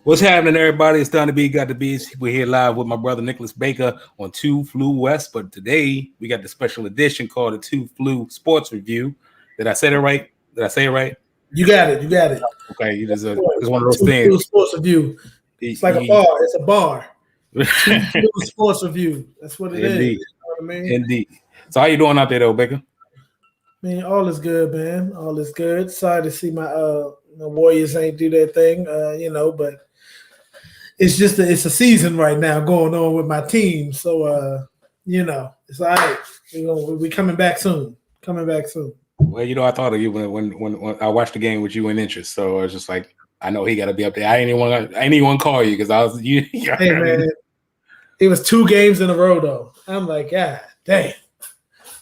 What's happening, everybody? It's Donnie B.GotDaBeats. We're here live with my brother Nicholas Baker on 2 Flu West. But today we got the special edition called the 2 Flu Sports Review. Did I say it right? Did I say it right? You got it. You got it. Okay, it's one of those things. 2 Flu Sports Review. It's like a bar. It's a bar. 2 Flu Sports Review. That's what it Indeed. is. You know what I mean? Indeed. So how you doing out there, though, Baker? Man, all is good, man. All is good. Sorry to see my Warriors ain't do their thing, but it's just it's a season right now going on with my team. So it's all right. We're coming back soon. Well, I thought of you when I watched the game with you in interest. So I was just like, I know he got to be up there. I ain't even call you because I was you. Hey man, it was 2 games in a row though. I'm like, God damn,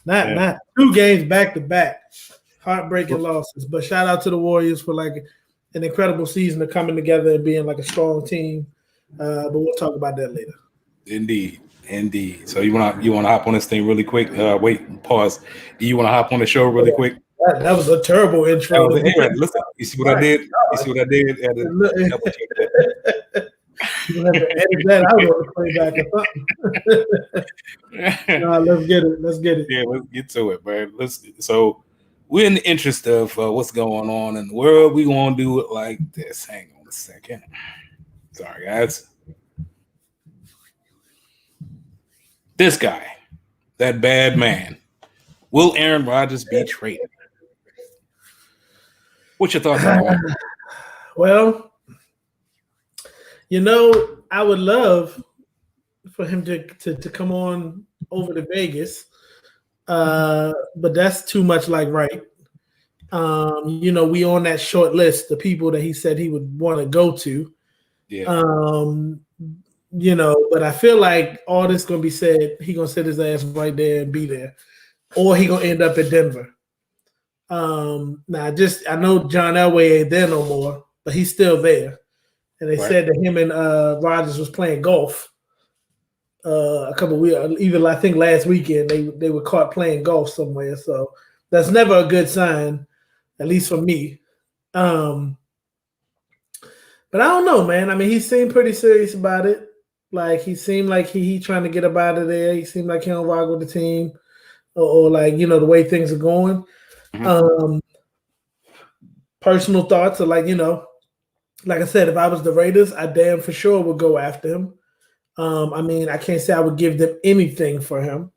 not 2 games back to back. Heartbreaking losses. But shout out to the Warriors for like an incredible season of coming together and being like a strong team. But we'll talk about that later. Indeed. So you wanna hop on this thing really quick? Wait, pause. Do you want to hop on the show really quick? That was a terrible intro. Listen, you see what I did? You see what I did? You have to edit that out on the playback or something. Let's get it. Yeah, let's get to it, man. So we're in the interest of what's going on in the world. We gonna do it like this. Hang on a second. Sorry, guys. This guy, that bad man, will Aaron Rodgers be traded? What's your thoughts on that? Well, I would love for him to come on over to Vegas, but that's too much like right. We on that short list, the people that he said he would want to go to. Yeah. But I feel like all this gonna be said, he gonna sit his ass right there and be there, or he gonna end up at Denver. I know John Elway ain't there no more, but he's still there. And they said that him and Rodgers was playing golf a couple of weeks, even I think last weekend they were caught playing golf somewhere. So that's never a good sign, at least for me. But I don't know, man. I mean, he seemed pretty serious about it. Like he seemed like he trying to get up out of there. He seemed like he don't rock with the team, or like the way things are going. Mm-hmm. Personal thoughts are like like I said, if I was the Raiders, I damn for sure would go after him. I mean, I can't say I would give them anything for him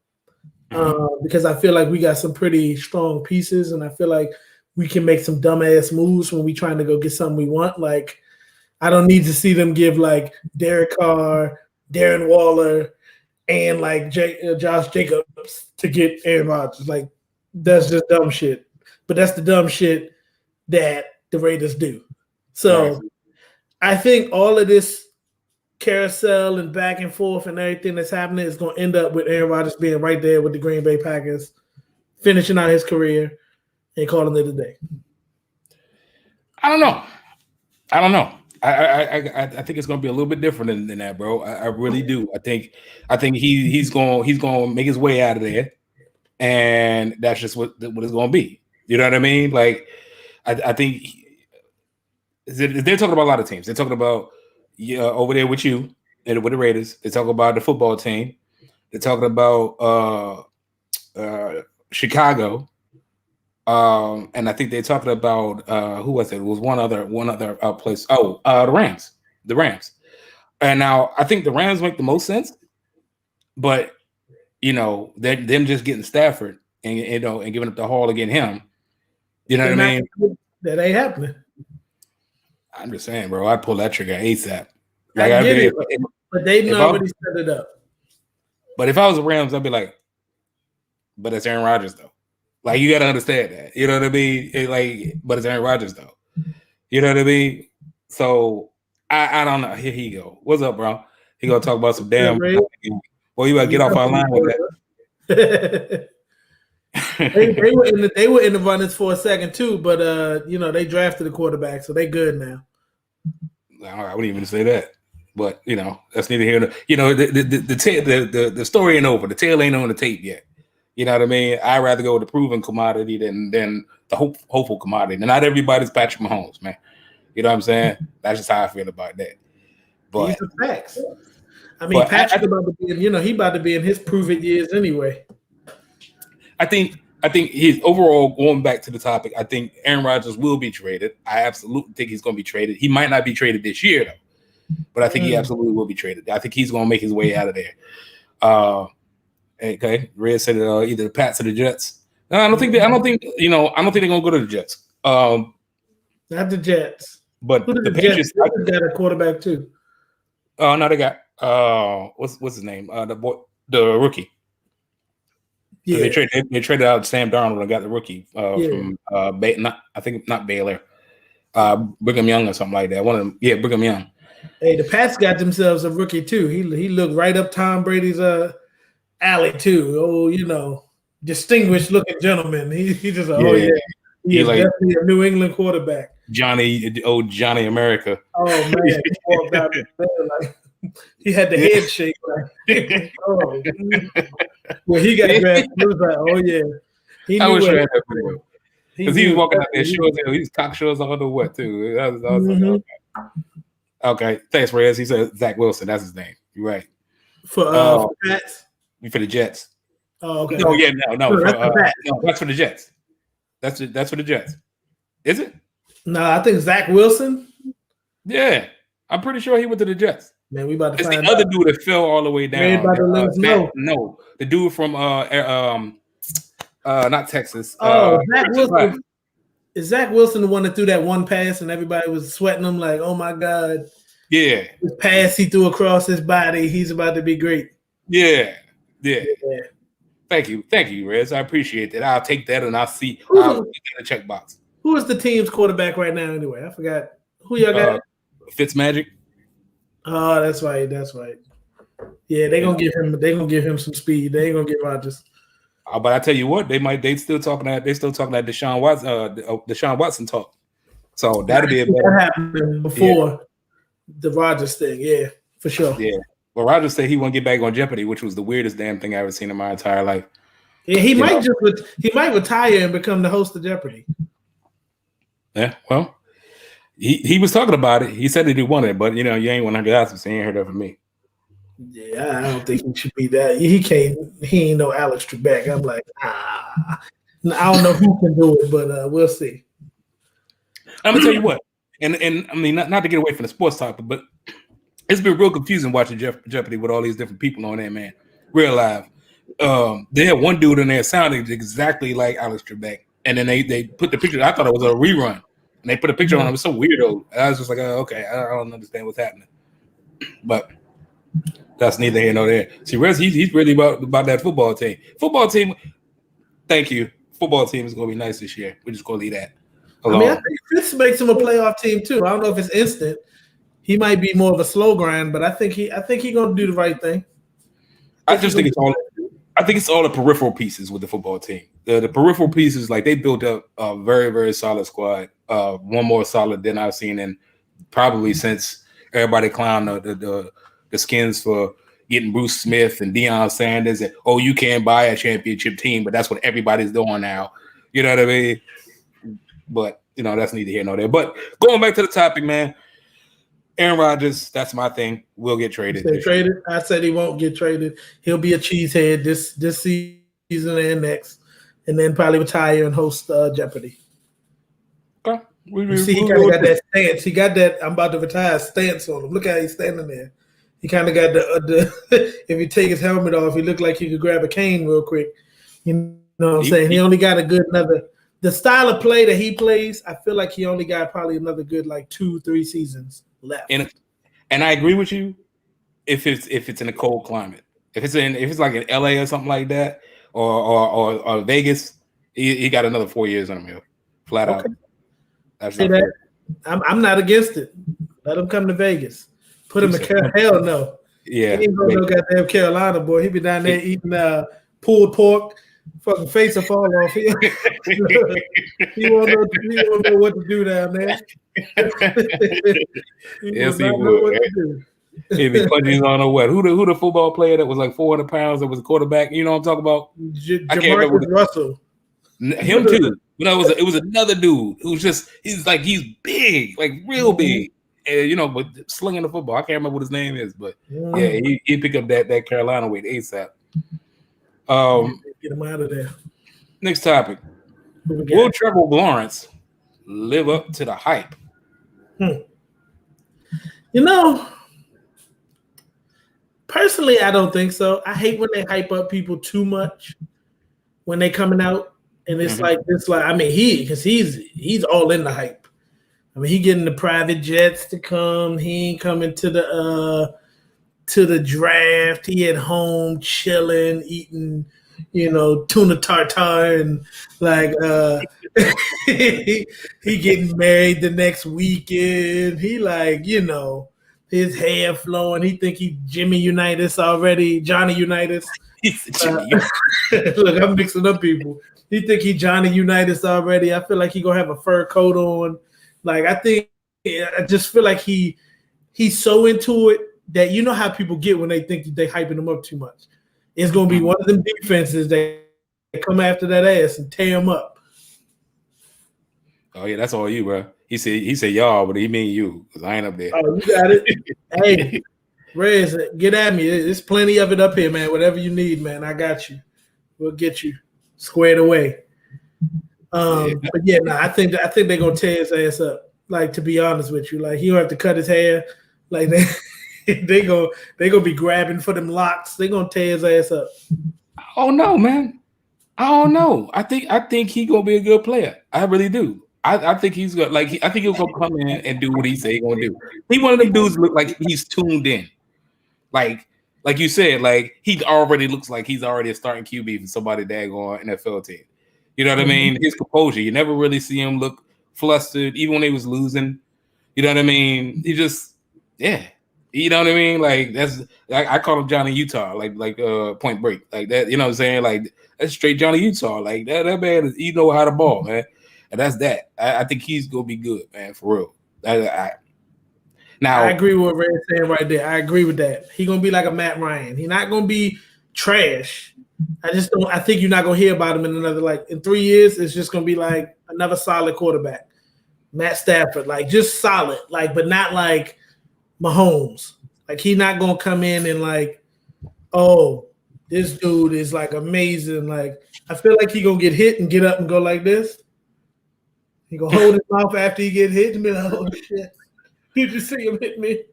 because I feel like we got some pretty strong pieces, and I feel like we can make some dumbass moves when we trying to go get something we want. Like, I don't need to see them give like Derek Carr, Darren Waller, and like Josh Jacobs to get Aaron Rodgers. Like, that's just dumb shit. But that's the dumb shit that the Raiders do. So I think all of this carousel and back and forth and everything that's happening is going to end up with Aaron Rodgers being right there with the Green Bay Packers, finishing out his career and calling it a day. I don't know. I think it's going to be a little bit different than that, bro. I really do. I think he's going to make his way out of there, and that's just what it's going to be. You know what I mean? Like, I think they're talking about a lot of teams. They're talking about over there with you and with the Raiders. They talk about the football team. They're talking about Chicago. And I think they're talking about who was it? It was one other place. Oh, the Rams. The Rams. And now I think the Rams make the most sense, but them just getting Stafford and and giving up the haul against him. You know what I mean? That ain't happening. I'm just saying, bro. I'd pull that trigger ASAP. Like I get it, but they already set it up. But if I was the Rams, I'd be like, but it's Aaron Rodgers though. Like you got to understand that. You know what I mean? But it's Aaron Rodgers though. You know what I mean? So I don't know. Here he go. What's up, bro? He gonna talk about some damn. Well, you gotta get off our line with that. they were in the runnings for a second too, but they drafted a quarterback, so they good now. I wouldn't even say that, but that's neither here nor the story ain't over. The tail ain't on the tape yet. You know what I mean? I'd rather go with the proven commodity than the hopeful commodity. And not everybody's Patrick Mahomes, man. You know what I'm saying? That's just how I feel about that. But these are facts. I mean, Patrick about to be, he about to be in his prove it years anyway. I think he's overall going back to the topic. I think Aaron Rodgers will be traded. I absolutely think he's going to be traded. He might not be traded this year though, but I think he absolutely will be traded. I think he's going to make his way out of there. Okay, Red said either the Pats or the Jets. No, I don't think they're going to go to the Jets. Not the Jets, but the Patriots got a quarterback too. Oh no, they got what's his name? The rookie. Yeah, they traded out Sam Darnold and got the rookie from not Baylor, Brigham Young or something like that. One of them, Brigham Young. Hey, the Pats got themselves a rookie too. He looked right up Tom Brady's alley too. Oh, distinguished looking gentleman. He just he's definitely a New England quarterback. Johnny America. Oh man, he walked out there he had the head shake. When he got drafted, he was like, "Oh yeah." I wish I had that video because he was walking out there shorts. He was talk shows on the what too. I was okay. Thanks, Rez. He said Zach Wilson. That's his name. You're right. For Pats. For the Jets. Oh, okay. No, that's for the Jets. That's for the Jets. Is it? No, I think Zach Wilson. Yeah, I'm pretty sure he went to the Jets. Man, we about to find the other dude that fell all the way down. No, the dude from not Texas. Zach Wilson. Is Zach Wilson the one that threw that one pass and everybody was sweating him like, oh my God. Yeah. This pass he threw across his body, he's about to be great. Yeah. Thank you, Rez. I appreciate that. I'll take that and I'll see. I'll get in the checkbox. Who is the team's quarterback right now anyway? I forgot. Who y'all got? Fitzmagic. Oh, that's right. Yeah, they're gonna give him some speed. They ain't gonna get Rodgers. But I tell you what, they still talking that Deshaun Watson talk. So that'd be a better. That happened before the Rodgers thing, yeah, for sure. Yeah. Well, Rodgers said he won't get back on Jeopardy, which was the weirdest damn thing I ever seen in my entire life. Yeah, he might retire and become the host of Jeopardy. Yeah, well, he was talking about it. He said that he wanted it, but you ain't 100,000, so he ain't heard that from me. Yeah, I don't think he should be that. He ain't no Alex Trebek. I'm like, I don't know who can do it, but we'll see. I'm gonna tell you what, and I mean not to get away from the sports topic, but it's been real confusing watching Jeopardy with all these different people on there, man. Real live. They had one dude in there sounding exactly like Alex Trebek, and then they put the picture. I thought it was a rerun, and they put a picture on him. It was so weirdo. I was just like, okay, I don't understand what's happening, but that's neither here nor there. See, Rez, he's really about that football team. Football team. Thank you. Football team is gonna be nice this year. We're just gonna leave that alone. I mean, I think Fitz makes him a playoff team too. I don't know if it's instant. He might be more of a slow grind, but I think he gonna do the right thing. I think it's all the peripheral pieces with the football team. The peripheral pieces, like they built up a very, very solid squad. One more solid than I've seen in probably since everybody clowned the Skins for getting Bruce Smith and Deion Sanders and you can't buy a championship team, but that's what everybody's doing now. You know what I mean? But that's neither here nor there. But going back to the topic, man. Aaron Rodgers, that's my thing. Will get traded. I said he won't get traded. He'll be a cheesehead this season and next. and then probably retire and host Jeopardy. Okay. You see, he kind of got that stance. He got that "I'm about to retire" stance on him. Look how he's standing there. He kind of got the if he take his helmet off, he looked like he could grab a cane real quick. You know what I'm saying? He only got a good the style of play that he plays. I feel like he only got probably another good like 2-3 seasons left. And I agree with you if it's in a cold climate. If it's like in LA or something like that, or Vegas, he got another 4 years on him here, flat out. That's I'm not against it. Let him come to Vegas. Put him in hell no. Yeah, he ain't going no goddamn Carolina, boy. He be down there eating pulled pork. Fucking face will fall off. He won't know what to do down there. Yes, he would. He'd be punching on a what? Who the football player that was like 400 pounds that was a quarterback? You know what I'm talking about? I can't remember. Russell. Him too. You know, it was another dude who's he's big, like real big, and but slinging the football. I can't remember what his name is, but yeah, he picked up that Carolina weight ASAP. Get him out of there. Next topic: will Trevor Lawrence live up to the hype? Personally, I don't think so. I hate when they hype up people too much when they coming out. And it's like I mean, he's all in the hype. I mean, he getting the private jets to come. He ain't coming to the draft. He at home chilling, eating, tuna tartare, and like he getting married the next weekend. He his hair flowing. He think he Jimmy Unitas already, Johnny Unitas. Look, I'm mixing up people. He think he Johnny Unitas already. I feel like he gonna have a fur coat on. Like I just feel like he's so into it that you know how people get when they think they hyping him up too much. It's gonna be one of them defenses that come after that ass and tear him up. Oh yeah, that's all you, bro. He said y'all, but he mean you because I ain't up there. Oh, you got it. Hey, Rez, get at me. There's plenty of it up here, man. Whatever you need, man, I got you. We'll get you squared away. But yeah, I think they're gonna tear his ass up. Like, to be honest with you, like he don't have to cut his hair. Like they gonna be grabbing for them locks. They gonna tear his ass up. Oh no, man. I don't know. I think he gonna be a good player. I really do. I think he's gonna I think he'll come in and do what he say he gonna do. He one of them dudes look like he's tuned in. Like you said, like he already looks like he's already a starting QB for somebody daggone NFL team. You know what I mean? His composure. You never really see him look flustered, even when they was losing. You know what I mean? He just, yeah. You know what I mean? Like I call him Johnny Utah, like Point Break, like that. You know what I'm saying? Like that's straight Johnny Utah. Like that man is, he know how to ball, man. And that's that. I think he's gonna be good, man, for real. Now I agree with what Red's saying right there. I agree with that. He's gonna be like a Matt Ryan. He's not gonna be trash. I think you're not gonna hear about him in in 3 years. It's just gonna be like another solid quarterback. Matt Stafford, like just solid, like, but not like Mahomes. Like he's not gonna come in and like, oh, this dude is like amazing. Like I feel like he gonna get hit and get up and go like this. He gonna hold his mouth after he get hit and be like, oh shit. You just see him hit me,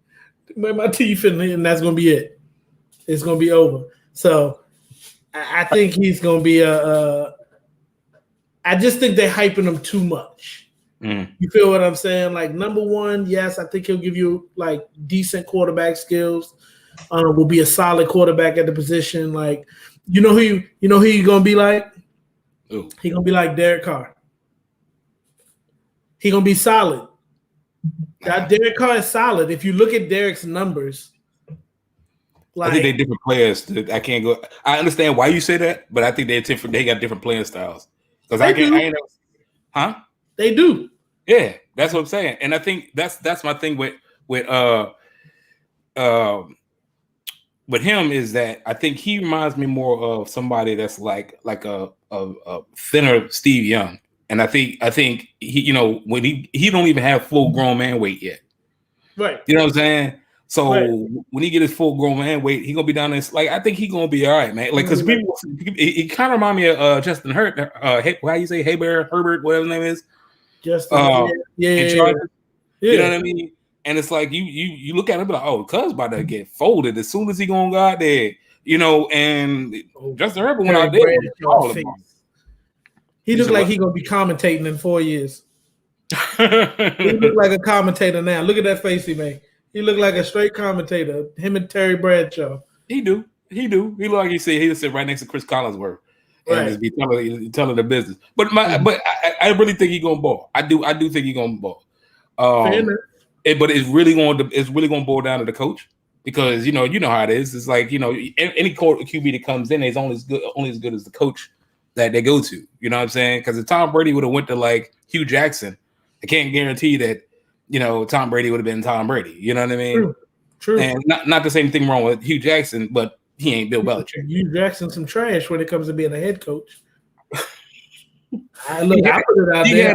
my teeth, and that's gonna be it. It's gonna be over. So I think he's gonna be I just think they're hyping him too much. You feel what I'm saying? Like number one, yes, I think he'll give you like decent quarterback skills. Will be a solid quarterback at the position. Like you know who he's gonna be like? He's gonna be like Derek Carr. He's gonna be solid. Derek Carr is solid. If you look at Derek's numbers, I think they're different players. I can't go. I understand why you say that, but I think they're different. They got different playing styles. Because I ain't know. Huh? They do. Yeah, that's what I'm saying. And I think that's my thing with him is that I think he reminds me more of somebody that's like a thinner Steve Young. And I think he, when he don't even have full grown man weight yet. Right. You know what I'm saying? So Right. when he get his full grown man weight, he gonna be down there. Like I think he gonna be all right, man. Like because people, it kind of remind me of Justin Hurt. How you say Herbert, whatever his name is. Justin, yeah. Yeah. You know what I mean? And it's like you look at him and be like, oh, cuz about to get folded as soon as he gonna go out there, you know. And Justin Herbert went out there. He looked like he gonna be commentating in 4 years. He look like a commentator now. Look at that face he made. He looked like a straight commentator. Him and Terry Bradshaw. He do. He look like he'll sit right next to Chris Collinsworth and just be telling the business. But I really think he's gonna ball. I do think he's gonna ball. But it's really going to boil down to the coach, because you know how it is. It's like, you know, any QB that comes in is only as good as the coach that they go to. You know what I'm saying? Because if Tom Brady would have went to like Hugh Jackson, I can't guarantee that, you know, Tom Brady would have been Tom Brady. You know what I mean? True. And not the same thing wrong with Hugh Jackson, but he ain't Bill Belichick. Hugh Jackson's some trash when it comes to being a head coach. I put it out there.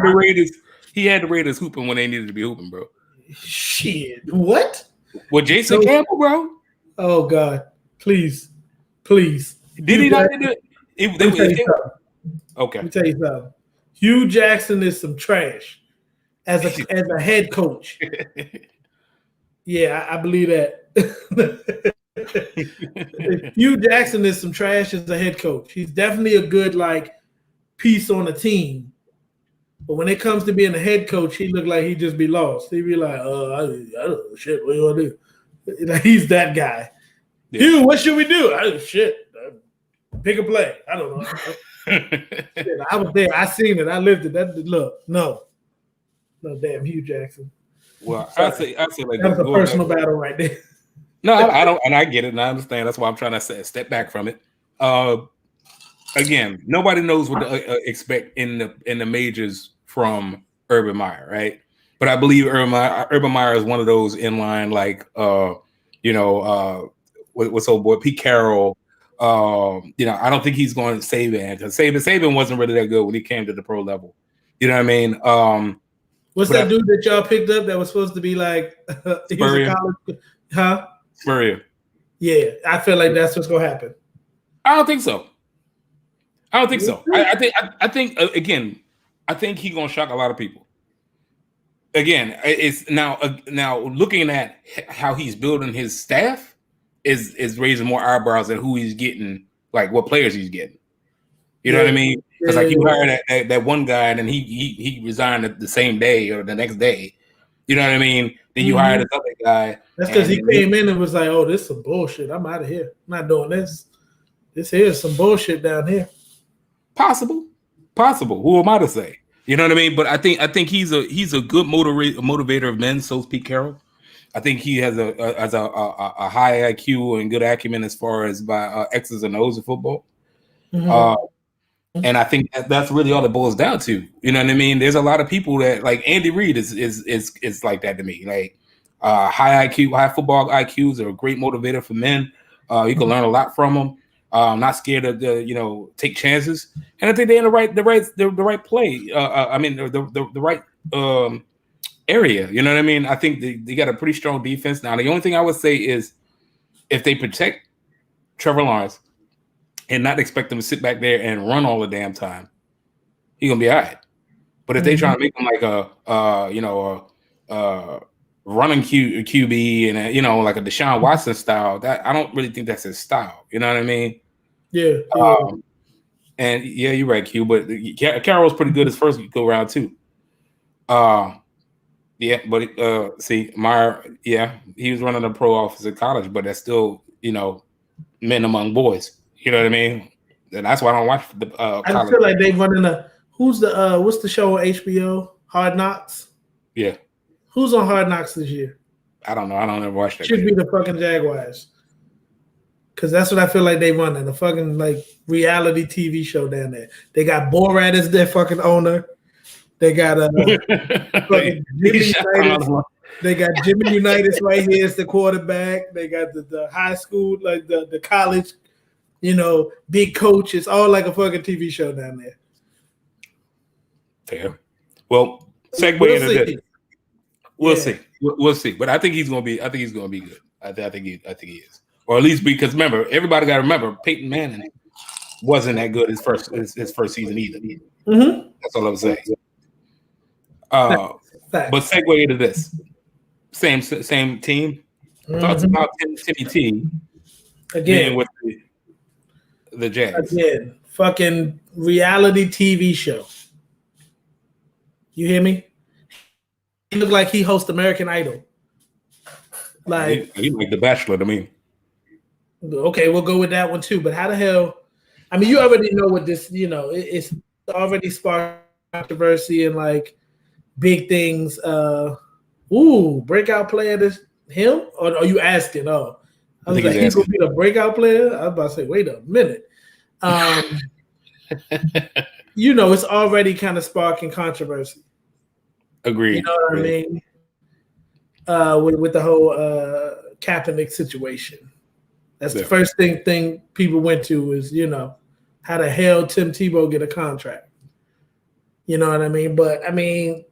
He had the Raiders hooping when they needed to be hooping, bro. Shit. What? With Jason Campbell, bro? Oh God. Please. Did he not do it? Okay. Let me tell you something. Hugh Jackson is some trash as a head coach. Yeah, I believe that. Hugh Jackson is some trash as a head coach. He's definitely a good piece on a team. But when it comes to being a head coach, he looked like he'd just be lost. He'd be like, I don't know, shit, what do you want to do? He's that guy. Yeah. Hugh, what should we do? Pick a play. I don't know. Shit, I was there. I seen it. I lived it. No, damn Hugh Jackson. Well, I say like that's a personal battle right there. No, I don't, and I get it, and I understand. That's why I'm trying to step back from it. Again, nobody knows what to expect in the majors from Urban Meyer, right? But I believe Urban Meyer is one of those in line, what's old boy Pete Carroll. I don't think he's going to Saban, because Saban wasn't really that good when he came to the pro level. You know what I mean? What's that dude that y'all picked up that was supposed to be like he was a college, huh? Spurrier. Yeah, I feel like that's what's gonna happen. I don't think so. I think again, I think he's gonna shock a lot of people. Again, it's now looking at how he's building his staff is raising more eyebrows at who he's getting, like what players he's getting. You know what I mean? Because like you hired that one guy and then he resigned the same day or the next day. You know what I mean? Then you hired this other guy. That's because he came in and was like, "Oh, this is some bullshit. I'm out of here. I'm not doing this. This here's some bullshit down here." Possible. Who am I to say? You know what I mean? But I think he's a good motivator of men. So's Pete Carroll. I think he has a high IQ and good acumen as far as by X's and O's of football. Mm-hmm. And I think that's really all it boils down to. You know what I mean? There's a lot of people that like Andy Reid is like that to me. Like high IQ, high football IQs are a great motivator for men. You can learn a lot from them. Not scared to take chances. And I think they're in the right play. The right area. You know what I mean? I think they got a pretty strong defense. Now the only thing I would say is if they protect Trevor Lawrence and not expect them to sit back there and run all the damn time, he's gonna be all right. But if they try to make him like a running QB and like a Deshaun Watson style, that I don't really think that's his style. You know what I mean? Yeah. And yeah, you're right, Q. But Carroll's pretty good his first go round too. Yeah, but see, Meyer, he was running a pro office at college, but that's still men among boys. You know what I mean? And that's why I don't watch the college. I feel like they're running what's the show on HBO? Hard Knocks? Yeah. Who's on Hard Knocks this year? I don't know. I don't ever watch that. Should be the fucking Jaguars. Because that's what I feel like they running. The fucking reality TV show down there. They got Borat as their fucking owner. They got fucking Jimmy Unitas. They got Jimmy Unitas right here as the quarterback. They got the high school, like the college, big coach. It's all like a fucking TV show down there. Fair. Well, segue into this. We'll see. We'll see. But I think he's gonna be good. I think he is, or at least because remember, everybody got to remember Peyton Manning wasn't that good his first season either. Mm-hmm. That's all I'm saying. But segue into this same team. Thoughts about Timmy T again with the Jags. Again, fucking reality TV show. You hear me? He looked like he hosts American Idol. Like he like The Bachelor to me. Okay, we'll go with that one too. But how the hell? I mean, you already know what this. You know, it's already sparked controversy and like big things. Breakout player. This him? Or are you asking? Oh, I was like, he's gonna be the breakout player. I was about to say, wait a minute. You know, it's already kind of sparking controversy. Agreed. You know what I mean? With the whole Kaepernick situation. That's the first thing people went to is, you know, how the hell Tim Tebow get a contract? You know what I mean? But, I mean,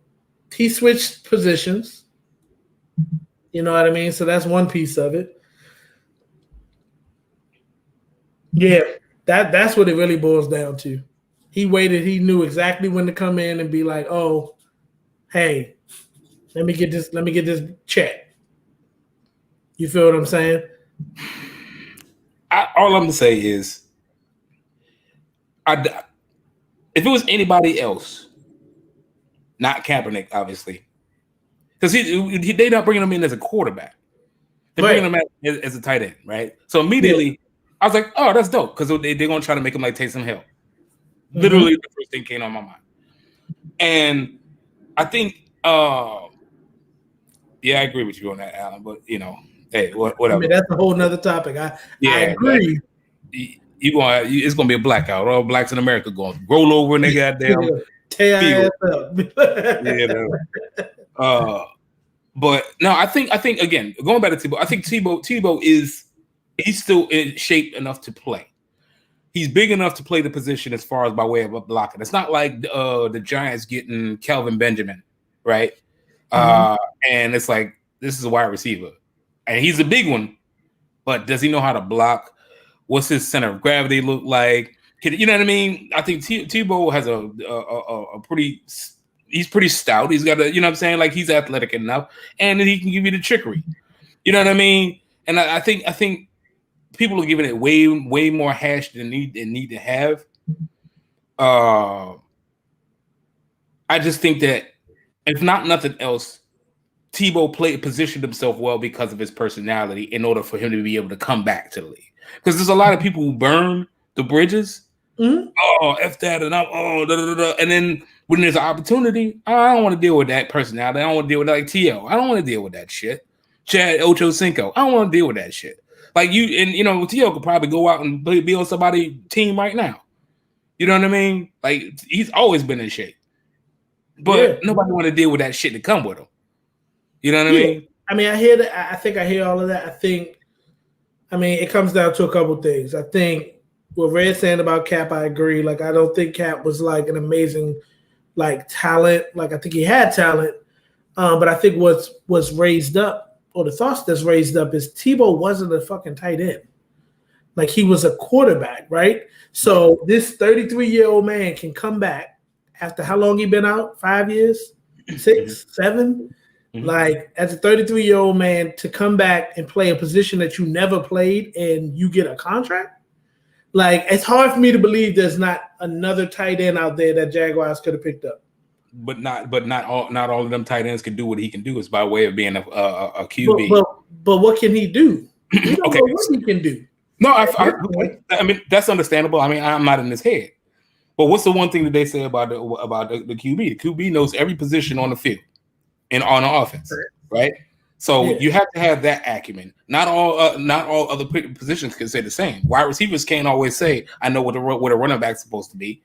he switched positions. You know what I mean? So that's one piece of it. Yeah, that's what it really boils down to. He waited. He knew exactly when to come in and be like, oh, hey, let me get this check. You feel what I'm saying? All I'm gonna say is, if it was anybody else, not Kaepernick, obviously, because they're not bringing him in as a quarterback. They're bringing him in as a tight end, right? So immediately, I was like, oh, that's dope, because they're gonna try to make him like Taysom Hill. Literally, the first thing came on my mind, and I think, I agree with you on that, Alan. But you know, hey, whatever. I mean, that's a whole nother topic. I agree. It's gonna be a blackout. All blacks in America going to roll over and they goddamn tear up. But no, I think again, going back to Tebow, I think Tebow he's still in shape enough to play. He's big enough to play the position as far as by way of a blocking. It's not like the Giants getting Kelvin Benjamin, right? And it's like, this is a wide receiver, and he's a big one, but does he know how to block? What's his center of gravity look like? You know what I mean? I think Tebow has a he's pretty stout. He's got you know what I'm saying? Like, he's athletic enough, and he can give you the trickery. You know what I mean? And I think people are giving it way more hash than need to have. I just think that if not nothing else, Tebow positioned himself well because of his personality in order for him to be able to come back to the league. Because there's a lot of people who burn the bridges. Oh, F that, and and then when there's an opportunity, I don't want to deal with that personality. I don't want to deal with that, like T.O. I don't want to deal with that shit. Chad Ochocinco. I don't want to deal with that shit. Like T.O. could probably go out and be on somebody's team right now. You know what I mean? Like, he's always been in shape. But nobody want to deal with that shit that come with him. You know what I mean? I mean, I hear that. I think I hear all of that. I mean, it comes down to a couple things. I think what Red's saying about Cap, I agree. Like, I don't think Cap was like an amazing, like, talent. Like, I think he had talent. But I think what's raised up, or the thoughts that's raised up, is Tebow wasn't a fucking tight end. Like, he was a quarterback, right? So this 33-year-old man can come back after how long he been out? 5 years? 6, 7? Like, as a 33-year-old man to come back and play a position that you never played and you get a contract? Like, it's hard for me to believe there's not another tight end out there that Jaguars could have picked up. But not all of them tight ends can do what he can do. Is by way of being a QB. But what can he do? We don't know what he can do. No, I mean, that's understandable. I mean, I'm not in his head. But what's the one thing that they say about the QB? The QB knows every position on the field and on the offense, right? So you have to have that acumen. Not all other positions can say the same. Wide receivers can't always say, "I know what a running back's supposed to be,"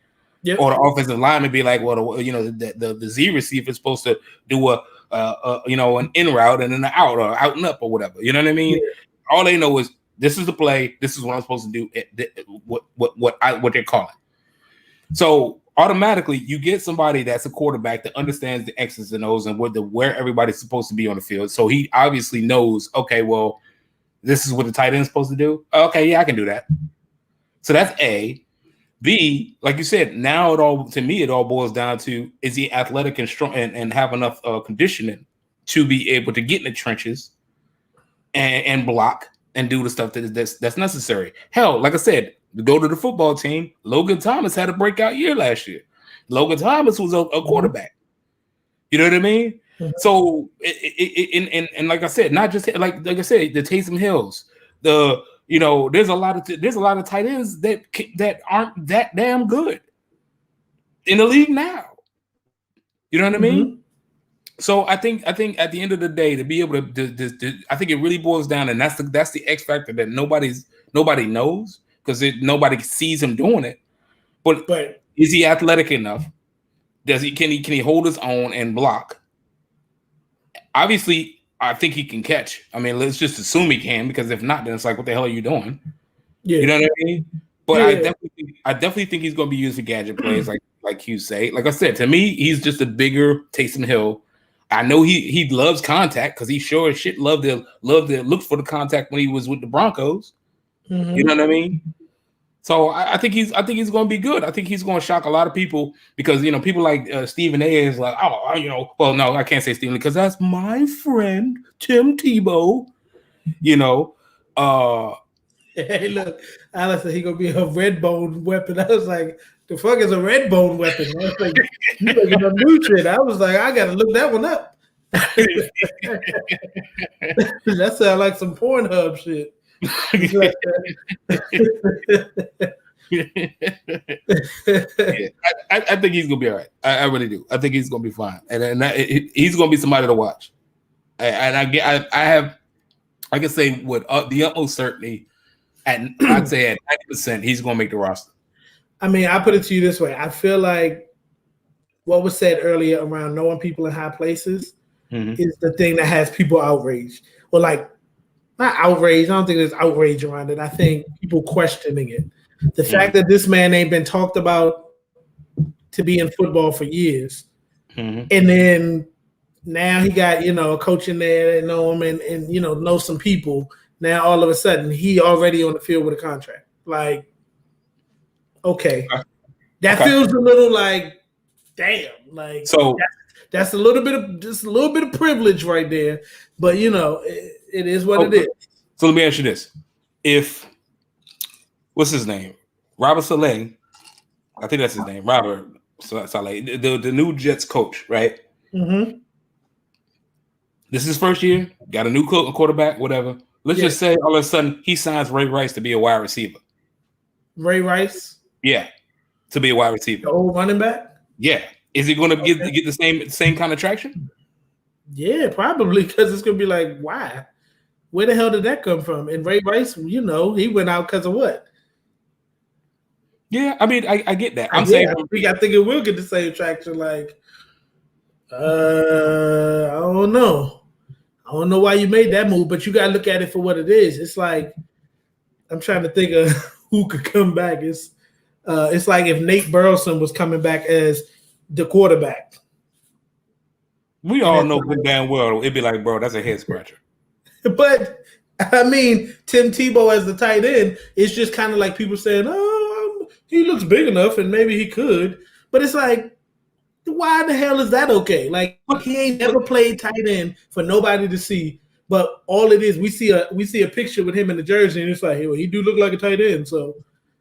or the offensive lineman be like, "Well, the Z receiver is supposed to do an in route and then an out or out and up or whatever." You know what I mean? Yeah. All they know is, this is the play. This is what I'm supposed to do. What they're calling. So automatically, you get somebody that's a quarterback that understands the X's and O's and where everybody's supposed to be on the field. So he obviously knows, okay, well, This is what the tight end is supposed to do. Okay, yeah, I can do that. So that's A. B, like you said, now it all boils down to, is he athletic and strong and have enough conditioning to be able to get in the trenches and block and do the stuff that's necessary. Hell, like I said, to go to the football team, Logan Thomas had a breakout year last year. Logan Thomas was a quarterback. You know what I mean? Mm-hmm. So, and like I said, not just like I said, the Taysom Hills, there's a lot of tight ends that aren't that damn good in the league now. You know what I mean? So I think at the end of the day, to be able to I think it really boils down, and that's the X factor that nobody knows because nobody sees him doing it. But is he athletic enough? Can he hold his own and block? Obviously, I think he can catch. I mean, let's just assume he can, because if not, then it's like, what the hell are you doing? Yeah. You know what I mean? But yeah. I definitely think he's going to be used for gadget plays, like you say. Like I said, to me, he's just a bigger Taysom Hill. I know he loves contact because he sure as shit loved to look for the contact when he was with the Broncos. Mm-hmm. You know what I mean? So I think he's going to be good. I think he's going to shock a lot of people because people like Stephen A is like, well, no, I can't say Stephen because that's my friend Tim Tebow. Hey, look, Alex said he gonna be a red bone weapon. I was like, the fuck is a red bone weapon? I was like, you making a new shit. I was like, I gotta look that one up. That sounds like some Pornhub shit. Yeah, I think he's gonna be all right. I really do. I think he's gonna be fine, and he's gonna be somebody to watch. And I have, I can say with the utmost certainty, I'd say at 90%, he's gonna make the roster. I mean, I put it to you this way: I feel like what was said earlier around knowing people in high places is the thing that has people outraged, or like. Not outrage. I don't think there's outrage around it. I think people questioning it. The fact that this man ain't been talked about to be in football for years. And then now he got, a coach in there that know him and know some people. Now all of a sudden he already on the field with a contract. Like, okay. That feels a little like, damn. Like, so that's a little bit of privilege right there. But it is what it is. So let me ask you this: what's his name? Robert Saleh, I think that's his name. Robert Saleh, the new Jets coach, right? Mm-hmm. This is his first year. Got a new quarterback, whatever. Let's just say all of a sudden he signs Ray Rice to be a wide receiver. Ray Rice? Yeah, to be a wide receiver. The old running back? Yeah. Is he going to get the same kind of traction? Yeah, probably, because it's going to be like, why? Where the hell did that come from? And Ray Rice, he went out because of what? Yeah, I mean, I get that. I think it will get the same traction. Like, I don't know. I don't know why you made that move, but you got to look at it for what it is. It's like, I'm trying to think of who could come back. It's like if Nate Burleson was coming back as the quarterback. We all know good damn well it'd be like, bro, that's a head scratcher. But I mean, Tim Tebow as the tight end, it's just kind of like people saying, "Oh, he looks big enough, and maybe he could." But it's like, why the hell is that okay? Like, he ain't never played tight end for nobody to see. But all it is, we see a picture with him in the jersey, and it's like, hey, well, he do look like a tight end. So,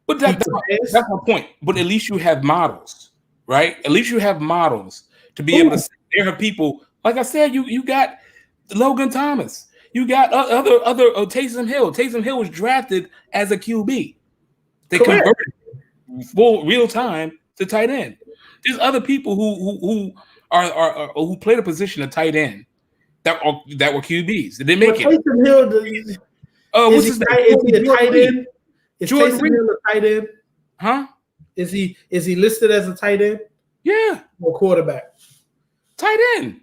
but that's my point. But at least you have models, right? At least you have models to be able to say, there are people, like I said, you got Logan Thomas. You got other Taysom Hill. Taysom Hill was drafted as a QB. They converted full real time to tight end. There's other people who play the position of tight end that were QBs. They didn't make it. Taysom Hill, is he a tight end? Is Taysom Hill a tight end? Huh? Is he listed as a tight end? Yeah. Or quarterback? Tight end.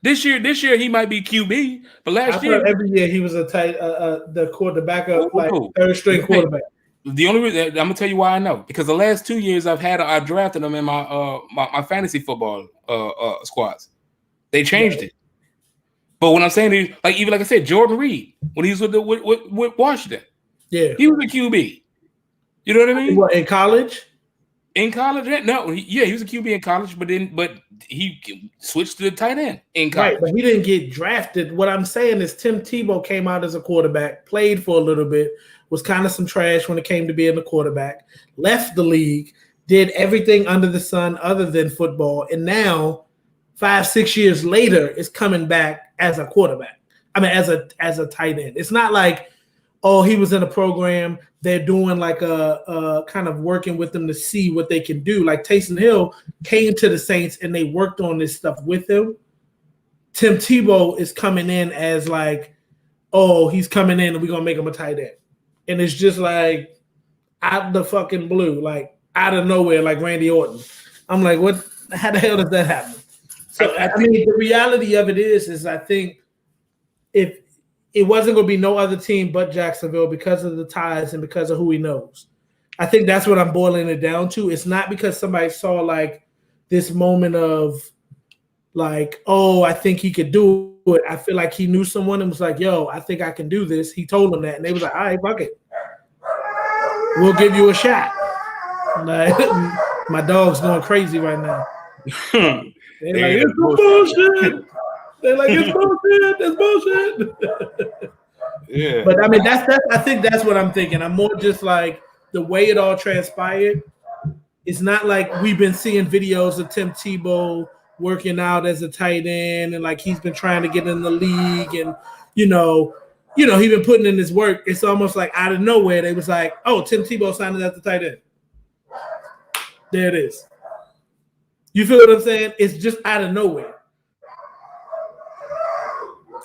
This year he might be QB, but last year every year he was a tight the quarterback third string quarterback. The only reason I'm gonna tell you why I know, because the last 2 years I drafted him in my my fantasy football squads. They changed it. But what I'm saying is, like even like I said, Jordan Reed when he was with Washington, Yeah, he was a QB. You know what I mean? What, in college? In college, no, he was a QB in college, but he switched to the tight end in college. Right, but he didn't get drafted. What I'm saying is Tim Tebow came out as a quarterback, played for a little bit, was kind of some trash when it came to being a quarterback, left the league, did everything under the sun other than football, and now 5-6 years later is coming back as a quarterback. I mean, as a tight end. It's not like, oh, he was in a program. They're doing like a kind of working with them to see what they can do. Like Taysom Hill came to the Saints and they worked on this stuff with him. Tim Tebow is coming in as like, oh, he's coming in and we're going to make him a tight end. And it's just like out the fucking blue, like out of nowhere, like Randy Orton. I'm like, what? How the hell does that happen? So, I mean, the reality of it is I think if it wasn't going to be no other team but Jacksonville because of the ties and because of who he knows. I think that's what I'm boiling it down to. It's not because somebody saw like this moment of like, oh, I think he could do it. I feel like he knew someone and was like, yo, I think I can do this. He told them that. And they was like, all right, fuck it. We'll give you a shot. Like, my dog's going crazy right now. They're like, it's bullshit. They're like, it's bullshit. It's bullshit. Yeah. But I mean, I think that's what I'm thinking. I'm more just like the way it all transpired. It's not like we've been seeing videos of Tim Tebow working out as a tight end and like he's been trying to get in the league and you know, he's been putting in his work. It's almost like out of nowhere they was like, oh, Tim Tebow signed as the tight end. There it is. You feel what I'm saying? It's just out of nowhere.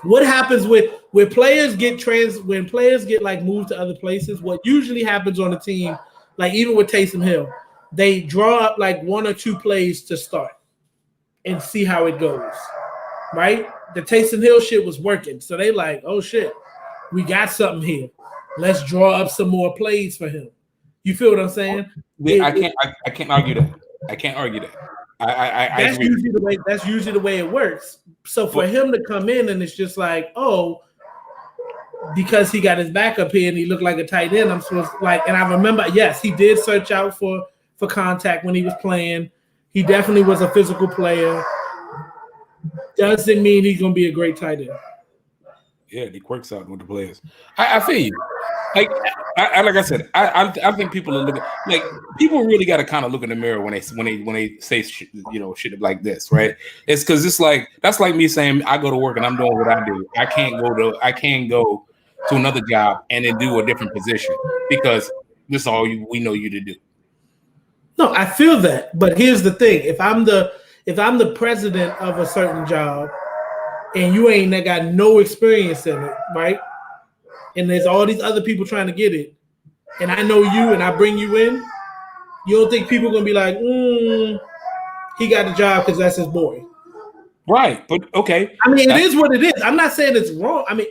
What happens when players get like moved to other places? What usually happens on a team, like even with Taysom Hill, they draw up like 1 or 2 plays to start and see how it goes. Right? The Taysom Hill shit was working, so they like, oh shit, we got something here. Let's draw up some more plays for him. You feel what I'm saying? I can't argue that. I can't argue that. That's usually the way it works. So for him to come in and it's just like, oh, because he got his back up here and he looked like a tight end, I'm supposed to like, and I remember, yes, he did search out for contact when he was playing. He definitely was a physical player. Doesn't mean he's gonna be a great tight end. Yeah, he quirks out with the players. I feel you. Like I said, I think people are looking like people really got to kind of look in the mirror when they say shit like this, right? It's because it's like that's like me saying I go to work and I'm doing what I do. I can't go to another job and then do a different position because this is all we know you to do. No, I feel that, but here's the thing: if I'm the president of a certain job and you ain't got no experience in it, right? And there's all these other people trying to get it, and I know you and I bring you in, you don't think people are going to be like, he got the job because that's his boy. Right, but okay. I mean, it is what it is. I'm not saying it's wrong. I mean,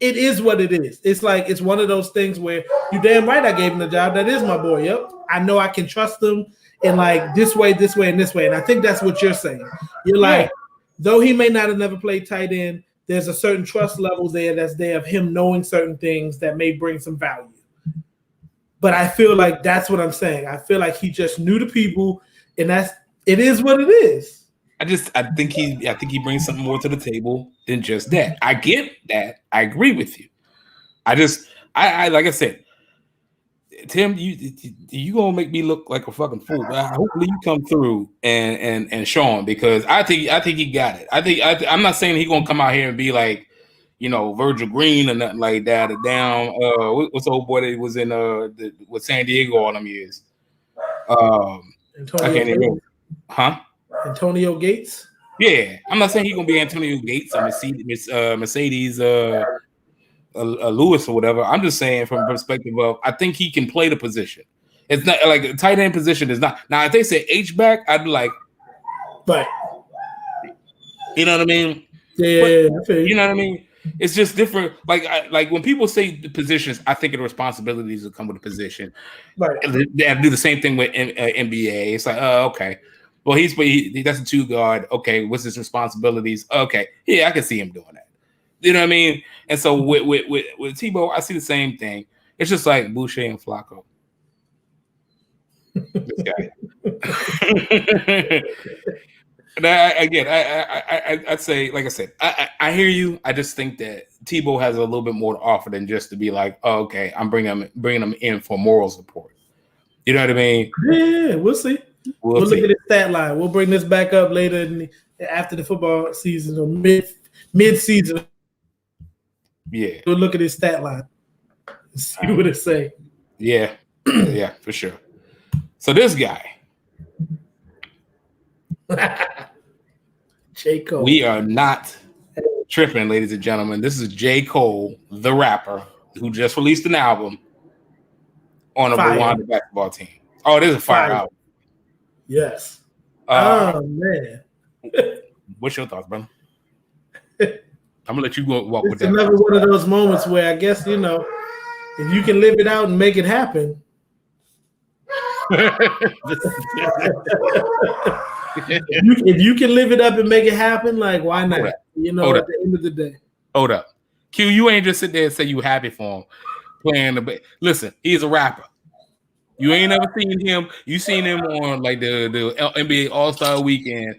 it is what it is. It's like, it's one of those things where you damn right I gave him the job. That is my boy. Yep. I know I can trust him in like this way, and this way. And I think that's what you're saying. You're like, though he may not have never played tight end, there's a certain trust level that's there of him knowing certain things that may bring some value. But I feel like that's what I'm saying. I feel like he just knew the people, and it is what it is. I think he brings something more to the table than just that. I get that. I agree with you. I like I said, Tim, you gonna make me look like a fucking fool. Hopefully you come through and show him because I think he got it. I'm not saying he gonna come out here and be like, Virgil Green or nothing like that. Or down, what's the old boy that was in with San Diego all them years? I can't even remember. Huh? Antonio Gates. Yeah, I'm not saying he's gonna be Antonio Gates or Mercedes Lewis or whatever. I'm just saying from the perspective of I think he can play the position. It's not like a tight end position is not. Now if they say H back, I'd be like, but you know what I mean? Yeah, but, you know what I mean? It's just different. Like when people say the positions, I think the responsibilities that come with the position. Right. They have to do the same thing with NBA. It's like, oh, okay. Well, that's a 2 guard. Okay, what's his responsibilities? Okay, yeah, I can see him doing that. You know what I mean? And so with Tebow, I see the same thing. It's just like Boucher and Flacco. This guy. And I'd say, like I said, I hear you. I just think that Tebow has a little bit more to offer than just to be like, oh, okay, I'm bringing them in for moral support. You know what I mean? Yeah, we'll see. We'll see. Look at his stat line. We'll bring this back up later after the football season or mid-season. Yeah. We'll look at his stat line and see what it say. Yeah. Yeah, for sure. So this guy. J. Cole. We are not tripping, ladies and gentlemen. This is J. Cole, the rapper, who just released an album on a Rwanda basketball team. Oh, it is a fire album. Yes. Oh, man. What's your thoughts, brother? I'm going to let you go walk with that. It's another one of those moments where I guess, if you can live it out and make it happen. If you can live it up and make it happen, like, why not? At the end of the day. Hold up. Q, you ain't just sit there and say you happy for him playing the. Listen, he's a rapper. You ain't never seen him. You seen him on like the NBA All-Star Weekend,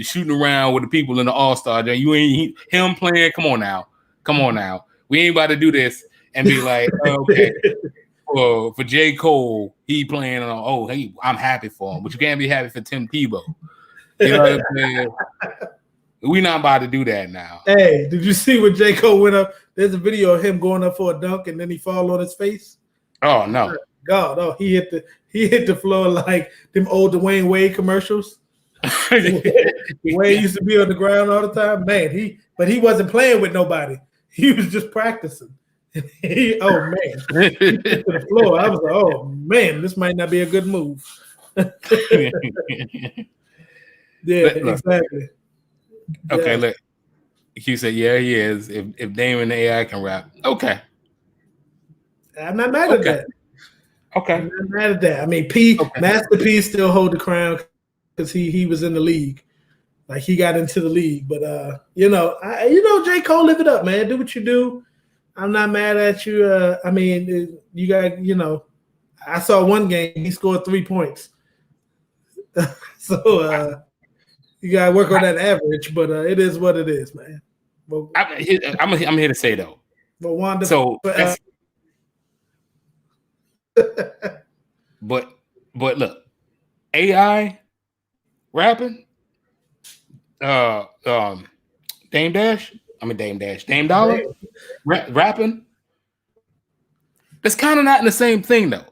shooting around with the people in the All-Star. You ain't him playing. Come on now. We ain't about to do this and be like, okay. For J. Cole, he playing on. Hey, I'm happy for him, but you can't be happy for Tim Tebow. You know what I'm saying? We not about to do that now. Hey, did you see when J. Cole went up? There's a video of him going up for a dunk and then he fall on his face. Oh no! God, he hit the floor like them old Dwayne Wade commercials. Wade used to be on the ground all the time. Man, he wasn't playing with nobody. He was just practicing. He hit the floor. I was like, oh man, this might not be a good move. Yeah, exactly. Okay, look. You said, yeah, he is. If Damon AI can rap, okay. I'm not mad at that. Okay. I'm not mad at that. I mean, Master P still hold the crown because he was in the league. Like he got into the league. But J. Cole, live it up, man. Do what you do. I'm not mad at you. I mean, you got, I saw one game, he scored 3 points. So you gotta work on that average, but it is what it is, man. But, I'm here to say though. But Wanda, but look, AI rapping, Dame Dollar rapping. That's kind of not in the same thing though.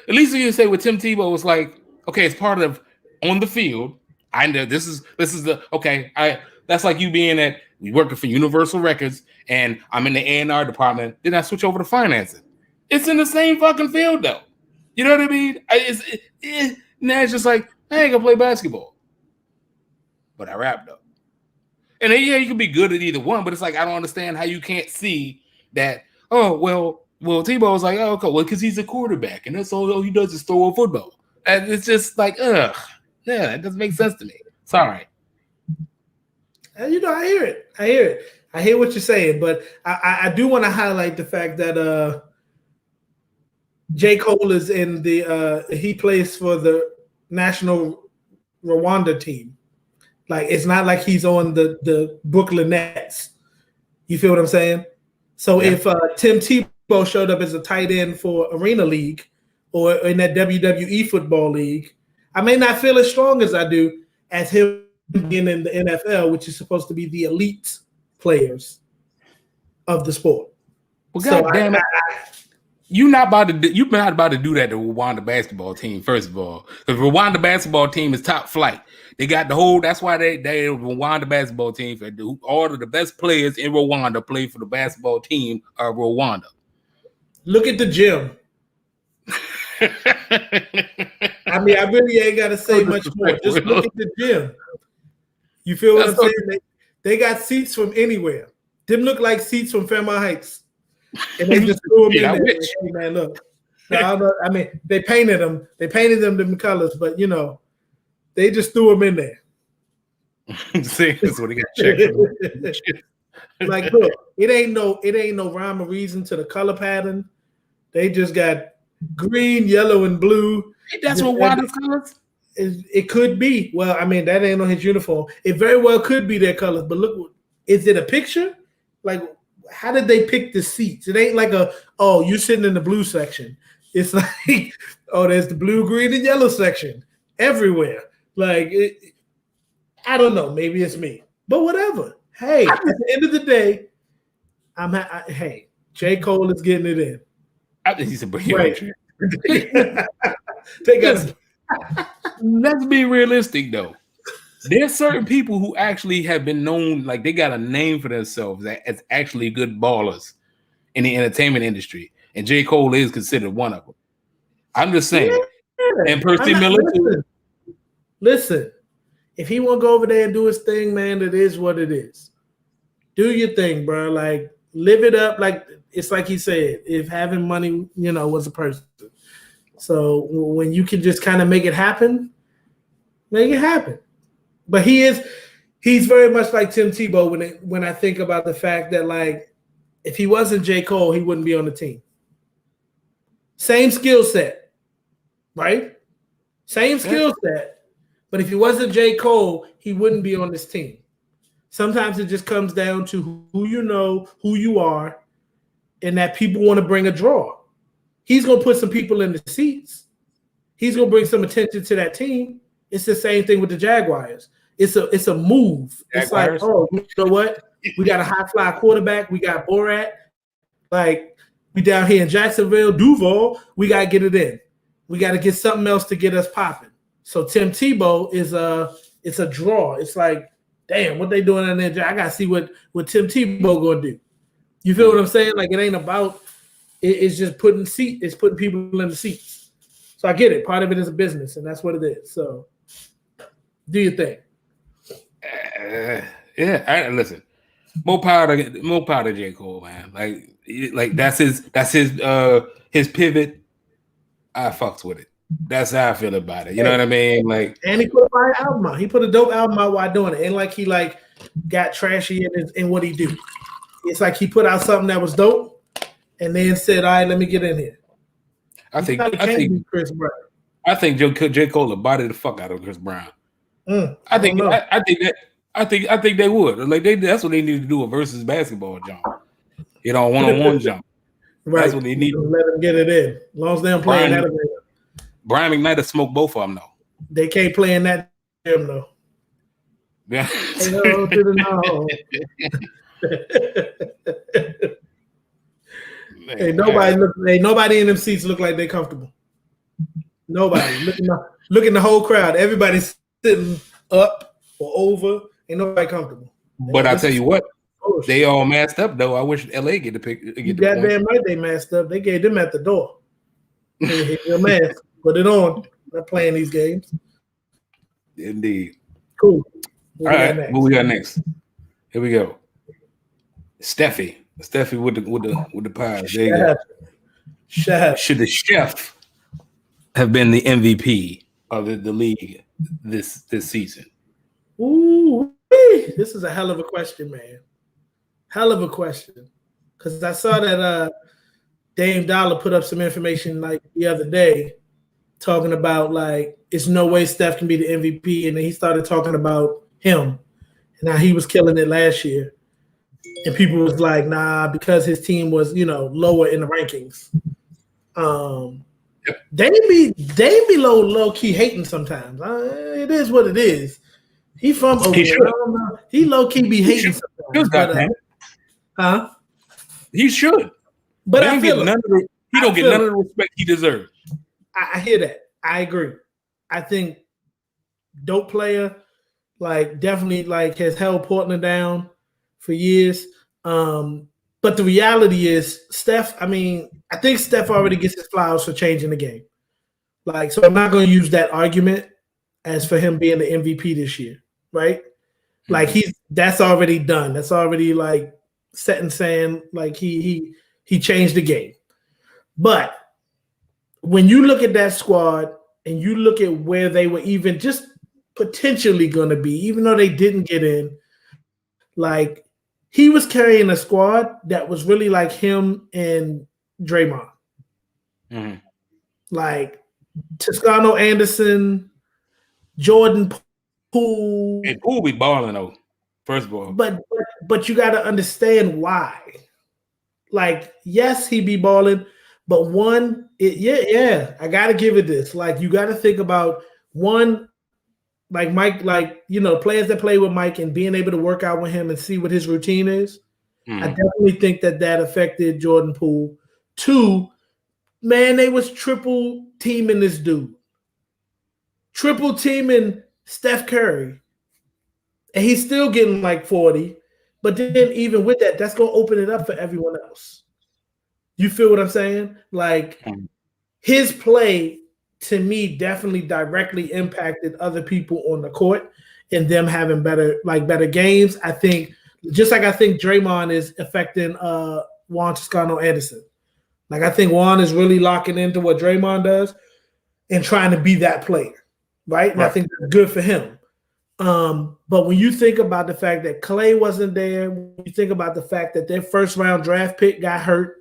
At least you say with Tim Tebow, it's like, okay, it's part of on the field. I know this is the okay. That's like you being at we working for Universal Records and I'm in the A&R department. Then I switch over to financing. It's in the same fucking field though. You know what I mean? Now it's just like I ain't gonna play basketball, but I rap though. And then, yeah, you can be good at either one, but it's like I don't understand how you can't see that. Oh well, Tebow was like, oh, okay, well, because he's a quarterback, and that's all he does is throw a football. And it's just like, yeah, it doesn't make sense to me. Sorry. I hear it. I hear what you're saying, but I do want to highlight the fact that J. Cole is in he plays for the national Rwanda team. Like it's not like he's on the Brooklyn Nets. You feel what I'm saying? So if Tim Tebow showed up as a tight end for Arena League or in that WWE football league, I may not feel as strong as I do as him being in the NFL, which is supposed to be the elite players of the sport. Well, God damn it. You're not about to do that to Rwanda basketball team, first of all. Because Rwanda basketball team is top flight. They got the whole, that's why they Rwanda basketball team. All of the best players in Rwanda play for the basketball team of Rwanda. Look at the gym. I mean, I really ain't got to say much more. Just look at the gym. You feel what I'm saying? They got seats from anywhere. Them look like seats from Fairmont Heights. And they just threw them in there. Hey, man, look. I mean, they painted them. They painted them different colors, but, they just threw them in there. See, that's what he got checked. Like, look, it ain't no rhyme or reason to the color pattern. They just got green, yellow, and blue. That's what watercolors. It could be. Well, I mean, that ain't on his uniform. It very well could be their colors. But look, is it a picture? Like, how did they pick the seats? It ain't like you're sitting in the blue section. It's like, there's the blue, green, and yellow section everywhere. Like, I don't know. Maybe it's me. But whatever. Hey, at the end of the day, hey, J. Cole is getting it in. I think he's a bring right. They got. Let's be realistic, though. There's certain people who actually have been known, like they got a name for themselves as actually good ballers in the entertainment industry, and J. Cole is considered one of them. I'm just saying. Yeah. And Percy Miller too. Listen, if he want to go over there and do his thing, man, it is what it is. Do your thing, bro. Like, live it up. Like, it's like he said, if having money, was a person. So when you can just kind of make it happen, make it happen. But he's very much like Tim Tebow when I think about the fact that, like, if he wasn't J. Cole, he wouldn't be on the team. Same skill set, right? Same skill set. But if he wasn't J. Cole, he wouldn't be on this team. Sometimes it just comes down to who you know, who you are, and that people want to bring a draw. He's going to put some people in the seats. He's going to bring some attention to that team. It's the same thing with the Jaguars. It's a move. Jaguars. It's like, you know what? We got a high-fly quarterback. We got Borat. Like, we down here in Jacksonville, Duval. We got to get it in. We got to get something else to get us popping. So Tim Tebow it's a draw. It's like, damn, what they doing in there? I got to see what Tim Tebow going to do. You feel what I'm saying? Like, it ain't about it's just putting people in the seats. So I get it. Part of it is a business, and that's what it is. So do your thing. Listen. More power to J. Cole, man. Like that's his pivot. I fucks with it. That's how I feel about it. You know what I mean? Like, and he put a fire album out. He put a dope album out while doing it. Ain't like he got trashy in what he do. It's like he put out something that was dope, and then said, "All right, let me get in here." I think Chris Brown. I think J. Cole will body the fuck out of Chris Brown. I think they would. Like, that's what they need to do, a versus basketball jump. One-on-one jump. Right. That's what they need. Let them get it in. As long as they don't play in that arena. Brian McKnight will smoke both of them, though. They can't play in that gym, though. Yeah. Hello to the no. Nobody in them seats look like they're comfortable. Nobody. Look in the whole crowd. Everybody's sitting up or over. Ain't nobody comfortable. But I tell you what, they all masked up though. I wish LA get the pick. You goddamn right they masked up. They gave them at the door. Hey, your mask. Put it on. Not playing these games. Indeed. Cool. All right. What we got next? Here we go. Steffi with the pies. There you go. Chef. Should the chef have been the MVP of the league this season? Ooh, this is a hell of a question, man. Hell of a question. Because I saw that Dame Dollar put up some information like the other day talking about like it's no way Steph can be the MVP, and then he started talking about him and how he was killing it last year. And people was like, nah, because his team was, lower in the rankings. They be low key hating sometimes. It is what it is. He from Oakland. He low key be hating sometimes. He should. But he don't get none of the respect he deserves. I hear that. I agree. I think dope player, like definitely like has held Portland down for years. But the reality is Steph, I think Steph already gets his flowers for changing the game. Like, so I'm not going to use that argument as for him being the MVP this year, right? Like that's already done. That's already like set in sand. Like he changed the game. But when you look at that squad and you look at where they were even just potentially going to be, even though they didn't get in, like he was carrying a squad that was really like him and Draymond. Mm-hmm. Like Toscano Anderson, Jordan Poole. Hey, Poole be balling though. First of all, but you got to understand why. Like, yes, he be balling, but I got to give it this. Like, you got to think about one, like Mike, like players that play with Mike and being able to work out with him and see what his routine is. I definitely think that affected Jordan Poole. Two, man, they was triple teaming this dude, triple teaming Steph Curry. And he's still getting like 40. But then even with that, that's going to open it up for everyone else. You feel what I'm saying? Like his play, to me, definitely directly impacted other people on the court and them having better games. I think, just like I think Draymond is affecting Juan Toscano Anderson. Like I think Juan is really locking into what Draymond does and trying to be that player. Right? And I think that's good for him. But when you think about the fact that Clay wasn't there, when you think about the fact that their first round draft pick got hurt,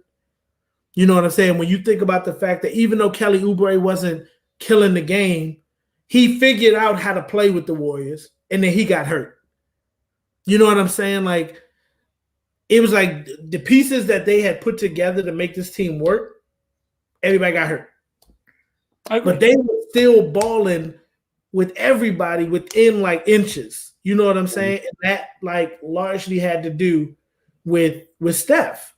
you know what I'm saying? When you think about the fact that even though Kelly Oubre wasn't killing the game, he figured out how to play with the Warriors, and then he got hurt. You know what I'm saying? Like, it was like the pieces that they had put together to make this team work, everybody got hurt. But they were still balling with everybody within like inches. You know what I'm saying? And that like largely had to do with Steph.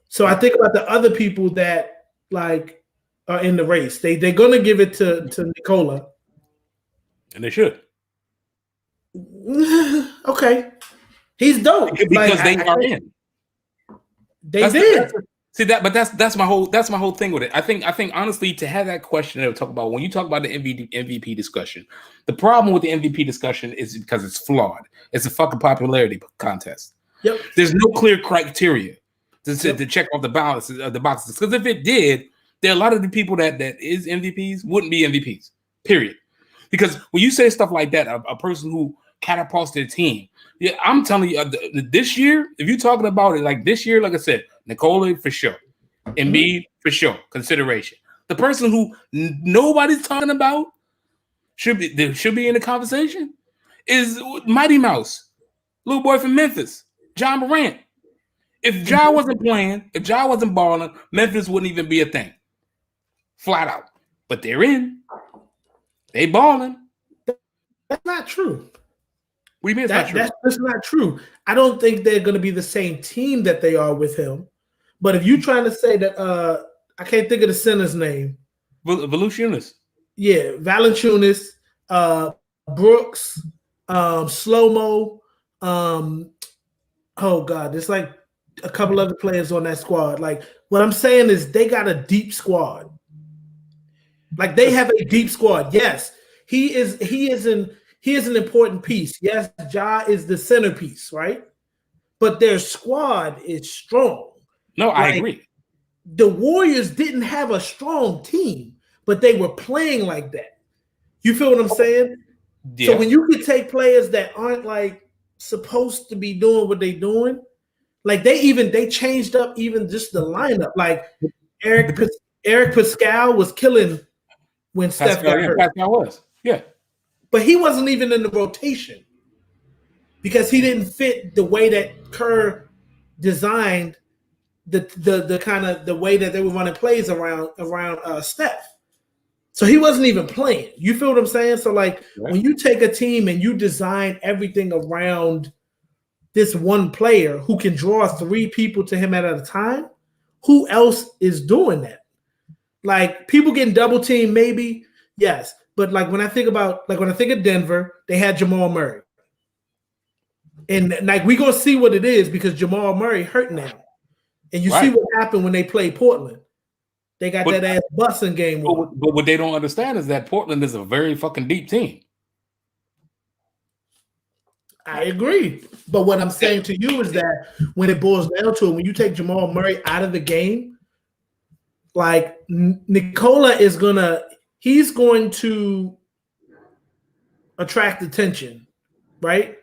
So I think about the other people that like are in the race. They're gonna give it to Nikola. And they should. Okay. He's dope. Because they are in. They did. See that, but that's my whole thing with it. I think honestly, to have that question to talk about when you talk about the MVP discussion, the problem with the MVP discussion is because it's flawed. It's a fucking popularity contest. Yep. There's no clear criteria to check off the boxes. Because if it did, there are a lot of the people that is MVPs wouldn't be MVPs. Period. Because when you say stuff like that, a person who catapults their team, yeah, I'm telling you, this year, if you're talking about it like this year, like I said, Nikola for sure, Embiid for sure, consideration. The person who nobody's talking about should be in the conversation is Mighty Mouse, little boy from Memphis, John Morant. If Ja wasn't playing, if Ja wasn't balling, Memphis wouldn't even be a thing, flat out. But they're in, they balling. That's not true. What do you mean it's not true? That's not true. I don't think they're going to be the same team that they are with him. But if you're trying to say that, I can't think of the center's name. Valanciunas. Yeah, Valanciunas, Brooks, Slow-Mo. Oh, God, there's like a couple other players on that squad. Like, what I'm saying is they got a deep squad. Like, they have a deep squad. Yes, he is an important piece. Yes, Ja is the centerpiece, right? But their squad is strong. No, I agree. The Warriors didn't have a strong team, but they were playing like that. You feel what I'm saying? Yeah. So when you could take players that aren't like supposed to be doing what they're doing, like they changed up even just the lineup. Like Eric Pascal was killing when Steph got hurt. Pascal was, yeah. But he wasn't even in the rotation because he didn't fit the way that Kerr designed the kind of the way that they were running plays around Steph. So he wasn't even playing. You feel what I'm saying? So like when you take a team and you design everything around this one player who can draw 3 people to him at a time, who else is doing that? Like people getting double teamed, maybe, yes. But like when I think of Denver, they had Jamal Murray. And like we're gonna see what it is because Jamal Murray hurt now. And you see what happened when they played Portland. They got that ass busting game. But what they don't understand is that Portland is a very fucking deep team. I agree. But what I'm saying to you is that when it boils down to it, when you take Jamal Murray out of the game, like Nikola he's going to attract attention, right?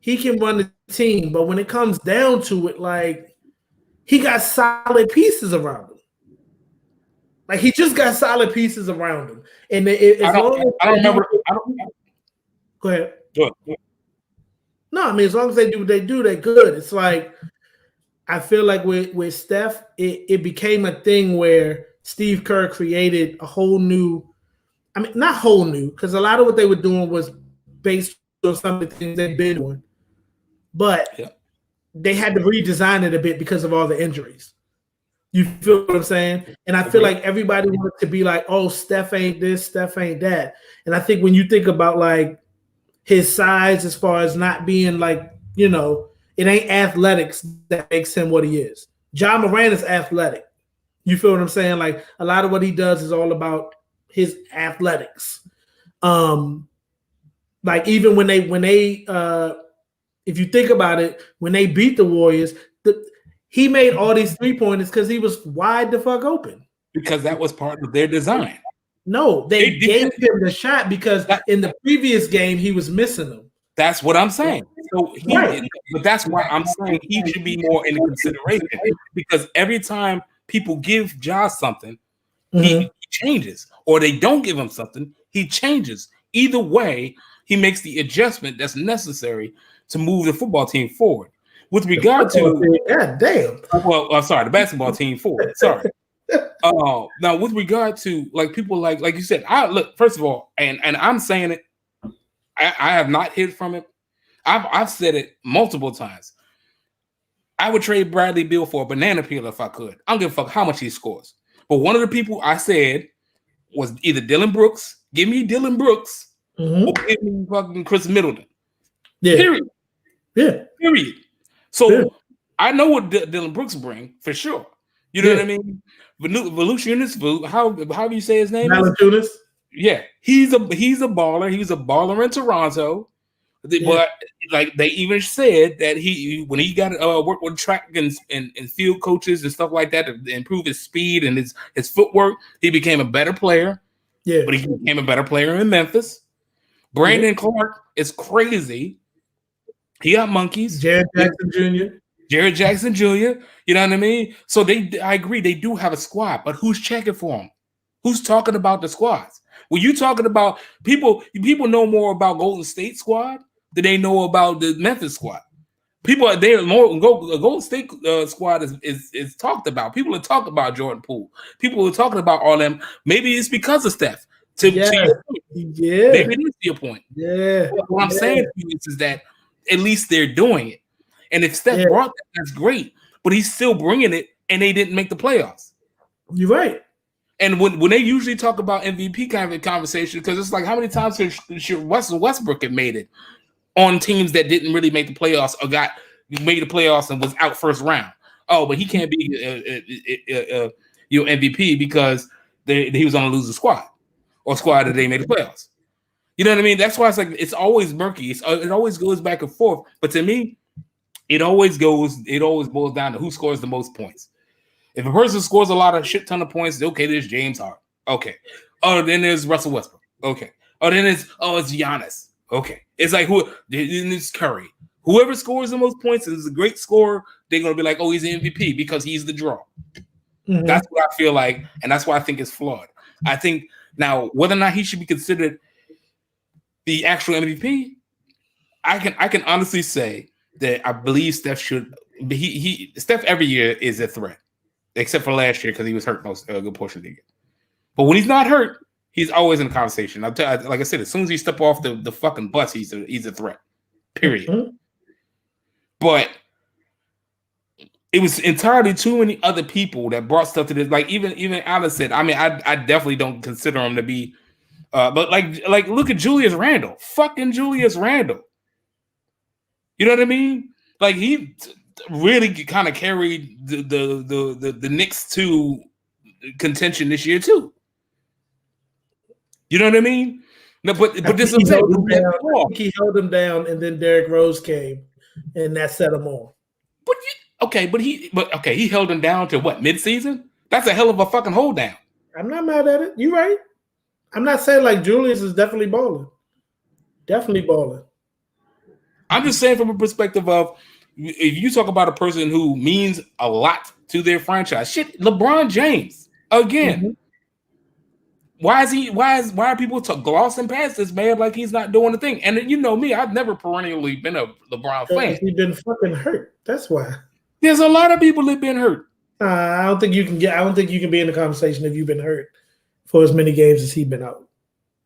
he can run the team, but when it comes down to it, like he got solid pieces around him. Like he just got solid pieces around him, and as long as I don't remember. Go ahead. Go ahead. No, I mean as long as they do what they do, they're good. It's like I feel like with Steph, it became a thing where Steve Kerr created a whole new. I mean, not whole new, because a lot of what they were doing was based on some of the things they've been doing, but they had to redesign it a bit because of all the injuries. You feel what I'm saying? And I feel like everybody wants to be like, oh, Steph ain't this, Steph ain't that. And I think when you think about like his size as far as not being like, you know, it ain't athletics that makes him what he is. Ja Morant is athletic. You feel what I'm saying? Like a lot of what he does is all about his athletics. Like even when they if you think about it, when they beat the Warriors, he made all these 3-pointers because he was wide the fuck open. Because that was part of their design. No, they gave him the shot because in the previous game he was missing them. That's what I'm saying. So but that's why I'm saying he should be more in consideration because every time people give Josh something, he changes, or they don't give him something, he changes. Either way, he makes the adjustment that's necessary to move the football team forward. With regard to God damn. Well, sorry, the basketball team forward. Sorry. Now with regard to like people like you said, I look first of all, and I'm saying it, I have not hid from it. I've said it multiple times. I would trade Bradley Beal for a banana peel if I could. I don't give a fuck how much he scores. But one of the people I said was either Dylan Brooks, give me Dylan Brooks, or give me fucking Chris Middleton. Yeah. Period. Yeah. Period. So I know what Dylan Brooks bring for sure. You know what I mean? Volusiunas, how you say his name? Valanciunas. Yeah, he's a baller. He was a baller in Toronto, but like they even said that when he got work with track and field coaches and stuff like that to improve his speed and his footwork, he became a better player. Yeah, but he became a better player in Memphis. Brandon Clark is crazy. He got monkeys. Jared Jackson Jr. You know what I mean? So I agree, they do have a squad, but who's checking for them? Who's talking about the squads? When you talking about people know more about Golden State squad than they know about the Memphis squad. People are there more. Golden State squad is talked about. People are talking about Jordan Poole. People are talking about all them. Maybe it's because of Steph. Maybe it is your point. Yeah. What I'm saying to you is that at least they're doing it. And if Steph brought that, that's great. But he's still bringing it, and they didn't make the playoffs. You're right. And when they usually talk about MVP kind of conversation, because it's like how many times should Westbrook have made it on teams that didn't really make the playoffs or made the playoffs and was out first round? Oh, but he can't be your MVP because he was on a losing squad or squad that they made the playoffs. You know what I mean? That's why it's like it's always murky. It always goes back and forth. But to me, it always boils down to who scores the most points. If a person scores a lot of shit ton of points, okay, there's James Harden. Okay. Oh, then there's Russell Westbrook. Okay. Oh, then it's Giannis. Okay. It's like then it's Curry. Whoever scores the most points is a great scorer. They're gonna be like, oh, he's the MVP because he's the draw. Mm-hmm. That's what I feel like, and that's why I think it's flawed. I think now whether or not he should be considered the actual MVP, I can honestly say that I believe Steph should. Steph every year is a threat. Except for last year because he was hurt a good portion of the year. But when he's not hurt, he's always in the conversation. Like I said, as soon as he step off the fucking bus, he's a threat. Period. Mm-hmm. But it was entirely too many other people that brought stuff to this. Like even Alice said, I mean, I definitely don't consider him to be. But like look at Julius Randle, fucking Julius Randle. You know what I mean? Like he really kind of carried the Knicks to contention this year too. You know what I mean? No, but this is he held him down, and then Derrick Rose came, and that set him off. But he held him down to what, mid-season? That's a hell of a fucking hold down. I'm not mad at it. You're right. I'm not saying like Julius is definitely balling. Definitely balling. I'm just saying from a perspective of if you talk about a person who means a lot to their franchise, shit, LeBron James again. Mm-hmm. Why are people glossing past this man like he's not doing the thing? And you know me, I've never perennially been a LeBron fan. He's been fucking hurt. That's why. There's a lot of people that've been hurt. I don't think you can be in the conversation if you've been hurt for as many games as he's been out.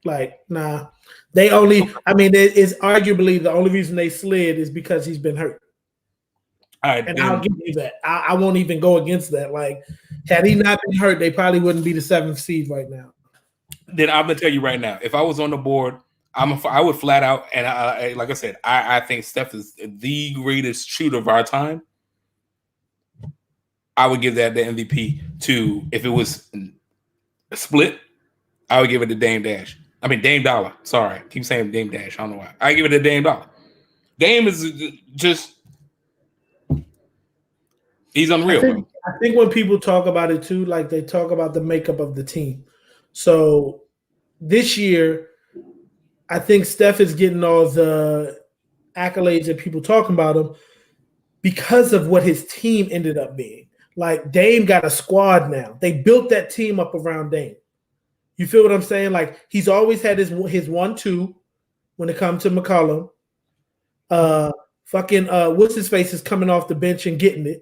Like, nah. It's arguably the only reason they slid is because he's been hurt. All right, and I'll give you that. I won't even go against that. Like, had he not been hurt, they probably wouldn't be the 7th seed right now. Then I'm gonna tell you right now, if I was on the board, I would flat out, and like I said, I think Steph is the greatest shooter of our time. I would give that the MVP to, if it was a split, I would give it to Dame Dollar. Sorry, I keep saying Dame Dash. I don't know why. I give it to Dame Dollar. Dame is just, he's unreal. I think when people talk about it too, like they talk about the makeup of the team. So this year, I think Steph is getting all the accolades that people talking about him because of what his team ended up being. Like, Dame got a squad now. They built that team up around Dame. You feel what I'm saying? Like, he's always had his 1-2 when it comes to McCollum. What's his face is coming off the bench and getting it.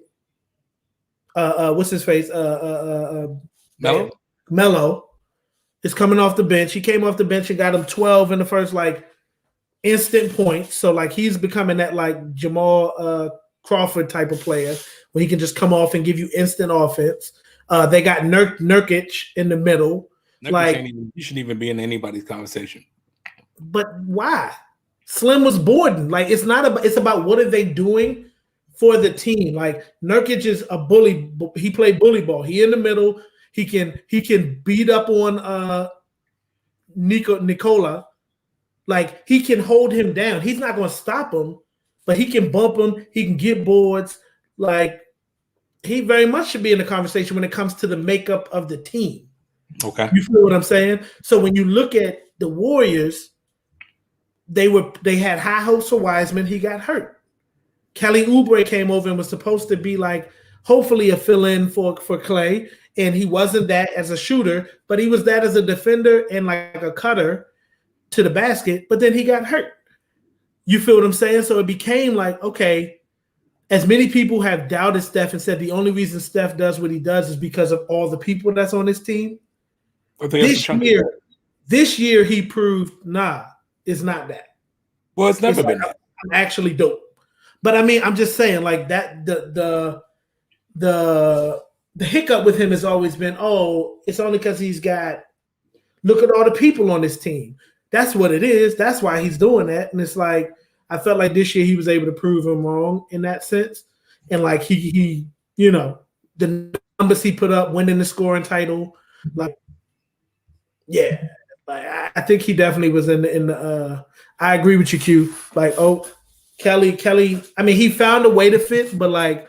What's his face? Melo is coming off the bench. He came off the bench and got him 12 in the first instant points. So he's becoming that Jamal Crawford type of player where he can just come off and give you instant offense. They got Nurkic in the middle. You shouldn't even be in anybody's conversation. But why? Slim was Borden. It's about what are they doing for the team. Like, Nurkic is a bully. He played bully ball. He in the middle. He can beat up on Nicola. Like, he can hold him down. He's not going to stop him, but he can bump him. He can get boards. Like, he very much should be in the conversation when it comes to the makeup of the team. Okay. You feel what I'm saying? So when you look at the Warriors, they had high hopes for Wiseman. He got hurt. Kelly Oubre came over and was supposed to be hopefully a fill-in for Clay, and he wasn't that as a shooter, but he was that as a defender and a cutter to the basket, but then he got hurt. You feel what I'm saying? So it became okay, as many people have doubted Steph and said the only reason Steph does what he does is because of all the people that's on his team. This year he proved, it's not that. Well, it's never been that. I'm actually dope. But I'm just saying that the hiccup with him has always been, it's only because look at all the people on this team. That's what it is. That's why he's doing that. And it's I felt like this year he was able to prove him wrong in that sense. And he the numbers he put up, winning the scoring title, I think he definitely was in the I agree with you, Q. Kelly, he found a way to fit, but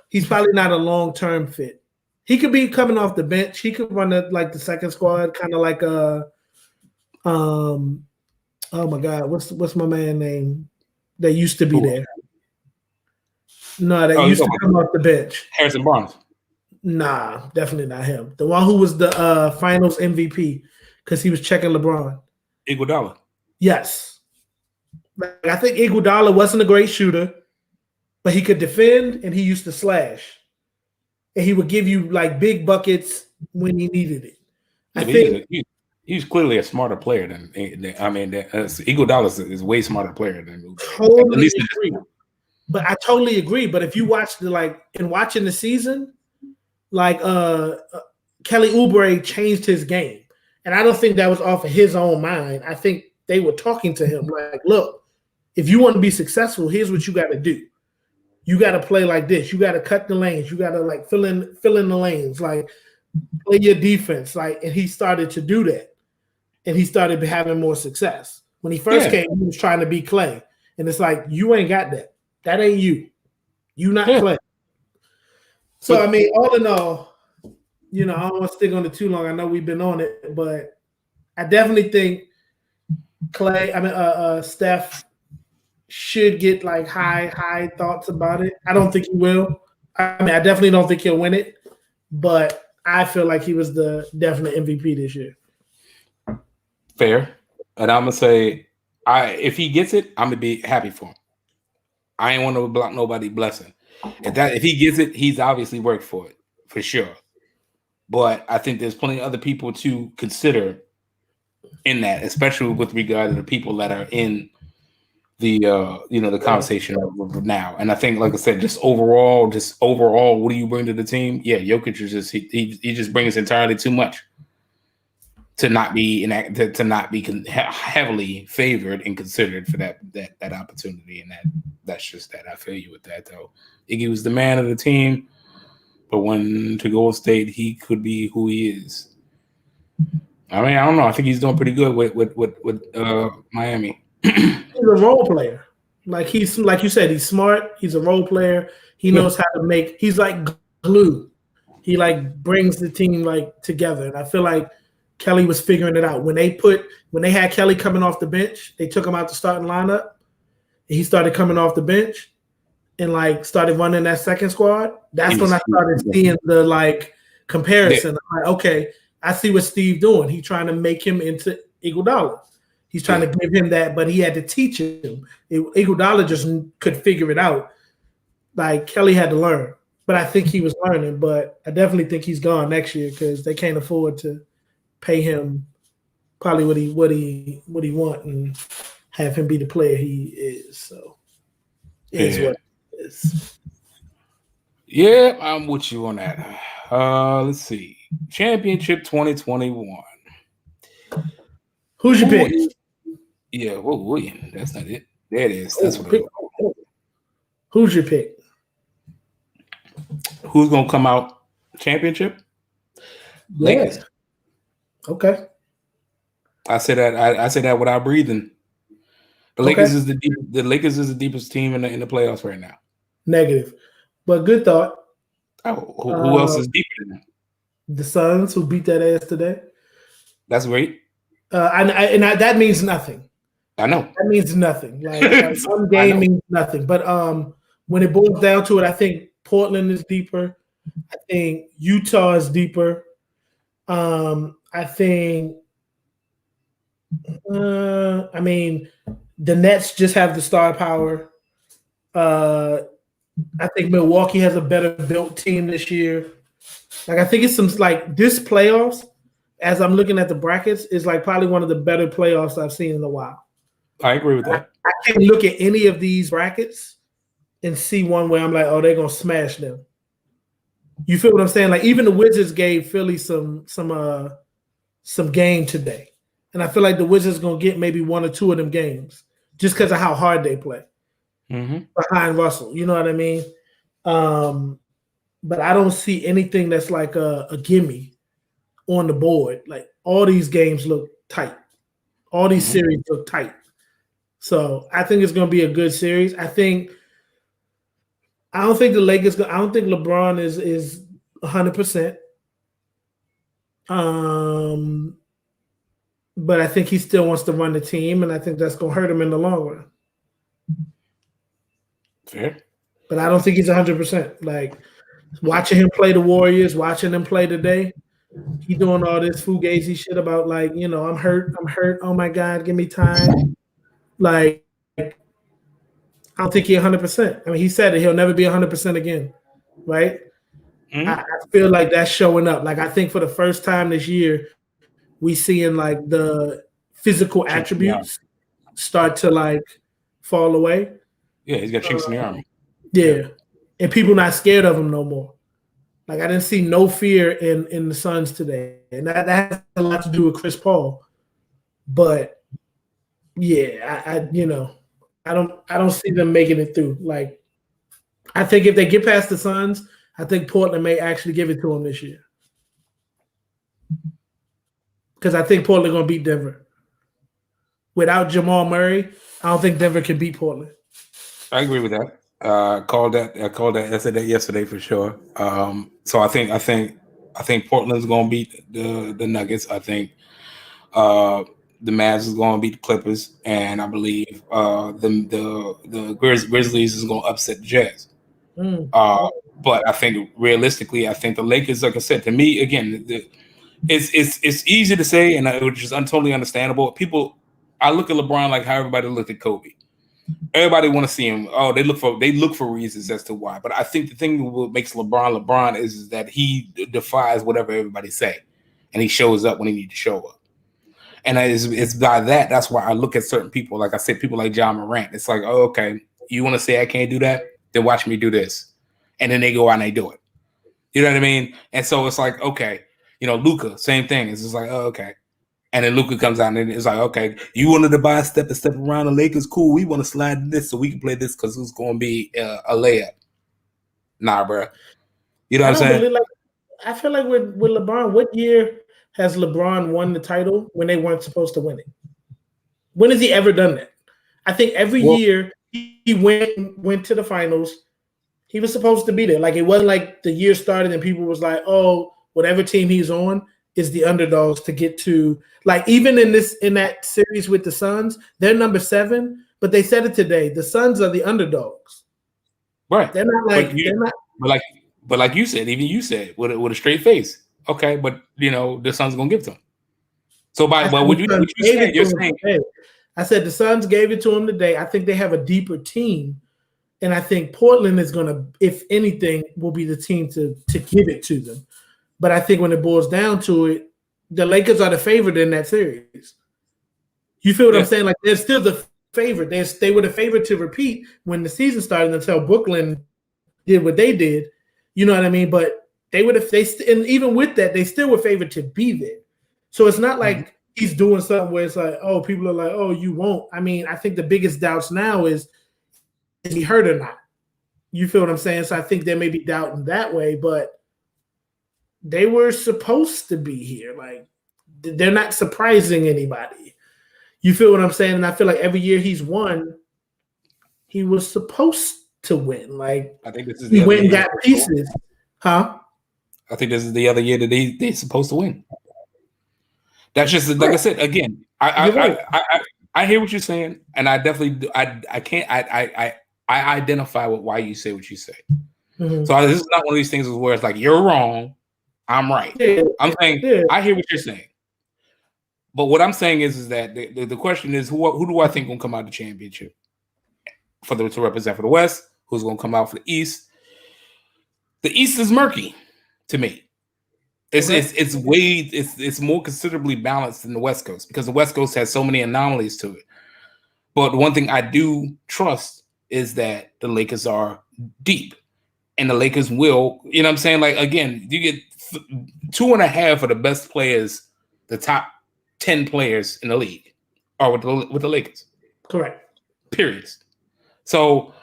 he's probably not a long-term fit. He could be coming off the bench. He could run the second squad, kind of oh my God, what's my man name that used to be there? No, that used to come off the bench. Harrison Barnes. Nah, definitely not him. The one who was the finals MVP because he was checking LeBron. Iguodala. Yes. I think Iguodala wasn't a great shooter, but he could defend and he used to slash. And he would give you big buckets when he needed it. I think he's clearly a smarter player than Iguodala is way smarter player than totally agree. But I totally agree. But if you watch in watching the season, Kelly Oubre changed his game. And I don't think that was off of his own mind. I think they were talking to him look, if you want to be successful, here's what you got to do. You got to play like this. You got to cut the lanes. You got to fill in the lanes, play your defense. And he started to do that. And he started having more success. When he first came, he was trying to be Clay. And it's you ain't got that. That ain't you. You not Clay. So, all in all, I don't want to stick on it too long. I know we've been on it, but I definitely think Steph should get like high thoughts about it. I don't think he will. I mean, I definitely don't think he'll win it, but I feel like he was the definite MVP this year. Fair. And I'm gonna say, if he gets it, I'm gonna be happy for him. I ain't want to block nobody blessing. If he gets it, he's obviously worked for it for sure. But I think there's plenty of other people to consider in that, especially with regard to the people that are in the the conversation now. And I think, like I said, just overall, what do you bring to the team? Yeah, Jokic is just he just brings entirely too much to not be heavily favored and considered for that opportunity. And that's just that. I feel you with that though. Iggy was the man of the team, but when to Golden State, he could be who he is. I mean, I don't know. I think he's doing pretty good with Miami. He's a role player. Like you said, he's smart. He's a role player. He knows how to make. He's like glue. He like brings the team like together. And I feel like Kelly was figuring it out when they had Kelly coming off the bench. They took him out the starting lineup, and he started coming off the bench and like started running that second squad. That's when I started seeing the like comparison. I'm like, okay, I see what Steve doing. He's trying to make him into Iguodala. He's trying to give him that, but he had to teach him. Iguodala just could figure it out. Like Kelly had to learn, but I think he was learning. But I definitely think he's gone next year because they can't afford to pay him probably what he want and have him be the player he is. So it is what it is. Yeah, I'm with you on that. Let's see. Championship 2021. Who's your pick? Yeah, William. That's not it. There it is. That's what it is. Who's your pick? Who's gonna come out championship? Lakers. Okay. I say that without breathing. The Lakers is the deepest team in the playoffs right now. Negative, but good thought. Oh, who else is deeper than them? The Suns, who beat that ass today. That's great. That means nothing. I know. That means nothing. Like one game means nothing. But when it boils down to it, I think Portland is deeper. I think Utah is deeper. I think I mean the Nets just have the star power. I think Milwaukee has a better built team this year. Like I think it's some like this playoffs, as I'm looking at the brackets, is like probably one of the better playoffs I've seen in a while. I agree with that. I can't look at any of these brackets and see one where I'm like, oh, they're gonna smash them. You feel what I'm saying? Like even the Wizards gave Philly some game today, and I feel like the Wizards gonna get maybe one or two of them games just because of how hard they play behind Russell. You know what I mean? But I don't see anything that's like a gimme on the board. Like all these games look tight. All these series look tight. So I think it's going to be a good series. I don't think the Lakers. I don't think LeBron is 100%. But I think he still wants to run the team, and I think that's going to hurt him in the long run. Fair. But I don't think he's 100%. Like watching him play the Warriors, watching him play today, he doing all this fugazi shit about like, I'm hurt. Oh my God, give me time. Like, I don't think he's 100%. I mean, he said it. He'll never be 100% again, right? I feel like that's showing up. Like, I think for the first time this year, we seeing like the physical attributes start to like fall away. Yeah, he's got chinks in the armor. Yeah, and people not scared of him no more. Like I didn't see no fear in the Suns today, and that has a lot to do with Chris Paul. But yeah, I don't see them making it through. Like I think if they get past the Suns, I think Portland may actually give it to them this year. Because I think Portland gonna beat Denver. Without Jamal Murray, I don't think Denver can beat Portland. I agree with that. I called that. I said that yesterday for sure. So I think Portland's gonna beat the Nuggets. I think the Mavs is going to beat the Clippers, and I believe the Grizzlies is going to upset the Jazz. But I think realistically, I think the Lakers, like I said, to me, again, it's easy to say, and which is totally understandable. People, I look at LeBron like how everybody looked at Kobe. Everybody want to see him. Oh, they look for reasons as to why. But I think the thing that makes LeBron is that he defies whatever everybody say, and he shows up when he needs to show up. And it's by that. That's why I look at certain people. Like I said, people like John Morant. It's like, oh, okay, you want to say I can't do that? Then watch me do this. And then they go out and they do it. You know what I mean? And so it's like, okay, Luka, same thing. It's just like, oh, okay. And then Luka comes out and it's like, okay, you wanted to buy a step around the Lakers, cool. We want to slide in this so we can play this because it's going to be a layup. Nah, bro. You know what I'm saying? I feel like with LeBron, what year has LeBron won the title when they weren't supposed to win it? When has he ever done that? I think every year he went to the finals. He was supposed to be there. Like, it wasn't like the year started and people was like, oh, whatever team he's on is the underdogs to get to. Like, even in that series with the Suns, they're number 7, but they said it today. The Suns are the underdogs. Right. They're not like but like you said, even you said with a straight face. Okay, but the Suns gonna give it to him. So what you saying? You're saying I said the Suns gave it to him today. I think they have a deeper team. And I think Portland is going to, if anything, will be the team to give it to them. But I think when it boils down to it, the Lakers are the favorite in that series. You feel what I'm saying? Like, they're still the favorite. They were the favorite to repeat when the season started until Brooklyn did what they did. You know what I mean? But and even with that, they still were favored to be there. So it's not like he's doing something where it's like, oh, people are like, oh, you won't. I mean, I think the biggest doubts now is he hurt or not? You feel what I'm saying? So I think there may be doubt in that way, but they were supposed to be here. Like, they're not surprising anybody. You feel what I'm saying? And I feel like every year he's won, he was supposed to win. Like, I think this is he went and got pieces. Huh? I think this is the other year that they're supposed to win. That's just like I said again. I hear what you're saying, and I definitely do. I identify with why you say what you say. Mm-hmm. So this is not one of these things where it's like you're wrong, I'm right. Yeah. I'm saying I hear what you're saying, but what I'm saying is that the question is who do I think will come out of the championship to represent for the West? Who's going to come out for the East? The East is murky to me. It's more considerably balanced than the West Coast because the West Coast has so many anomalies to it. But one thing I do trust is that the Lakers are deep, and the Lakers will. You know what I'm saying? Like, again, you get 2.5 of the best players, the top 10 players in the league, are with the Lakers. Correct. Period. So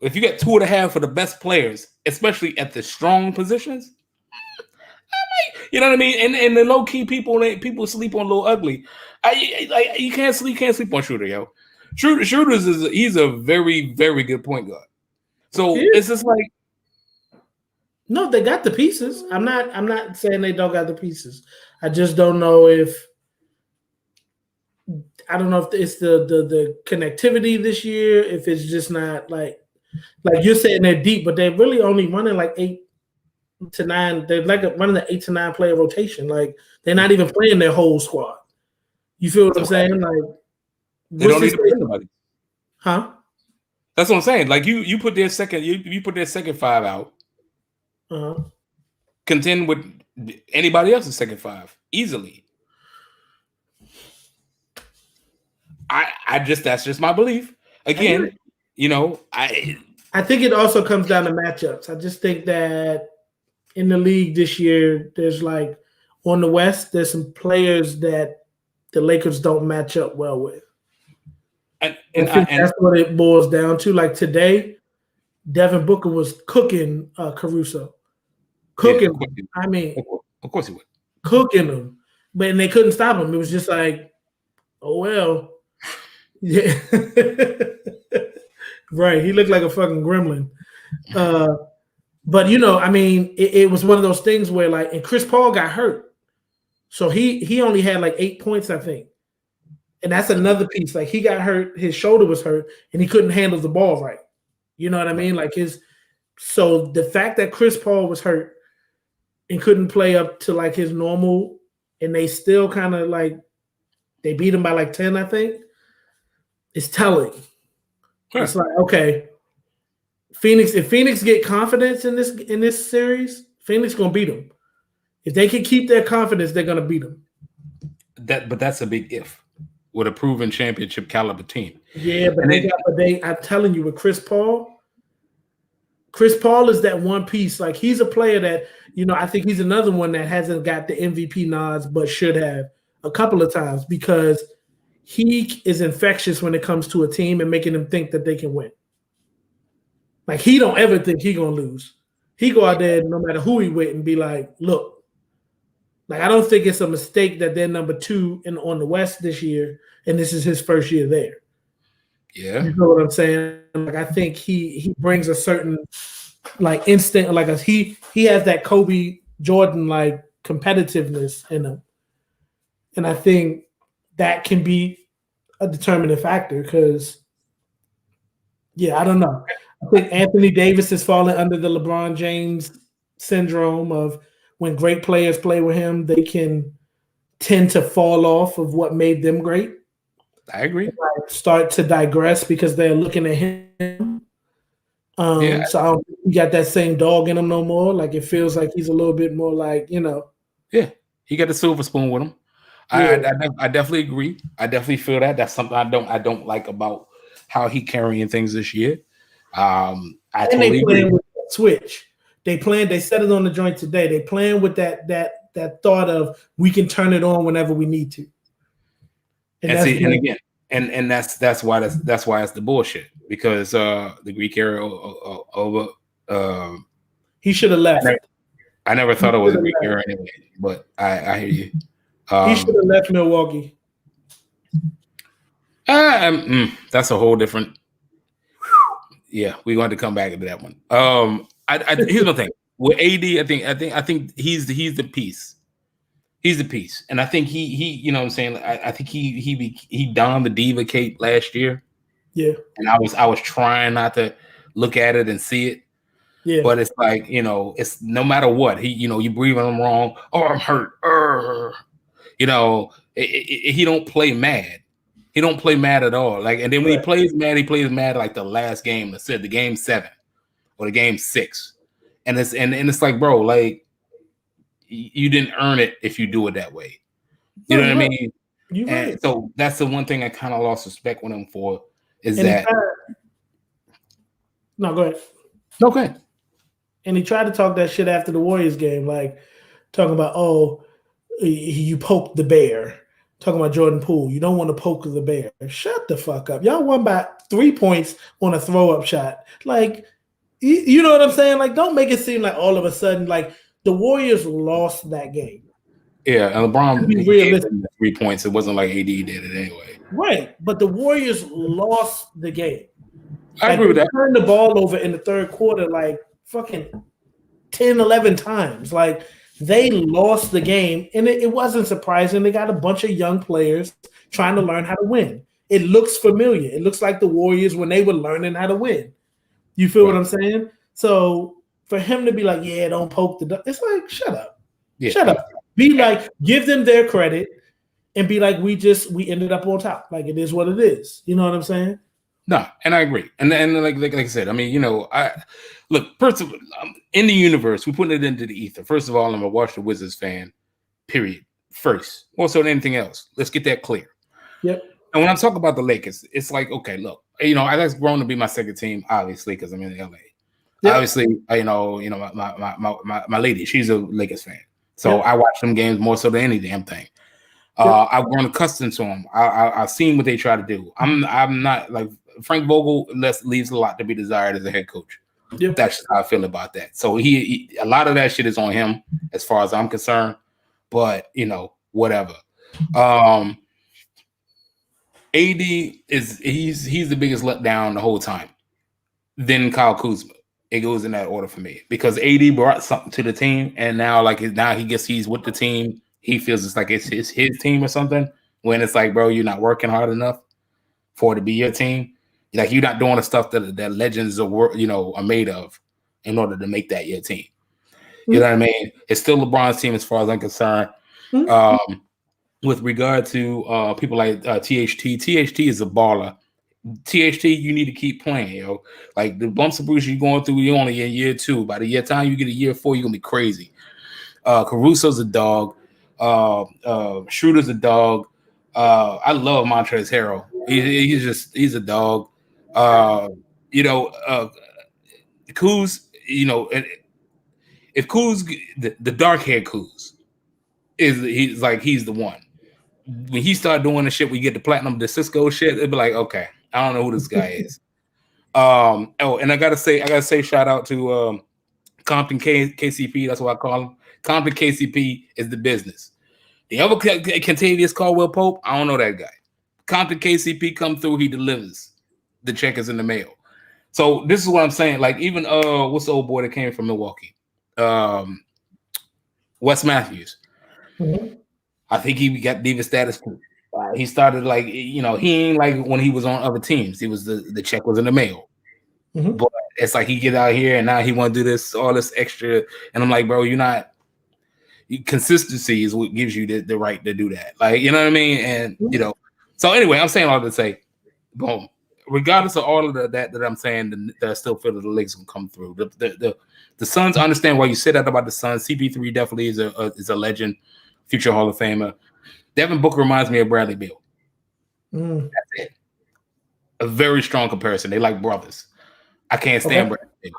if you get 2.5 of the best players, especially at the strong positions. You know what I mean? And the low key people sleep on Lil Ugly. You can't sleep on Shooter, yo. He's a very, very good point guard. So it's just like, no, they got the pieces. I'm not saying they don't got the pieces. I just don't know if it's the connectivity this year. If it's just not like you're saying they're deep, but they're really only running like 8 to 9. They're like running the 8 to 9 player rotation. Like, they're not even playing their whole squad. You feel what I'm saying? Like, they don't need to play anybody. Huh? That's what I'm saying. Like, you put their second, you put their second 5 out. Contend with anybody else's second 5 easily. That's just my belief. Again, I think it also comes down to matchups. I just think that in the league this year, there's like on the West, there's some players that the Lakers don't match up well with. And that's what it boils down to. Like today, Devin Booker was cooking Caruso. Cooking him. I mean, of course he would. Cooking him. But they couldn't stop him. It was just like, oh well. Yeah. Right. He looked like a fucking gremlin. But I mean, it was one of those things where and Chris Paul got hurt. So he only had like 8 points, I think. And that's another piece. Like he got hurt, his shoulder was hurt, and he couldn't handle the ball right. You know what I mean? Like so the fact that Chris Paul was hurt and couldn't play up to like his normal, and they still kind of like they beat him by like 10, I think, it's telling. Huh. It's like, okay, if Phoenix get confidence in this series, Phoenix gonna beat them. If they can keep their confidence, they're gonna beat them. But that's a big if with a proven championship caliber team. Yeah, but I'm telling you, with Chris Paul is that one piece. Like he's a player that, I think he's another one that hasn't got the MVP nods, but should have a couple of times because he is infectious when it comes to a team and making them think that they can win. Like he don't ever think he gonna lose. He go out there no matter who he with and be like, look, like I don't think it's a mistake that they're number 2 on the West this year, and this is his first year there. Yeah, you know what I'm saying. Like I think he brings a certain like instinct, like he has that Kobe Jordan like competitiveness in him, and I think that can be a determining factor because, I don't know. I think Anthony Davis is falling under the LeBron James syndrome of when great players play with him, they can tend to fall off of what made them great. I agree. Start to digress because they're looking at him. So I don't think he got that same dog in him no more. Like it feels like he's a little bit more like, Yeah, he got the silver spoon with him. Yeah. I definitely agree. I definitely feel that. That's something I don't like about how he carrying things this year. I totally agree. With that switch. They set it on the joint today. They playing with that thought of we can turn it on whenever we need to. And that's why it's the bullshit because the Greek era over. He should have left. I never thought it was a Greek era anyway, but I hear you. He should have left Milwaukee. That's a whole different. Yeah, we're going to come back into that one. Here's the thing with AD. I think he's the piece. He's the piece, and I think he you know what I'm saying. I think he donned the diva cape last year. Yeah, and I was trying not to look at it and see it. Yeah, but it's like it's no matter what you breathing him wrong. Oh, I'm hurt. He don't play mad. He don't play mad at all. Like, and then when he plays mad like the last game. Let's say the game 7 or the game 6, and it's like, bro, like you didn't earn it if you do it that way. You know what I mean? And so that's the one thing I kind of lost respect with him for is that. No, go ahead. No, go ahead. And he tried to talk that shit after the Warriors game, like talking about, you poked the bear. Talking about Jordan Poole, you don't want to poke the bear. Shut the fuck up. Y'all won by 3 points on a throw-up shot. Like, you know what I'm saying? Like, don't make it seem like all of a sudden, like, the Warriors lost that game. Yeah, and LeBron gave them 3 points. It wasn't like AD did it anyway. Right, but the Warriors lost the game. I agree with that. They turned the ball over in the third quarter like fucking 10, 11 times. Like, they lost the game, and it wasn't surprising. They got a bunch of young players trying to learn how to win. It looks familiar. It looks like the Warriors when they were learning how to win. You feel what I'm saying? So for him to be like, don't poke the duck, it's like, shut up. Yeah. Shut up. Be like, give them their credit and be like, we ended up on top. Like, it is what it is. You know what I'm saying? No, and I agree. And like I said, I mean, look, first of all, in the universe, we're putting it into the ether. First of all, I'm a Washington Wizards fan, period. First, more so than anything else. Let's get that clear. Yep. And when I'm talking about the Lakers, it's like, okay, look, I that's grown to be my second team, obviously, because I'm in LA. Yep. Obviously, my lady, she's a Lakers fan. So I watch them games more so than any damn thing. I've grown accustomed to them. I've seen what they try to do. I'm not like Frank Vogel leaves a lot to be desired as a head coach. Yep. That's just how I feel about that. So he a lot of that shit is on him as far as I'm concerned. But whatever. AD he's the biggest letdown the whole time. Then Kyle Kuzma. It goes in that order for me because AD brought something to the team, and now he's with the team. He feels it's like it's his team or something. when it's like, bro, you're not working hard enough for it to be your team. Like you're not doing the stuff that legends are made of in order to make that your team. You know what I mean? It's still LeBron's team as far as I'm concerned. With regard to people like THT, THT is a baller. THT, you need to keep playing, yo. Like the bumps and bruises you're going through, you're only in year 2. By the time you get to year 4, you're gonna be crazy. Caruso's a dog. Schroeder's a dog. I love Montrezl Harrell. He's a dog. Kuz, if Kuz, the dark haired Kuz, he's the one. When he started doing the shit, we get the platinum, the Cisco shit. It'd be like, okay, I don't know who this guy is. And I gotta say, shout out to Compton KCP. That's what I call him. Compton KCP is the business. The other Contavious Caldwell Pope, I don't know that guy. Compton KCP come through, he delivers. The check is in the mail. So this is what I'm saying. Like even what's the old boy that came from Milwaukee? Wes Matthews. I think he got diva status too. He started like, he ain't like when he was on other teams. He was the check was in the mail. But it's like he get out here and now he want to do all this extra. And I'm like, bro, consistency is what gives you the right to do that. Like, you know what I mean? And, so anyway, I'm saying all to say, boom, regardless of all of that I'm saying, that I still feel that the Lakers will come through. The Suns, understand why you said that about the Suns. CP3 definitely is a legend, future Hall of Famer. Devin Booker reminds me of Bradley Beal. That's it. A very strong comparison. They like brothers. I can't stand Bradley Beal.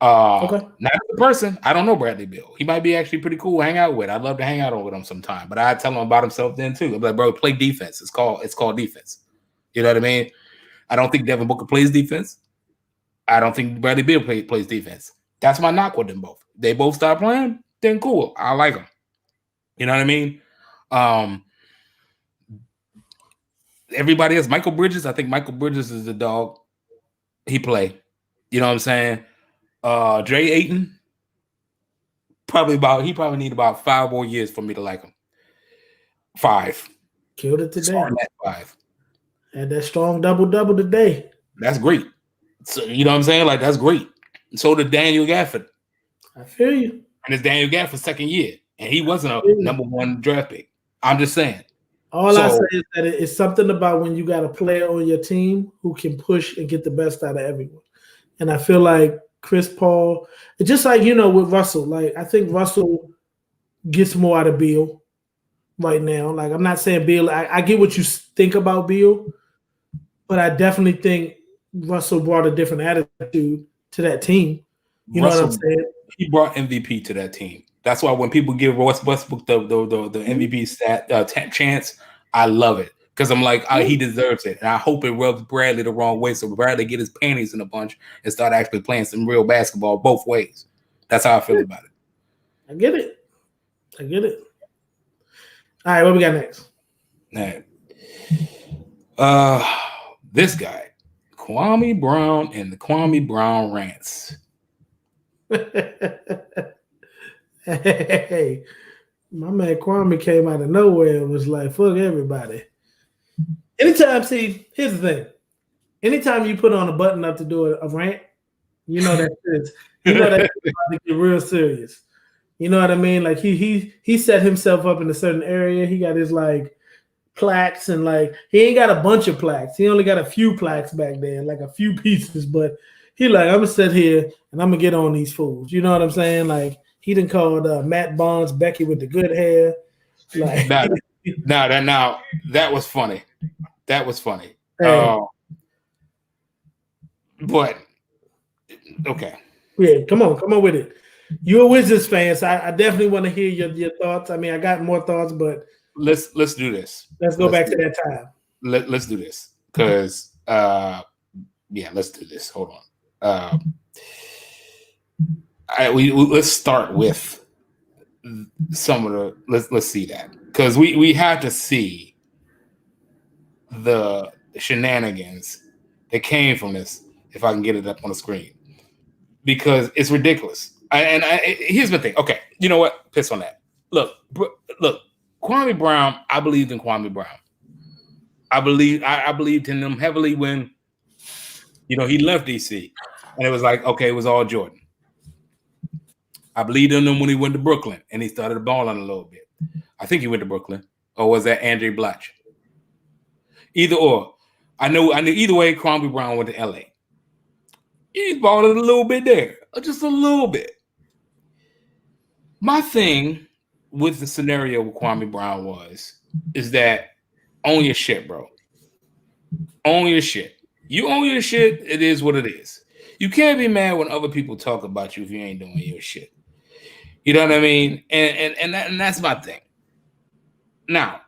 Not as a person. I don't know Bradley Beal. He might be actually pretty cool to hang out with. I'd love to hang out with him sometime. But I tell him about himself then too. I'm like, bro, play defense. It's called defense. You know what I mean? I don't think Devin Booker plays defense. I don't think Bradley Beal plays defense. That's my knock with them both. They both start playing, then cool. I like them. You know what I mean? Everybody else, Michael Bridges. I think Michael Bridges is the dog. He play. You know what I'm saying? Dre Ayton. He probably need about 5 more years for me to like him. 5. Killed it today. 5. Had that strong double today. That's great. So, you know what I'm saying? Like, that's great. So did Daniel Gafford. I feel you. And it's Daniel Gafford's second year. And he wasn't a number 1 draft pick. I'm just saying. All I say is that it's something about when you got a player on your team who can push and get the best out of everyone. And I feel like Chris Paul, it's just like, with Russell. Like, I think Russell gets more out of Beal right now. Like, I'm not saying Beal. I get what you think about Beal, but I definitely think Russell brought a different attitude to that team. You know what I'm saying? He brought MVP to that team. That's why when people give Ross Westbrook the MVP chance, I love it. Because I'm like, he deserves it. And I hope it rubs Bradley the wrong way so Bradley get his panties in a bunch and start actually playing some real basketball both ways. That's how I feel about it. I get it. All right, what we got next? All right. This guy, Kwame Brown and the Kwame Brown Rants. Hey, my man Kwame came out of nowhere and was like, fuck everybody. Here's the thing. Anytime you put on a button up to do a rant, that's about to get real serious. You know what I mean? Like he set himself up in a certain area. He got his like plaques and like he ain't got a bunch of plaques. He only got a few plaques back there, like a few pieces, but he like, I'm gonna sit here and I'm gonna get on these fools. You know what I'm saying? Like he done called Matt Barnes Becky with the good hair. Like now that was funny. That was funny. Hey. But okay. Yeah, come on with it. You're a Wizards fan, so I definitely want to hear your thoughts. I mean, I got more thoughts, but let's do this. Let's go back to that time. Let's do this because let's do this. Hold on. Let's start with some of the let's see that because we had to see the shenanigans that came from this. If I can get it up on the screen, because it's ridiculous. Here's the thing. Okay, you know what? Piss on that. Look. Kwame Brown, I believed in Kwame Brown. I believed in him heavily when, he left DC, and it was like, okay, it was all Jordan. I believed in him when he went to Brooklyn and he started balling a little bit. I think he went to Brooklyn, or was that Andre Blatch? Either or. I knew either way. Kwame Brown went to LA. He's balling a little bit there, just a little bit. My thing with the scenario with Kwame Brown is that own your shit, bro. Own your shit. You own your shit. It is what it is. You can't be mad when other people talk about you if you ain't doing your shit. You know what I mean? And that's my thing. Now,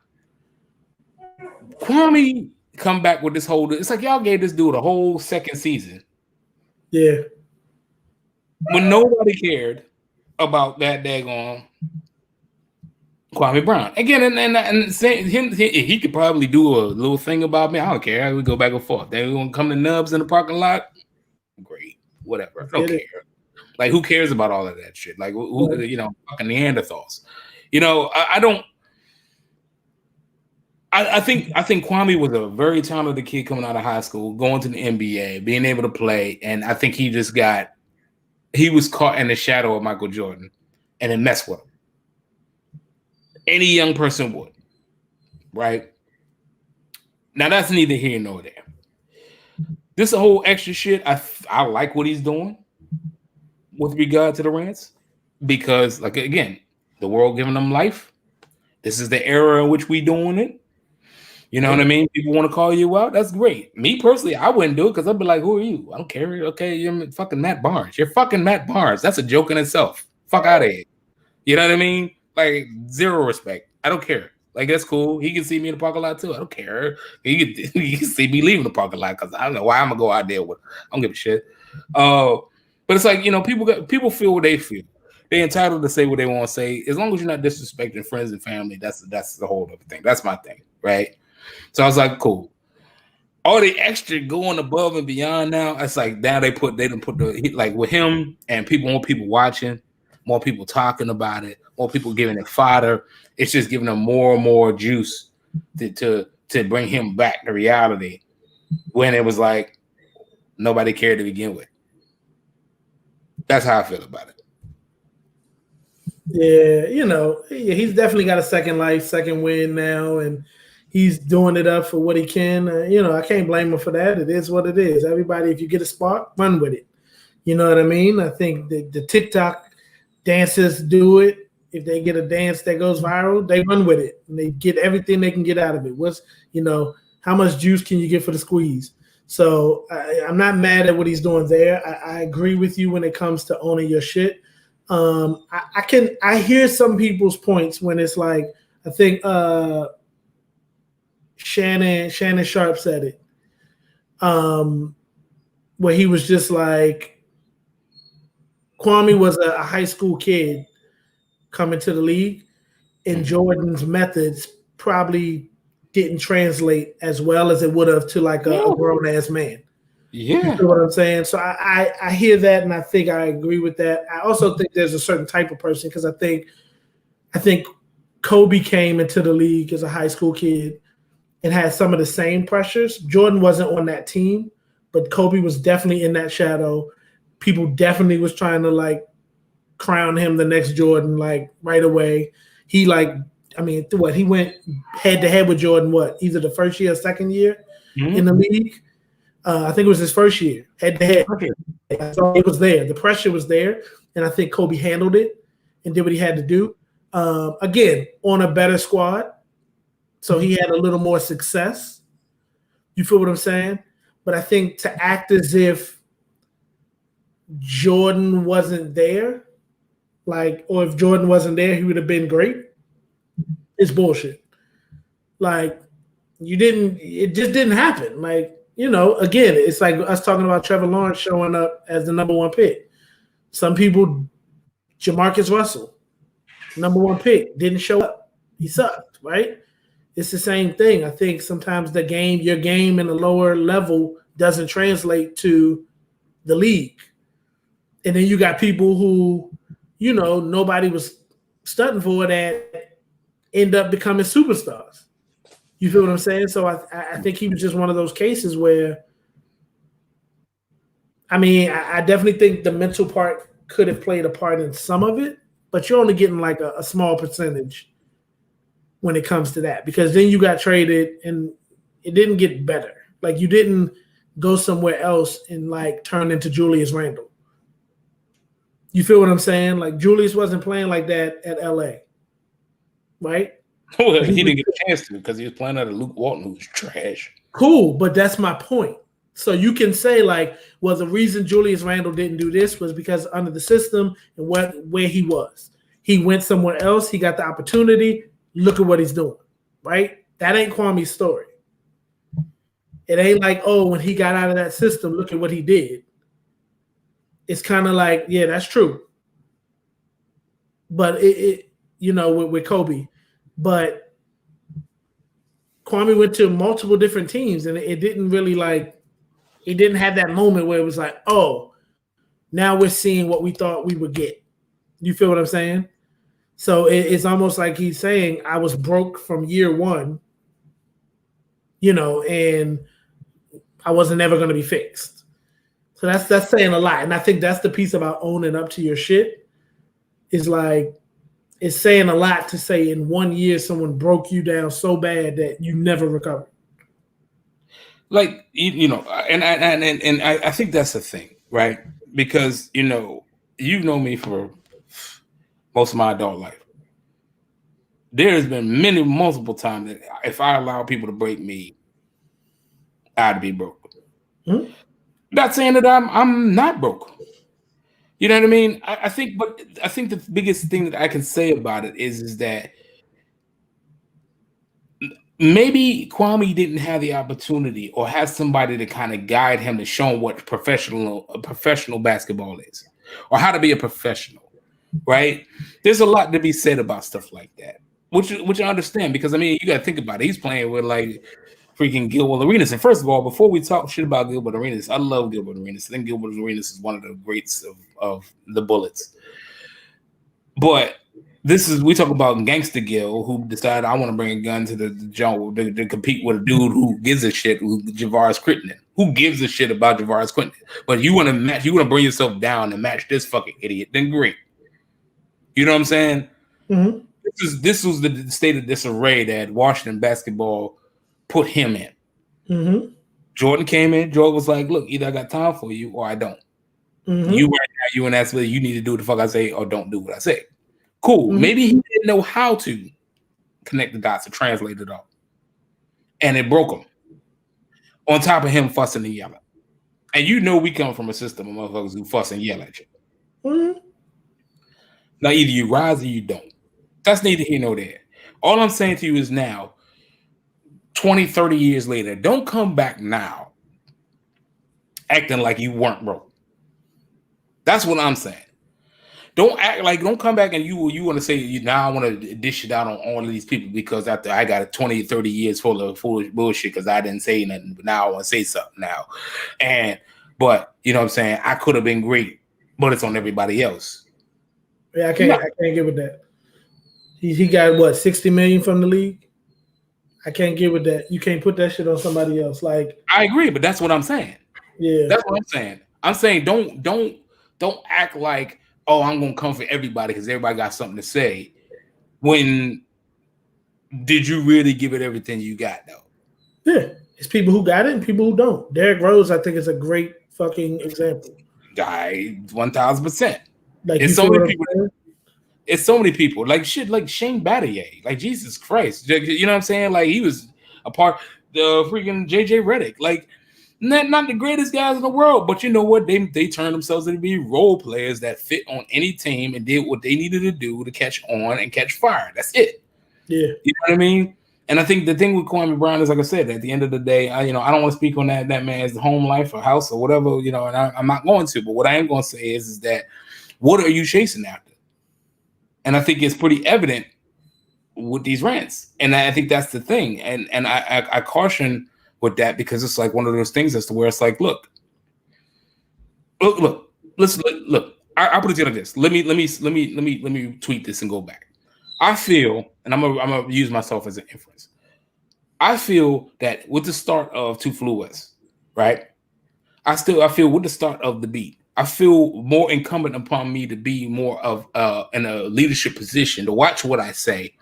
Kwame come back with this whole. It's like y'all gave this dude a whole second season. Yeah. When nobody cared about that daggone Kwame Brown. Again, and saying he could probably do a little thing about me. I don't care. We go back and forth. They gonna come to Nubs in the parking lot. Great, whatever. I don't care. Like, who cares about all of that shit? Like, who fucking Neanderthals. I don't. I think Kwame was a very talented kid coming out of high school, going to the NBA, being able to play, and I think he was caught in the shadow of Michael Jordan, and it messed with him. Any young person would, right? Now that's neither here nor there. This whole extra shit, I like what he's doing with regard to the rants, because, like, again, the world giving them life. This is the era in which we doing it. You know what I mean? People want to call you out. That's great. Me personally, I wouldn't do it because I'd be like, who are you? I don't care. Okay, you're fucking Matt Barnes. You're fucking Matt Barnes. That's a joke in itself. Fuck out of here. You know what I mean? Like, zero respect. I don't care. Like, that's cool. He can see me in the parking lot too. I don't care. He can see me leaving the parking lot because I don't know why I'm gonna go out there with. I don't give a shit. But it's like, people feel what they feel. They're entitled to say what they want to say. As long as you're not disrespecting friends and family, that's the whole other thing. That's my thing, right? So I was like, cool. All the extra going above and beyond now, it's like now they didn't put the, like, with him and more people watching, more people talking about it, more people giving it fodder. It's just giving them more and more juice to bring him back to reality when it was like nobody cared to begin with. That's how I feel about it. Yeah, he's definitely got a second life, second win now, and he's doing it up for what he can. I can't blame him for that. It is what it is. Everybody, if you get a spark, run with it. You know what I mean? I think the TikTok dancers do it. If they get a dance that goes viral, they run with it. And they get everything they can get out of it. How much juice can you get for the squeeze? So I'm not mad at what he's doing there. I agree with you when it comes to owning your shit. I hear some people's points when it's like, I think Shannon Sharp said it, where he was just like, Kwame was a high school kid coming to the league, and Jordan's methods probably didn't translate as well as it would have to like a grown ass man. Yeah, you know what I'm saying? So I hear that, and I think I agree with that. I also think there's a certain type of person, because I think Kobe came into the league as a high school kid and had some of the same pressures. Jordan wasn't on that team, but Kobe was definitely in that shadow. People definitely was trying to like crown him the next Jordan, like right away. He went head to head with Jordan, either the first year or second year in the league. I think it was his first year, head to head. So it was there. The pressure was there, and I think Kobe handled it and did what he had to do. Again, on a better squad, so he had a little more success. You feel what I'm saying? But I think to act as if Jordan wasn't there, or if Jordan wasn't there, he would have been great, it's bullshit. Like, it just didn't happen. Like, again, it's like us talking about Trevor Lawrence showing up as the number one pick. Some people, Jamarcus Russell, number one pick, didn't show up. He sucked, right? It's the same thing. I think sometimes your game in the lower level doesn't translate to the league. And then you got people who, nobody was stunting for that end up becoming superstars. You feel what I'm saying? So I think he was just one of those cases where, I mean, I definitely think the mental part could have played a part in some of it, but you're only getting like a small percentage when it comes to that, because then you got traded and it didn't get better. Like you didn't go somewhere else and like turn into Julius Randle. You feel what I'm saying? Like Julius wasn't playing like that at LA, right? Well, he didn't get a chance to because he was playing under Luke Walton, who was trash. Cool, but that's my point. So you can say like, well, the reason Julius Randle didn't do this was because under the system and where he was. He went somewhere else. He got the opportunity. Look at what he's doing, right? That ain't Kwame's story. It ain't like, oh, when he got out of that system, look at what he did. It's kind of like, yeah, that's true. But it with Kobe. But Kwame went to multiple different teams, and it didn't really it didn't have that moment where it was like, oh, now we're seeing what we thought we would get. You feel what I'm saying? So it's almost like he's saying, I was broke from year one, and I wasn't ever going to be fixed. So that's saying a lot. And I think that's the piece about owning up to your shit. Is like, it's saying a lot to say in 1 year someone broke you down so bad that you never recovered. Like, and I think that's the thing, right? Because, you've known me for most of my adult life. There has been multiple times that if I allow people to break me, I'd be broke. Mm-hmm. Not saying that I'm not broke. You know what I mean? I think the biggest thing that I can say about it is that maybe Kwame didn't have the opportunity or have somebody to kind of guide him to show him what professional basketball is, or how to be a professional, right? There's a lot to be said about stuff like that, which I understand, because I mean, you got to think about it. He's playing with like freaking Gilbert Arenas. And first of all, before we talk shit about Gilbert Arenas, I love Gilbert Arenas. I think Gilbert Arenas is one of the greats of the Bullets. But we talk about Gangsta Gil, who decided I want to bring a gun to the jungle to compete with a dude who gives a shit, Javaris Crittenton. Who gives a shit about Javaris Crittenton? But you want to bring yourself down and match this fucking idiot, then great. You know what I'm saying? Mm-hmm. This was the state of disarray that Washington basketball put him in. Mm-hmm. Jordan came in. Jordan was like, look, either I got time for you or I don't. Mm-hmm. You right now, you and that's whether you need to do what the fuck I say or don't do what I say. Cool. Mm-hmm. Maybe he didn't know how to connect the dots or translate it all. And it broke him. On top of him fussing and yelling. And we come from a system of motherfuckers who fuss and yell at you. Mm-hmm. Now, either you rise or you don't. That's neither here nor there. All I'm saying to you is now, 20, 30 years later, don't come back now acting like you weren't broke. That's what I'm saying. Don't come back and you want to say, now I want to dish it out on all of these people because after I got 20, 30 years full of foolish bullshit because I didn't say nothing, but now I want to say something now. But you know what I'm saying? I could have been great, but it's on everybody else. Yeah, I can't get with that. He got what, 60 million from the league? I can't get with that. You can't put that shit on somebody else. Like, I agree, but that's what I'm saying. Yeah. That's what I'm saying. I'm saying don't act like, oh, I'm gonna come for everybody because everybody got something to say. When did you really give it everything you got though? Yeah. It's people who got it and people who don't. Derrick Rose, I think, is a great fucking example. Guy, 1,000%. Like, it's so many people. It's so many people. Like shit, like Shane Battier. Like Jesus Christ. You know what I'm saying? Like he was a part the freaking JJ Redick. Like not the greatest guys in the world, but you know what? They turned themselves into be role players that fit on any team and did what they needed to do to catch on and catch fire. That's it. Yeah. You know what I mean? And I think the thing with Kwame Brown is, like I said, at the end of the day, I don't want to speak on that man's home life or house or whatever, and I'm not going to. But what I am going to say is that what are you chasing after? And I think it's pretty evident with these rants. And I think that's the thing. And I caution with that because it's like one of those things as to where it's like, look. I'll put it to you like this. Let me tweet this and go back. I feel, and I'm gonna use myself as an inference. I feel that with the start of Too Fluid, right? I feel with the start of the beat, I feel more incumbent upon me to be more of in a leadership position, to watch what I say.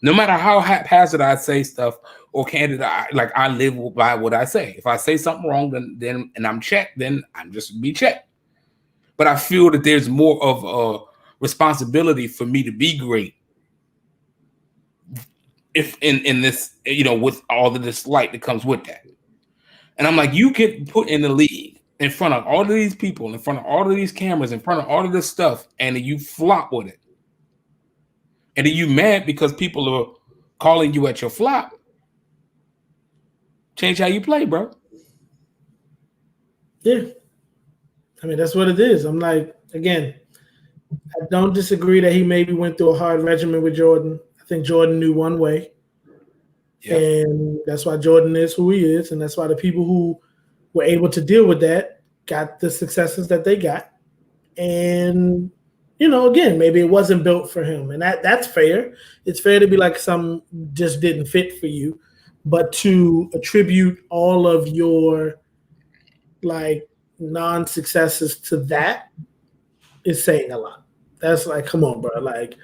No matter how haphazard I say stuff or candid, I live by what I say. If I say something wrong, then and I'm checked, then I'm just be checked. But I feel that there's more of a responsibility for me to be great. If in this, with all of this light that comes with that. And I'm like, you get put in the league in front of all of these people, in front of all of these cameras, in front of all of this stuff, and then you flop with it. And then you mad because people are calling you at your flop. Change how you play, bro. Yeah. I mean, that's what it is. I'm like, again, I don't disagree that he maybe went through a hard regimen with Jordan. I think Jordan knew one way. Yep. And that's why Jordan is who he is. And that's why the people who were able to deal with that got the successes that they got. And, again, maybe it wasn't built for him. And that's fair. It's fair to be like some just didn't fit for you. But to attribute all of your, non-successes to that is saying a lot. That's like, come on, bro. Like,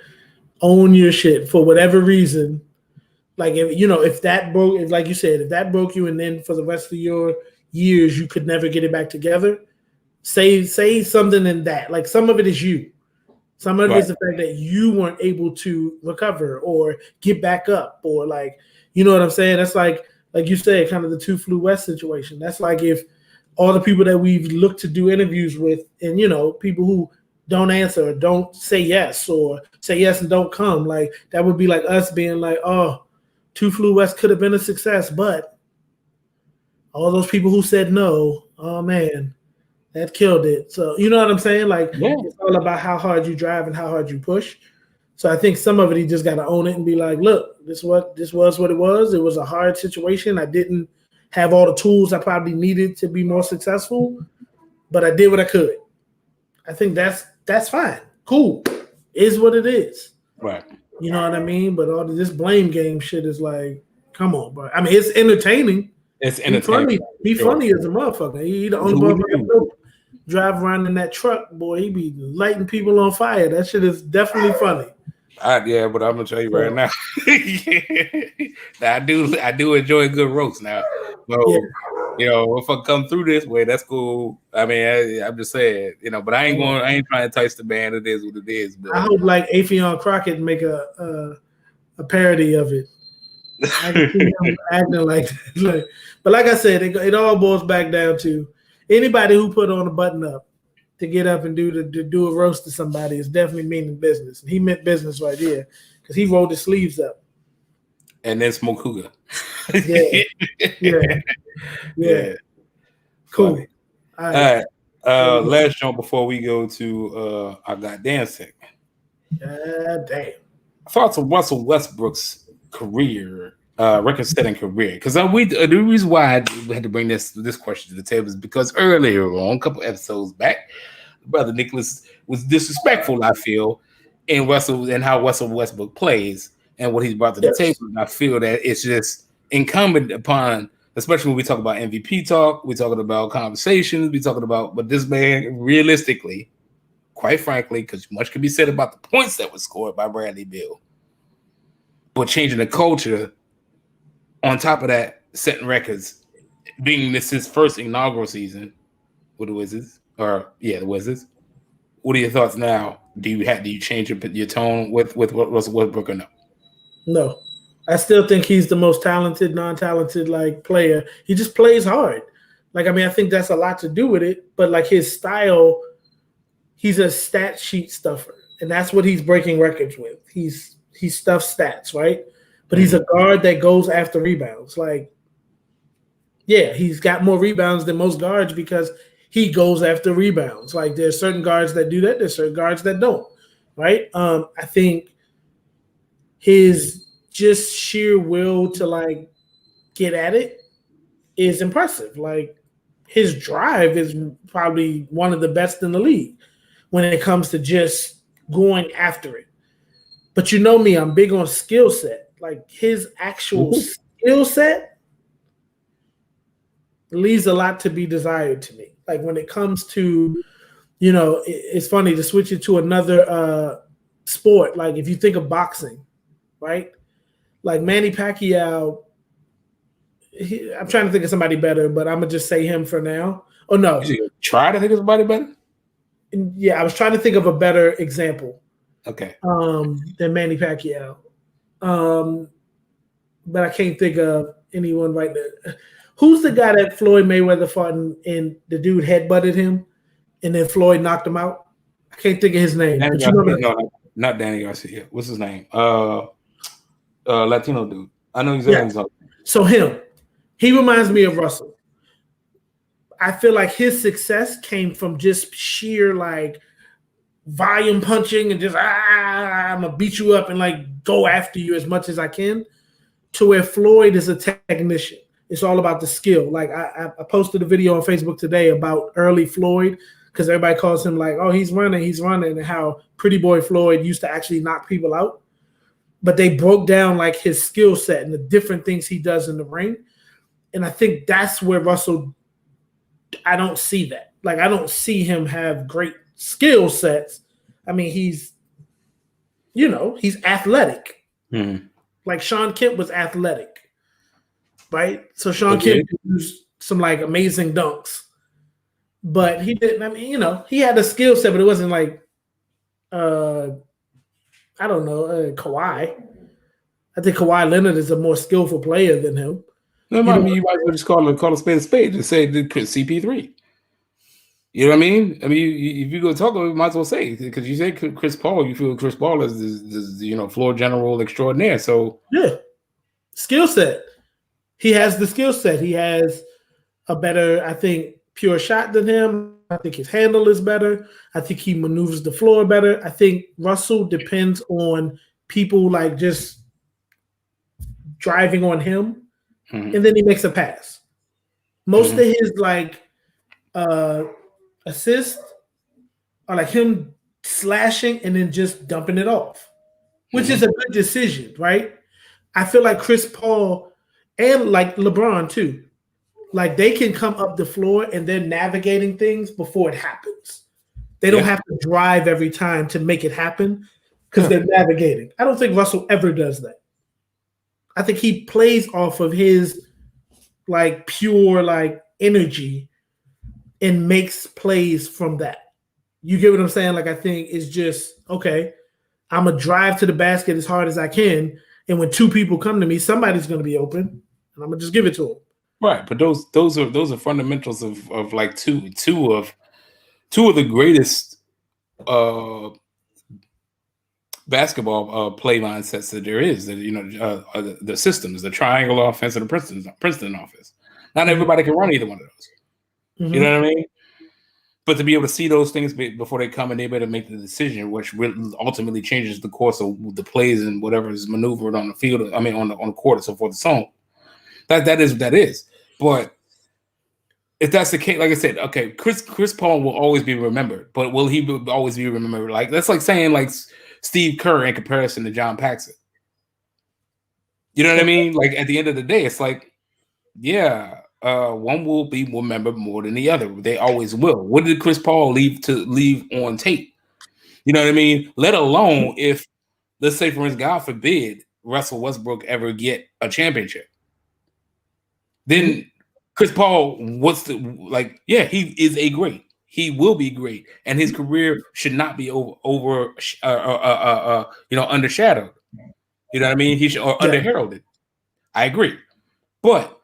own your shit for whatever reason. Like, if that broke, like you said, if that broke you and then for the rest of your years you could never get it back together, say something in that. Like, some of it is you. Some of it is the fact that you weren't able to recover or get back up, or you know what I'm saying? That's like you said, kind of the Too Fluid situation. That's like if all the people that we've looked to do interviews with, and people who don't answer or don't say yes, or say yes and don't come, like that would be like us being like, oh, Too Fluid could have been a success, but all those people who said no, oh man, that killed it. So you know what I'm saying? Like, It's all about how hard you drive and how hard you push. So I think some of it he just got to own it and be like, look, this was what it was. It was a hard situation. I didn't have all the tools I probably needed to be more successful, but I did what I could. I think that's fine. Cool. Is what it is. Right. You know what I mean? But all of this blame game shit is like, come on, bro. I mean, it's entertaining. It's entertaining. Be funny as a motherfucker. He the only motherfucker drive around in that truck, boy. He be lighting people on fire. That shit is definitely funny. Yeah, but I'm gonna tell you right now. Now, I do enjoy a good roast now. So, if I come through this way, that's cool. I mean, I'm just saying, but I ain't trying to touch the band. It is what it is. But I hope like Affion Crockett make a parody of it. I can see him acting like that. But like I said, it all boils back down to anybody who put on a button up to get up and do a roast to somebody is definitely meaning business. And he meant business right here because he rolled his sleeves up. And then smoke hookah. Yeah. Cool. All right. Last jump before we go to I Got Dancing. God damn. Thoughts on Russell Westbrook's career, record-setting career. Because the reason why I had to bring this question to the table is because earlier on, a couple episodes back, Brother Nicholas was disrespectful, I feel, in Russell and how Russell Westbrook plays and what he's brought to the table. And I feel that it's just incumbent upon, especially when we talk about MVP talk, we're talking about conversations, we're talking about, but this man, realistically, quite frankly, because much can be said about the points that were scored by Bradley Beal, but changing the culture, on top of that, setting records, being this his first inaugural season with the Wizards, the Wizards. What are your thoughts now? Do you change your tone with Russell Westbrook or no? No, I still think he's the most talented, non-talented player. He just plays hard. I think that's a lot to do with it. But his style, he's a stat sheet stuffer, and that's what he's breaking records with. He stuffs stats, right? But he's a guard that goes after rebounds. He's got more rebounds than most guards because he goes after rebounds. There's certain guards that do that. There's certain guards that don't, right? I think his just sheer will to get at it is impressive. His drive is probably one of the best in the league when it comes to just going after it. But you know me, I'm big on skill set. Like his actual skill set leaves a lot to be desired to me. Like when it comes to, it's funny to switch it to another sport. Like if you think of boxing, right? Like Manny Pacquiao, I'm trying to think of somebody better, but I'm gonna just say him for now. Oh no, try to think of somebody better. Yeah, I was trying to think of a better example. Okay. Than Manny Pacquiao, but I can't think of anyone right now. Who's the guy that Floyd Mayweather fought and the dude headbutted him, and then Floyd knocked him out? I can't think of his name. Danny but Garcia, no, not Danny Garcia. What's his name? Latino dude. I know exactly. Yeah. So he reminds me of Russell. I feel like his success came from just sheer like volume punching and just I'm gonna beat you up and like go after you as much as I can, to where Floyd is a technician. It's all about the skill. Like I posted a video on Facebook today about early Floyd, because everybody calls him like, oh, he's running, and how Pretty Boy Floyd used to actually knock people out. But they broke down like his skill set and the different things he does in the ring. And I think that's where Russell, I don't see that. Like I don't see him have great skill sets. I mean, he's athletic. Mm-hmm. Like Sean Kemp was athletic, right? So Sean Kemp used some like amazing dunks, but he didn't. I mean, he had a skill set, but it wasn't like, I don't know, Kawhi. I think Kawhi Leonard is a more skillful player than him. No, you might as well just call a spade and say CP3. You know what I mean? I mean, if you go talk, you might as well say, because you say Chris Paul, you feel Chris Paul is floor general extraordinaire. So yeah, skill set. He has the skill set. He has a better, I think, pure shot than him. I think his handle is better. I think he maneuvers the floor better. I think Russell depends on people like just driving on him, and then he makes a pass. Most of his like assists are like him slashing and then just dumping it off, which is a good decision, right? I feel like Chris Paul and like LeBron too, like they can come up the floor and they're navigating things before it happens. They don't have to drive every time to make it happen because they're navigating. I don't think Russell ever does that. I think he plays off of his like pure like energy and makes plays from that. You get what I'm saying? Like I think it's just, okay, I'm gonna drive to the basket as hard as I can, and when two people come to me, somebody's gonna be open, and I'm gonna just give it to them. Right, but those are fundamentals of like two of the greatest basketball play mindsets that there is. That the systems, the triangle offense and the Princeton offense. Not everybody can run either one of those. You know what I mean? But to be able to see those things before they come and they better make the decision, which ultimately changes the course of the plays and whatever is maneuvered on the field. I mean, on the court and so forth and so on. That is. But if that's the case, like I said, okay, Chris Paul will always be remembered, but will he always be remembered? Like that's like saying like Steve Kerr in comparison to John Paxson. You know what I mean? Like at the end of the day, it's like, yeah. One will be remembered more than the other. They always will. What did Chris Paul leave on tape? You know what I mean? Let alone if, let's say, for instance, God forbid, Russell Westbrook ever get a championship. Then Chris Paul, he is a great. He will be great, and his career should not be overshadowed. You know what I mean? He should underheralded. I agree, but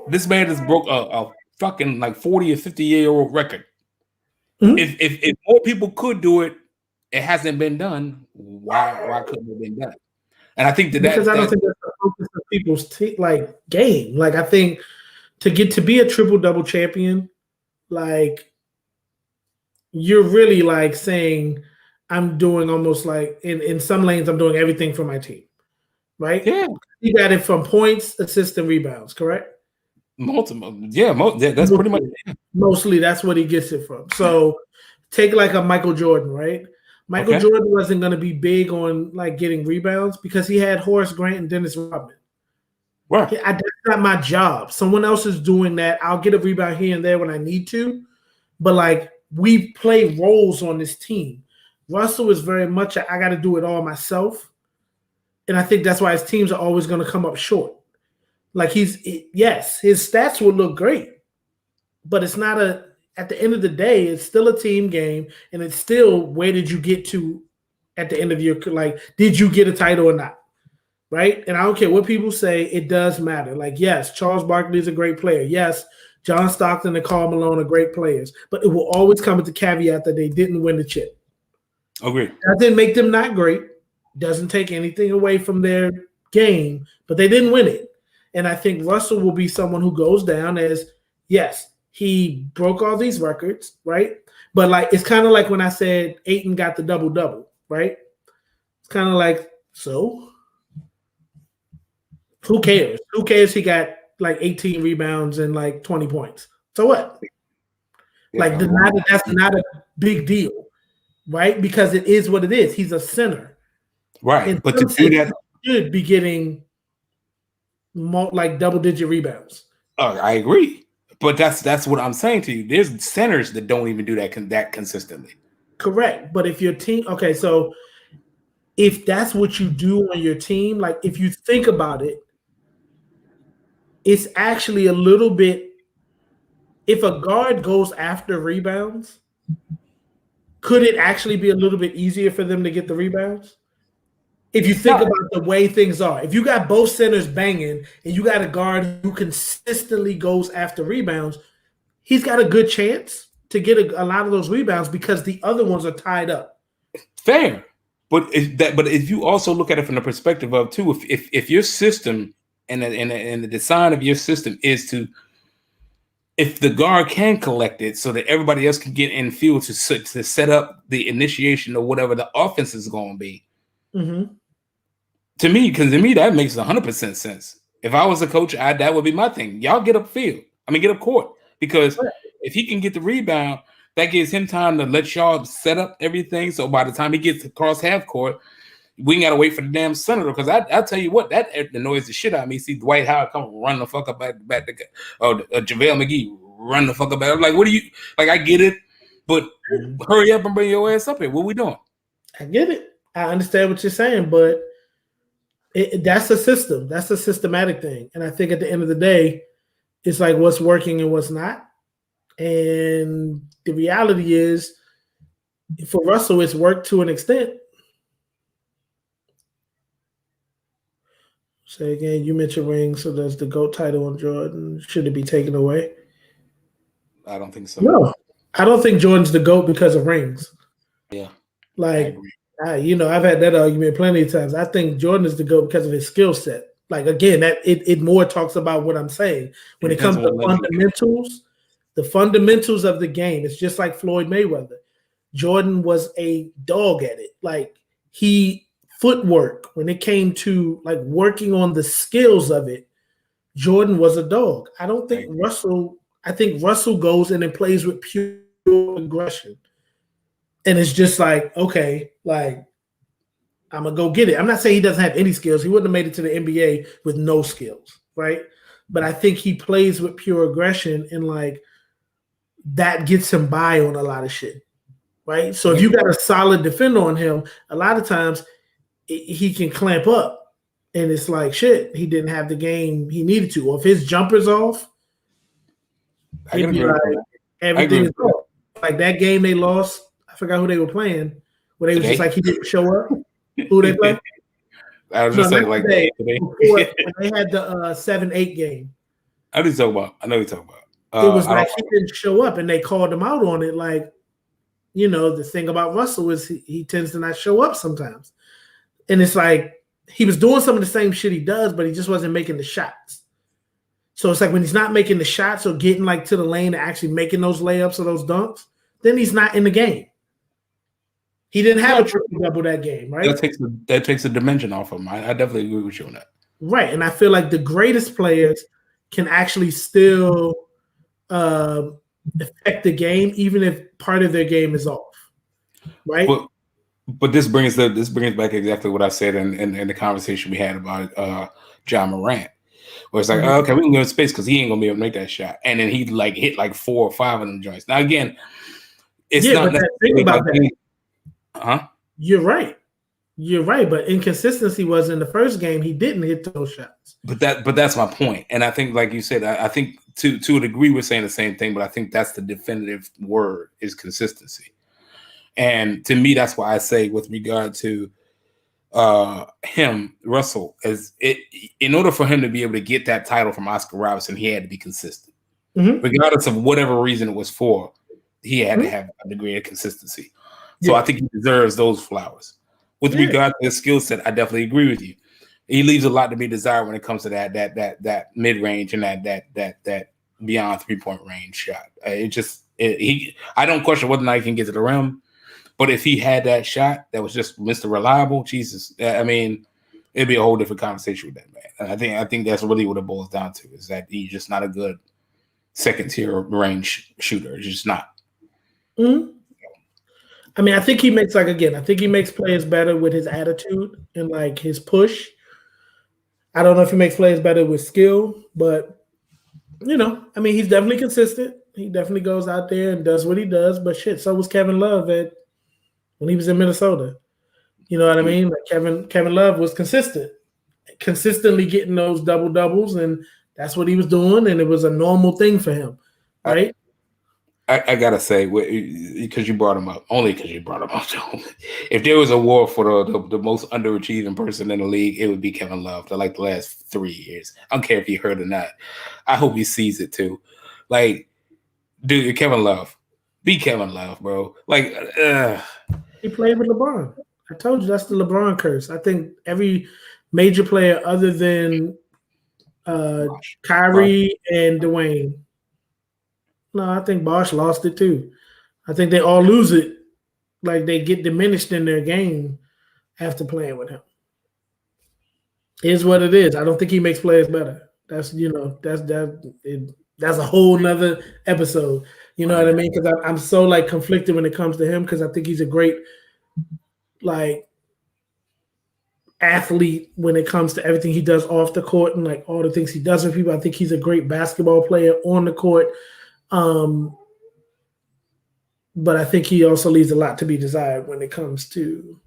this man has broke a fucking like 40 or 50-year-old record. If more people could do it, it hasn't been done. Why couldn't it have been done? And I think because I don't think that's the focus of people's game. Like I think to be a triple-double champion, like you're really like saying I'm doing almost like in some lanes I'm doing everything for my team, right? Yeah, you got it from points, assists, and rebounds, correct? Multiple, that's pretty much mostly that's what he gets it from. So take like a Michael Jordan, right? Michael Jordan wasn't going to be big on like getting rebounds because he had Horace Grant and Dennis Rodman. Right. That's not my job. Someone else is doing that. I'll get a rebound here and there when I need to. But like we play roles on this team. Russell is very much I got to do it all myself. And I think that's why his teams are always going to come up short. Like his stats will look great. But it's not at the end of the day, it's still a team game. And it's still where did you get to at the end of your like, did you get a title or not? Right? And I don't care what people say, it does matter. Like, yes, Charles Barkley is a great player. Yes, John Stockton and Karl Malone are great players. But it will always come with the caveat that they didn't win the chip. Agree. That didn't make them not great. Doesn't take anything away from their game, but they didn't win it. And I think Russell will be someone who goes down as, yes, he broke all these records, right? But like it's kind of like when I said Ayton got the double-double, right? It's kind of like, so who cares? Who cares he got like 18 rebounds and like 20 points? So what? Like that's not a big deal, right? Because it is what it is. He's a center. Right. And but to do that, he should be getting like double-digit rebounds. I agree. But that's what I'm saying to you. There's centers that don't even do that consistently. Correct. But if your team, okay, so if that's what you do on your team, like if you think about it, it's actually a little bit, if a guard goes after rebounds, could it actually be a little bit easier for them to get the rebounds? If you think about the way things are, if you got both centers banging and you got a guard who consistently goes after rebounds, he's got a good chance to get a lot of those rebounds because the other ones are tied up. Fair. But if you also look at it from the perspective of too, if your system and the design of your system is to, if the guard can collect it so that everybody else can get in field to set up the initiation or whatever the offense is going to be. Mm-hmm. To me, that makes 100% sense. If I was a coach, that would be my thing. Y'all get up court, because if he can get the rebound, that gives him time to let y'all set up everything. So by the time he gets across half court, we ain't gotta wait for the damn center. Because I tell you what, that annoys the shit out of me. See Dwight Howard come run the fuck up back to JaVale McGee run the fuck up back. I'm like, what do you like? I get it, but hurry up and bring your ass up here. What we doing? I get it. I understand what you're saying, but that's a system. That's a systematic thing. And I think at the end of the day, it's like what's working and what's not. And the reality is, for Russell, it's worked to an extent. Say again, you mentioned rings, so does the GOAT title on Jordan, should it be taken away? I don't think so. No, I don't think Jordan's the GOAT because of rings. Yeah. Like, I've had that argument plenty of times. I think Jordan is the GOAT because of his skill set. Like, again, that it more talks about what I'm saying. When it comes to fundamentals, the fundamentals of the game, it's just like Floyd Mayweather. Jordan was a dog at it. Like, footwork, when it came to like working on the skills of it, Jordan was a dog. I think Russell goes in and plays with pure aggression. And it's just like, okay, like, I'm going to go get it. I'm not saying he doesn't have any skills. He wouldn't have made it to the NBA with no skills, right? But I think he plays with pure aggression, and like that gets him by on a lot of shit, right? So if you got a solid defender on him, a lot of times he can clamp up, and it's like, shit, he didn't have the game he needed to. Or if his jumper's off, it'd be like everything is off. Like that game they lost, I forgot who they were playing, where they was just like, he didn't show up. Who they play? I was just saying, like today. When they had the 7-8 game. I know you're talking about. It was like he didn't show up, and they called him out on it. Like, the thing about Russell is he tends to not show up sometimes. And it's like he was doing some of the same shit he does, but he just wasn't making the shots. So it's like when he's not making the shots or getting like to the lane and actually making those layups or those dunks, then he's not in the game. He didn't have a triple-double that game, right? That takes a dimension off of him. I definitely agree with you on that. Right, and I feel like the greatest players can actually still affect the game, even if part of their game is off, right? But this brings back exactly what I said in the conversation we had about John Morant, where it's like, Mhm. oh, okay, we can give him space because he ain't gonna be able to make that shot, and then he like hit like 4 or 5 of them joints. Now again, it's Yeah, not but think necessarily about like, that. huh? You're right. You're right, but inconsistency was in the first game. He didn't hit those shots. But that's my point, and I think, like you said, I think to a degree we're saying the same thing, but I think that's the definitive word is consistency. And to me, that's why I say, with regard to him, Russell, in order for him to be able to get that title from Oscar Robertson, he had to be consistent. Mm-hmm. Regardless of whatever reason it was for, he had to Mm-hmm. have a degree of consistency. So Yeah. I think he deserves those flowers. With Yeah. regard to his skill set, I definitely agree with you. He leaves a lot to be desired when it comes to that mid range and that beyond 3-point range shot. I don't question whether or not he can get to the rim, but if he had that shot that was just Mr. Reliable, Jesus, I mean, it'd be a whole different conversation with that man. And I think that's really what it boils down to, is that he's just not a good second tier range shooter. It's just not. Mm-hmm. I mean, I think he makes I think he makes players better with his attitude and like his push. I don't know if he makes players better with skill, but I mean, he's definitely consistent. He definitely goes out there and does what he does. But shit, so was Kevin Love when he was in Minnesota. You know what I mean? Like Kevin Love was consistently getting those double doubles, and that's what he was doing, and it was a normal thing for him, right? I gotta say, because you brought him up, only because you brought him up, Joe. If there was a war for the most underachieving person in the league, it would be Kevin Love for like the last 3 years. I don't care if he heard or not. I hope he sees it too. Like, dude, Kevin Love, be Kevin Love, bro. Like, He played with LeBron. I told you that's the LeBron curse. I think every major player other than Kyrie and Dwayne. No, I think Bosh lost it too. I think they all lose it. Like they get diminished in their game after playing with him. Is what it is. I don't think he makes players better. That's that's a whole nother episode. You know what I mean? Because I'm so like conflicted when it comes to him because I think he's a great like athlete when it comes to everything he does off the court and like all the things he does with people. I think he's a great basketball player on the court. But I think he also leaves a lot to be desired when it comes to,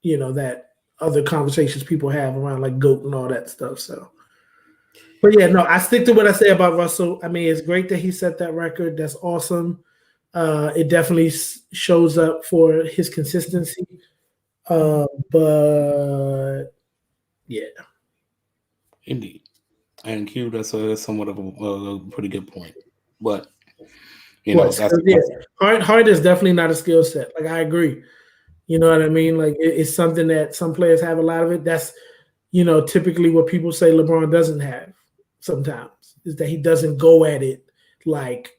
that other conversations people have around like GOAT and all that stuff. So, but yeah, no, I stick to what I say about Russell. I mean, it's great that he set that record. That's awesome. It definitely shows up for his consistency. But yeah. Indeed. And Q, that's somewhat of a pretty good point. But, that's Hard is definitely not a skill set. Like, I agree. You know what I mean? Like, it's something that some players have a lot of it. That's, typically what people say LeBron doesn't have sometimes is that he doesn't go at it like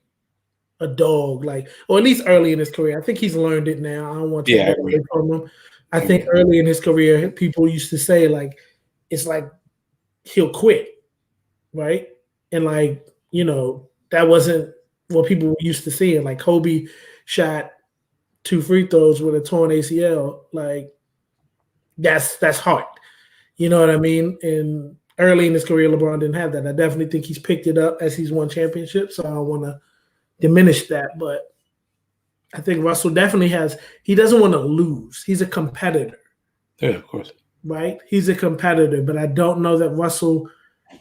a dog, like, or at least early in his career. I think he's learned it now. I don't want to take that away from him. I think early in his career, people used to say, like, it's like he'll quit, right? And, like, that wasn't what people were used to seeing. Like, Kobe shot 2 free throws with a torn ACL. Like, that's hard. You know what I mean? And early in his career, LeBron didn't have that. I definitely think he's picked it up as he's won championships, so I don't want to diminish that. But I think Russell definitely he doesn't want to lose. He's a competitor. Yeah, of course. Right? He's a competitor, but I don't know that Russell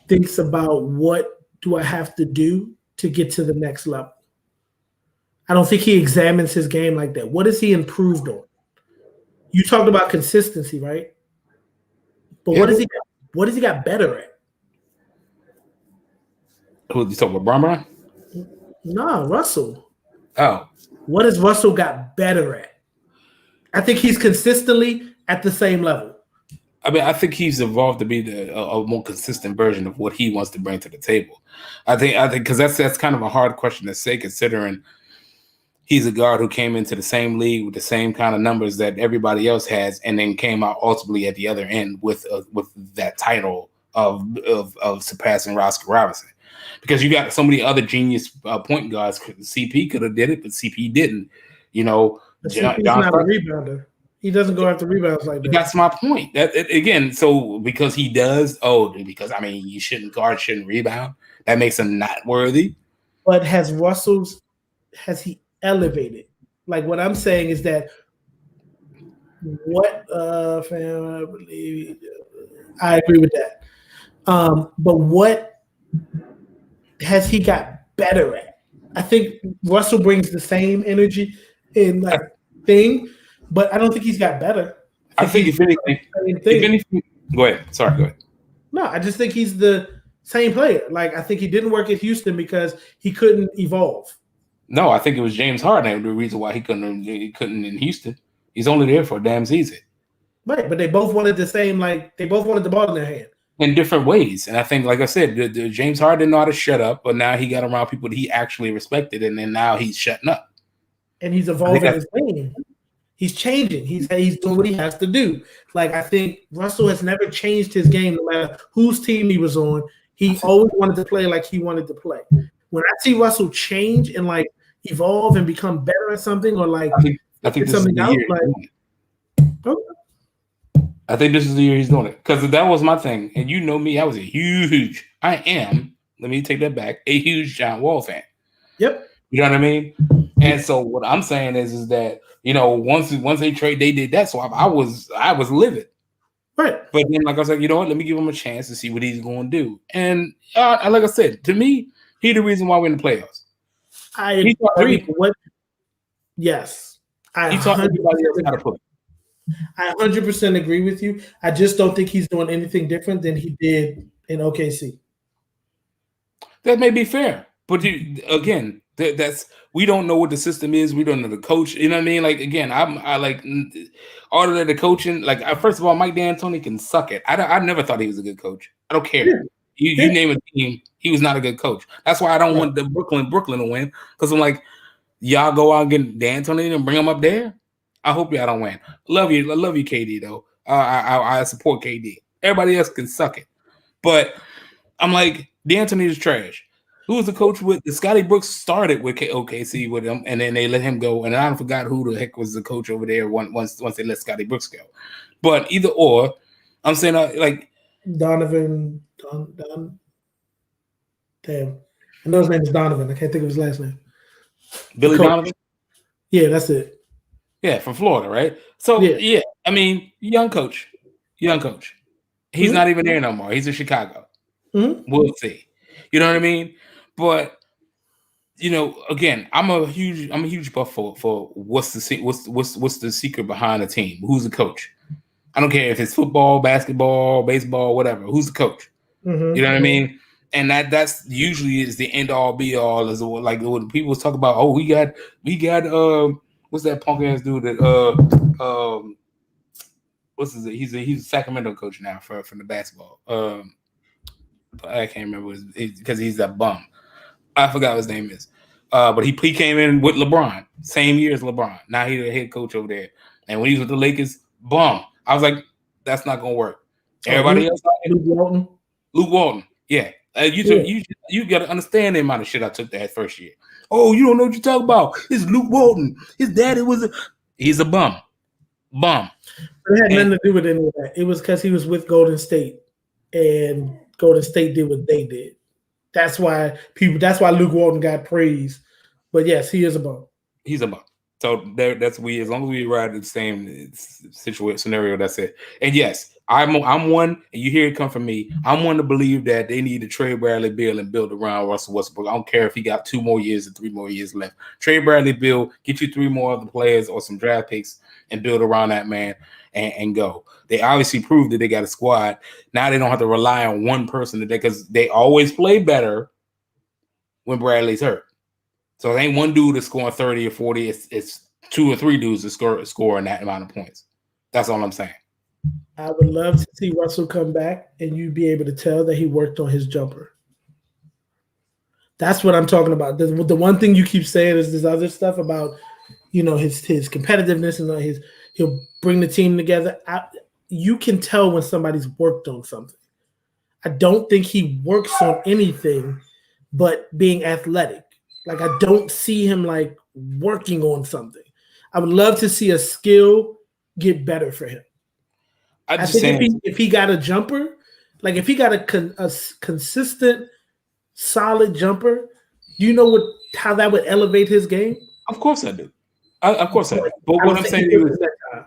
thinks about what do I have to do to get to the next level. I don't think he examines his game like that. What has he improved on? You talked about consistency, right? But what has he got better at? Who you talking about, Brahma? Nah, Russell. Oh. What has Russell got better at? I think he's consistently at the same level. I mean, I think he's evolved to be a more consistent version of what he wants to bring to the table. I think because that's kind of a hard question to say, considering he's a guard who came into the same league with the same kind of numbers that everybody else has, and then came out ultimately at the other end with that title of surpassing Oscar Robertson. Because you got so many other genius point guards. CP could have did it, but CP didn't. CP's not a rebounder. He doesn't go after rebounds like that. That's my point. Again, so because he does, because I mean, you shouldn't rebound. That makes him not worthy. But has he elevated? Like what I'm saying is that fam, I believe I agree with that. But what has he got better at? I think Russell brings the same energy and like thing, but I don't think he's got better. I think if anything, go ahead. Sorry, go ahead. No, I just think he's the same player. Like I think he didn't work at Houston because he couldn't evolve. No, I think it was James Harden the reason why he couldn't in Houston. He's only there for a damn season. Right, but they both wanted the same. Like they both wanted the ball in their hand in different ways. And I think, like I said, the James Harden didn't know how to shut up, but now he got around people that he actually respected, and then now he's shutting up. And he's evolving his game. He's changing. He's doing what he has to do. Like I think Russell has never changed his game, no matter whose team he was on. He always wanted to play like he wanted to play. When I see Russell change and like evolve and become better at something, or like I think something else, I think this is the year he's doing it, because that was my thing. And you know me, I am, let me take that back, a huge John Wall fan. Yep. You know what I mean? And so what I'm saying is that, once they did that, so I was livid. Right. But then, like I said, you know what? Let me give him a chance to see what he's going to do. And like I said, to me, he's the reason why we're in the playoffs. I agree. Yes. He taught everybody else how to play. I 100% agree with you. I just don't think he's doing anything different than he did in OKC. That may be fair, but again, that's we don't know what the system is. We don't know the coach. You know what I mean? Like again, I like all of the coaching. Like first of all, Mike D'Antoni can suck it. I never thought he was a good coach. I don't care. You name a team, he was not a good coach. That's why I don't want the Brooklyn to win, because I'm like, y'all go out and get D'Antoni and bring him up there. I hope y'all don't win. I love you, KD, though. I support KD. Everybody else can suck it. But I'm like, D'Antoni is trash. Who was the coach with? Scotty Brooks started with OKC with him, and then they let him go. And I forgot who the heck was the coach over there once they let Scotty Brooks go. But either or, I'm saying like Donovan. Damn. I know his name is Donovan. I can't think of his last name. Billy Donovan? Yeah, that's it. Yeah, from Florida, right? So, yeah, I mean, young coach. He's not even there no more. He's in Chicago. We'll see. You know what I mean? But, again, I'm a huge buff for what's the secret behind a team? Who's the coach? I don't care if it's football, basketball, baseball, whatever. Who's the coach? You know what I mean? And that's usually is the end all be all, is like when people talk about, oh, we got what's that punk ass dude that he's a Sacramento coach now from the basketball. I can't remember because he's a bum. I forgot what his name is. But he came in with LeBron, same year as LeBron. Now he's the head coach over there. And when he was with the Lakers, bum. I was like, that's not gonna work. Everybody else, Luke Walton. Yeah. You got to understand the amount of shit I took that first year. Oh, you don't know what you're talking about. It's Luke Walton. His daddy he's a bum. It had nothing to do with any of that. It was because he was with Golden State, and Golden State did what they did. That's why Luke Walton got praised. But yes, he is a bum. He's a bum. So that's we. As long as we ride the same scenario, that's it. And yes, I'm one, and you hear it come from me. I'm one to believe that they need to trade Bradley Beal and build around Russell Westbrook. I don't care if he got 2 more years and 3 more years left. Trade Bradley Beal, get you 3 more other players or some draft picks, and build around that man and go. They obviously proved that they got a squad. Now they don't have to rely on one person today, because they always play better when Bradley's hurt. So it ain't one dude that's scoring 30 or 40. It's 2 or 3 dudes that scoring that amount of points. That's all I'm saying. I would love to see Russell come back and you be able to tell that he worked on his jumper. That's what I'm talking about. The one thing you keep saying is this other stuff about, his competitiveness and he'll bring the team together. You can tell when somebody's worked on something. I don't think he works on anything but being athletic. Like, I don't see him like working on something. I would love to see a skill get better for him. I'm I just think saying, if he got a jumper, like if he got a consistent, solid jumper, do you know how that would elevate his game? of course I do. Of course I do. But I what don't I'm think saying he to you did is, that time.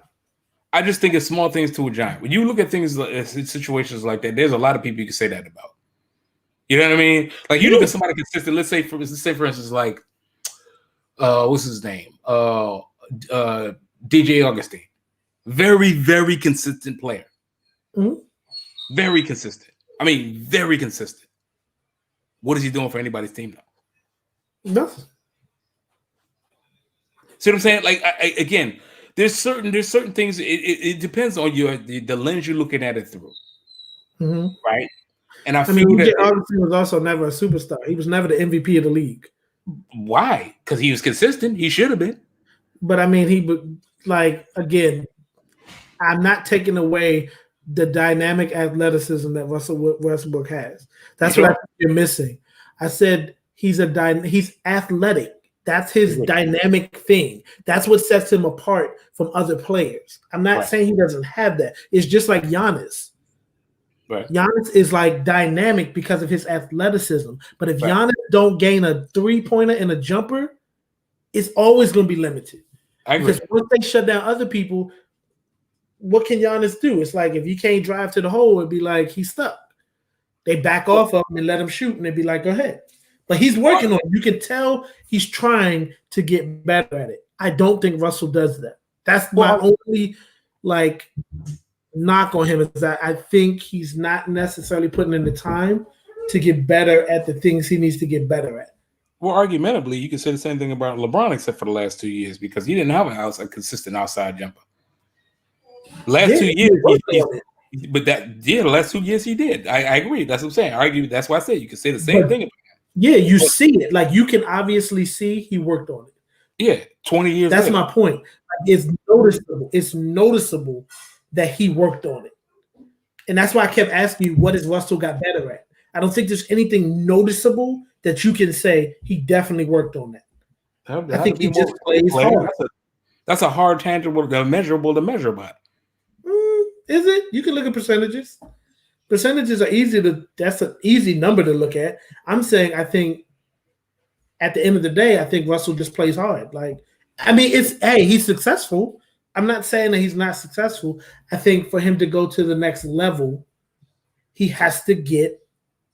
I just think it's small things to a giant. When you look at things like situations like that, there's a lot of people you can say that about. You know what I mean? Like you look at somebody consistent. Let's say for instance, like what's his name? DJ Augustine. Very, very consistent player. Mhm. Very consistent. I mean, very consistent. What is he doing for anybody's team now? Nothing. See what I'm saying? Like again, there's certain things. It depends on the lens you're looking at it through, right? And I feel DJ that Augustine was also never a superstar. He was never the MVP of the league. why? Because he was consistent. He should have been. But I mean, he would like again. I'm not taking away the dynamic athleticism that Russell Westbrook has. That's what I think you're missing. I said he's athletic. That's his dynamic thing. That's what sets him apart from other players. I'm not saying he doesn't have that. It's just like Giannis. Right. Giannis is like dynamic because of his athleticism. But if Giannis don't gain a 3-pointer and a jumper, it's always going to be limited. I agree. Because once they shut down other people, what can Giannis do? It's like if you can't drive to the hole, it'd be like he's stuck. They back off of him and let him shoot, and they'd be like, go ahead. But he's working on it. You can tell he's trying to get better at it. I don't think Russell does that. That's my only like knock on him is that I think he's not necessarily putting in the time to get better at the things he needs to get better at. Well, argumentatively, you can say the same thing about LeBron, except for the last 2 years, because he didn't have a consistent outside jumper. Last 2 years, the last 2 years he did. I agree. That's what I'm saying. I argue. That's why I said you can say the same thing about him. Yeah, you see it. Like you can obviously see he worked on it. Yeah, 20 years. That's my point. Like, it's noticeable. It's noticeable that he worked on it, and that's why I kept asking you, what has Russell got better at? I don't think there's anything noticeable that you can say he definitely worked on that. I think he just plays hard. That's a hard tangible, measurable to measure by. Is it? You can look at percentages. Percentages are easy that's an easy number to look at. I'm saying I think at the end of the day, I think Russell just plays hard. Like, I mean, he's successful. I'm not saying that he's not successful. I think for him to go to the next level, he has to get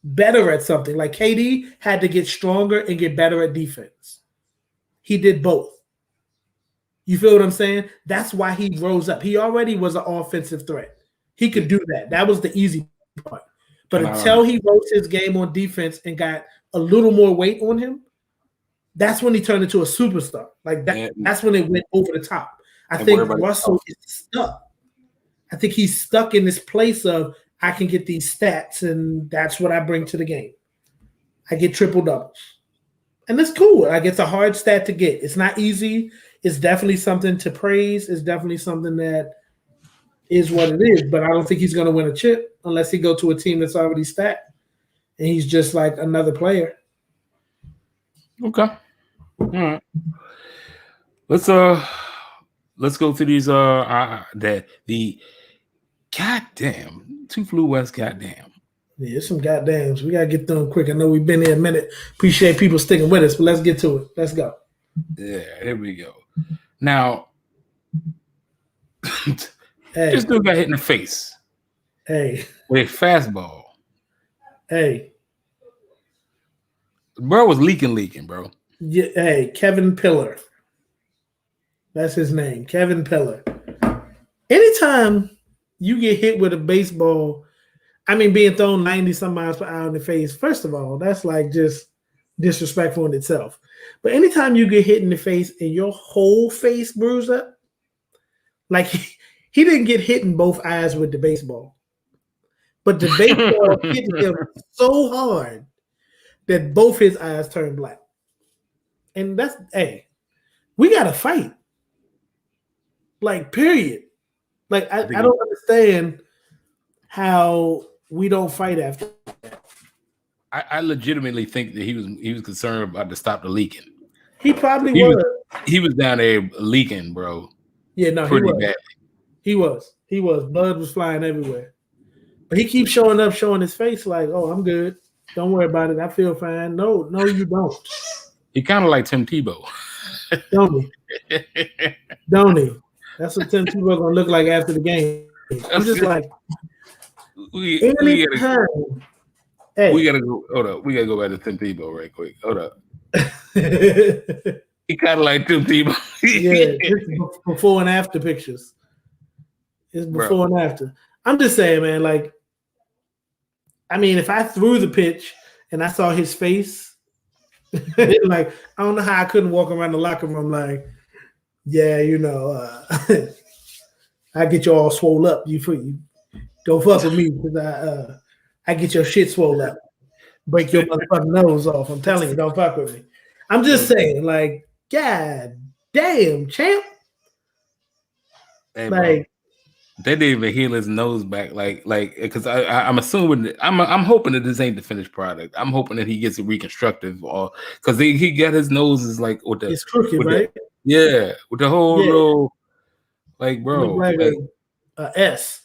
better at something. Like KD had to get stronger and get better at defense. He did both. You feel what I'm saying? That's why he rose up. He already was an offensive threat. He could do that. That was the easy part. But until he rose his game on defense and got a little more weight on him, that's when he turned into a superstar. Like that. That's when it went over the top. I think Russell is stuck. I think he's stuck in this place of I can get these stats, and that's what I bring to the game. I get triple doubles. And that's cool. Like it's a hard stat to get. It's not easy. It's definitely something to praise. It's definitely something that is what it is. But I don't think he's going to win a chip unless he go to a team that's already stacked and he's just like another player. Okay. All right. Let's go through these the goddamn Two Flew West goddamn. Yeah, some goddams. We gotta get through them quick. I know we've been here a minute. Appreciate people sticking with us, but let's get to it. Let's go. Yeah, here we go. Now, this dude got hit in the face. Hey, with a fastball. Hey, bro was leaking, bro. Yeah, hey, Kevin Pillar. That's his name, Kevin Pillar. Anytime you get hit with a baseball, I mean, being thrown 90-some miles per hour in the face, first of all, that's like just disrespectful in itself. But anytime you get hit in the face and your whole face bruised up, like he didn't get hit in both eyes with the baseball. But the baseball hit him so hard that both his eyes turned black. And that's, hey, we got to fight. Like, period. Like, I don't understand how we don't fight after that. I legitimately think that he was concerned about to stop the leaking. He probably was. He was down there leaking, bro. Yeah, no, pretty badly. He was. Blood was flying everywhere. But he keeps showing up, showing his face like, "Oh, I'm good. Don't worry about it. I feel fine." No, you don't. He kind of like Tim Tebow. Don't he? That's what Tim Tebow gonna look like after the game. I'm just like, we anytime. We gotta go. Hold up. We gotta go back to Tim Tebow right quick. Hold up. He kind of like Tim Tebow. Yeah, before and after pictures. It's before and after. I'm just saying, man. Like, I mean, if I threw the pitch and I saw his face, like, I don't know how I couldn't walk around the locker room like, yeah, you know, I get you all swole up. You don't fuck with me because I get your shit swole up. Break your motherfucking nose off. I'm telling you, don't fuck with me. I'm just saying, like, God damn, champ. Hey, like, they didn't even heal his nose back, like, because I'm assuming I'm hoping that this ain't the finished product. I'm hoping that he gets it reconstructive, or because he got his nose is like with the it's crooked, right? With the whole little, like, bro, like a S.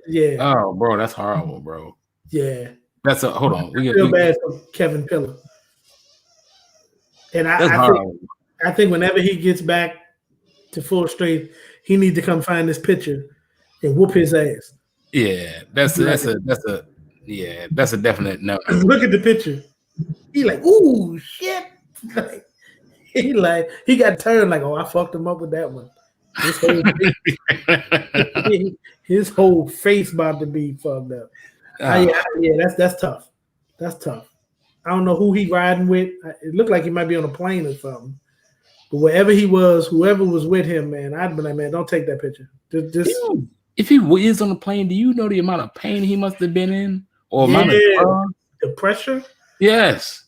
Yeah. Oh, bro, that's horrible, bro. Yeah. That's hold on. I feel bad for Kevin Pillar. And I think whenever he gets back to full strength, he needs to come find this pitcher and whoop his ass. Yeah, that's a definite no. Look at the picture. He like, ooh, shit. He got turned like, oh, I fucked him up with that one. His whole face about to be fucked up. Yeah, that's tough. That's tough. I don't know who he riding with. It looked like he might be on a plane or something. But wherever he was, whoever was with him, man, I'd be like, man, don't take that picture. If he is on the plane, do you know the amount of pain he must have been in, or amount of the pressure? Yes.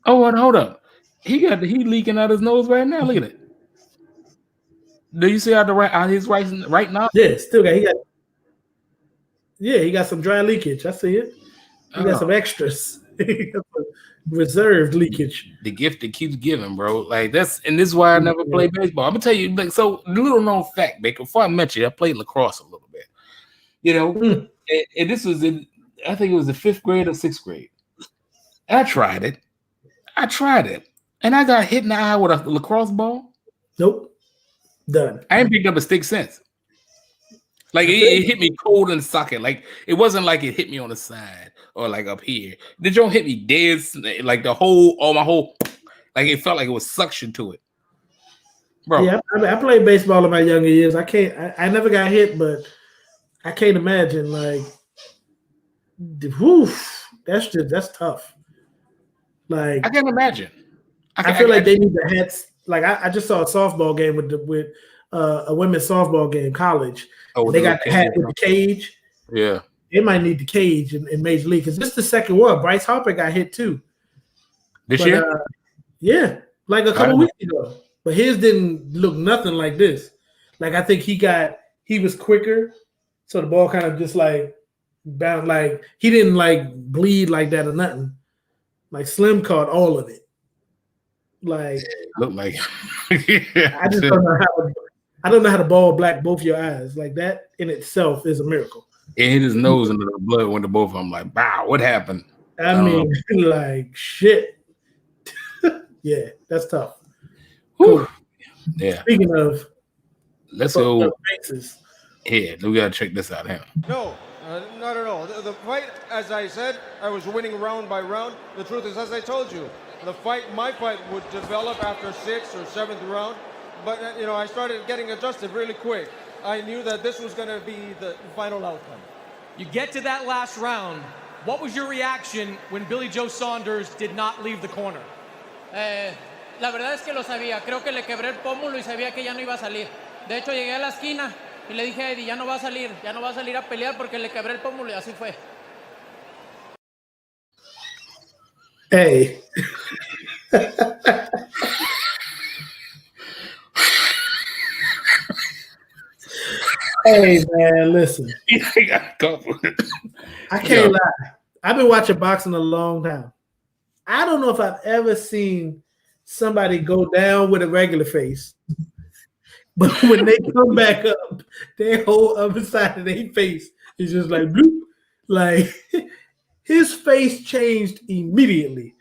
Oh, hold up. He got the heat leaking out his nose right now. Look at it. Do you see out his right now? Yeah, he got some dry leakage. I see it. He got some extras. Reserved leakage. The gift that keeps giving, bro. Like this is why I never played baseball. I'm gonna tell you, like, so the little known fact, Baker. Before I met you, I played lacrosse a little bit. You know, and this was I think it was the 5th grade or 6th grade. I tried it, and I got hit in the eye with a lacrosse ball. Nope, done. I ain't picked up a stick since. Like it hit me cold in the socket. Like it wasn't like it hit me on the side or like up here. The joint hit me dead, like my whole, like it felt like it was suction to it, bro. Yeah, I played baseball in my younger years. I never got hit, but I can't imagine like, that's tough. Like I can't imagine. I feel like they need the hats. Like I just saw a softball game with a women's softball game, college. Oh, they got the hat with the cage. Yeah. They might need the cage in Major League because this is the second one. Bryce Harper got hit too. This year? Yeah, like a couple weeks ago. But his didn't look nothing like this. Like I think he was quicker, so the ball kind of just like bounced. Like he didn't like bleed like that or nothing. Like Slim caught all of it. Like look like I just don't know how. I don't know how to ball black both your eyes. Like that in itself is a miracle. It hit his nose into the blood went to both of them. Like, wow, what happened? I mean, like shit. Yeah, that's tough. Cool. Yeah. Speaking of, let's go. Yeah, we gotta check this out here. No, not at all. The fight, as I said, I was winning round by round. The truth is, as I told you, my fight would develop after 6th or 7th round. But, I started getting adjusted really quick. I knew that this was going to be the final outcome. You get to that last round. What was your reaction when Billy Joe Saunders did not leave the corner? La verdad es que lo sabía. Creo que le quebré el pómulo y sabía que ya no iba a salir. De hecho, llegué a la esquina y le dije a Eddie, ya no va a salir a pelear porque le quebré el pómulo y así fue. Hey. Hey man, listen. I can't lie. I've been watching boxing a long time. I don't know if I've ever seen somebody go down with a regular face, But when they come back up, their whole other side of their face is just like bloop. Like his face changed immediately.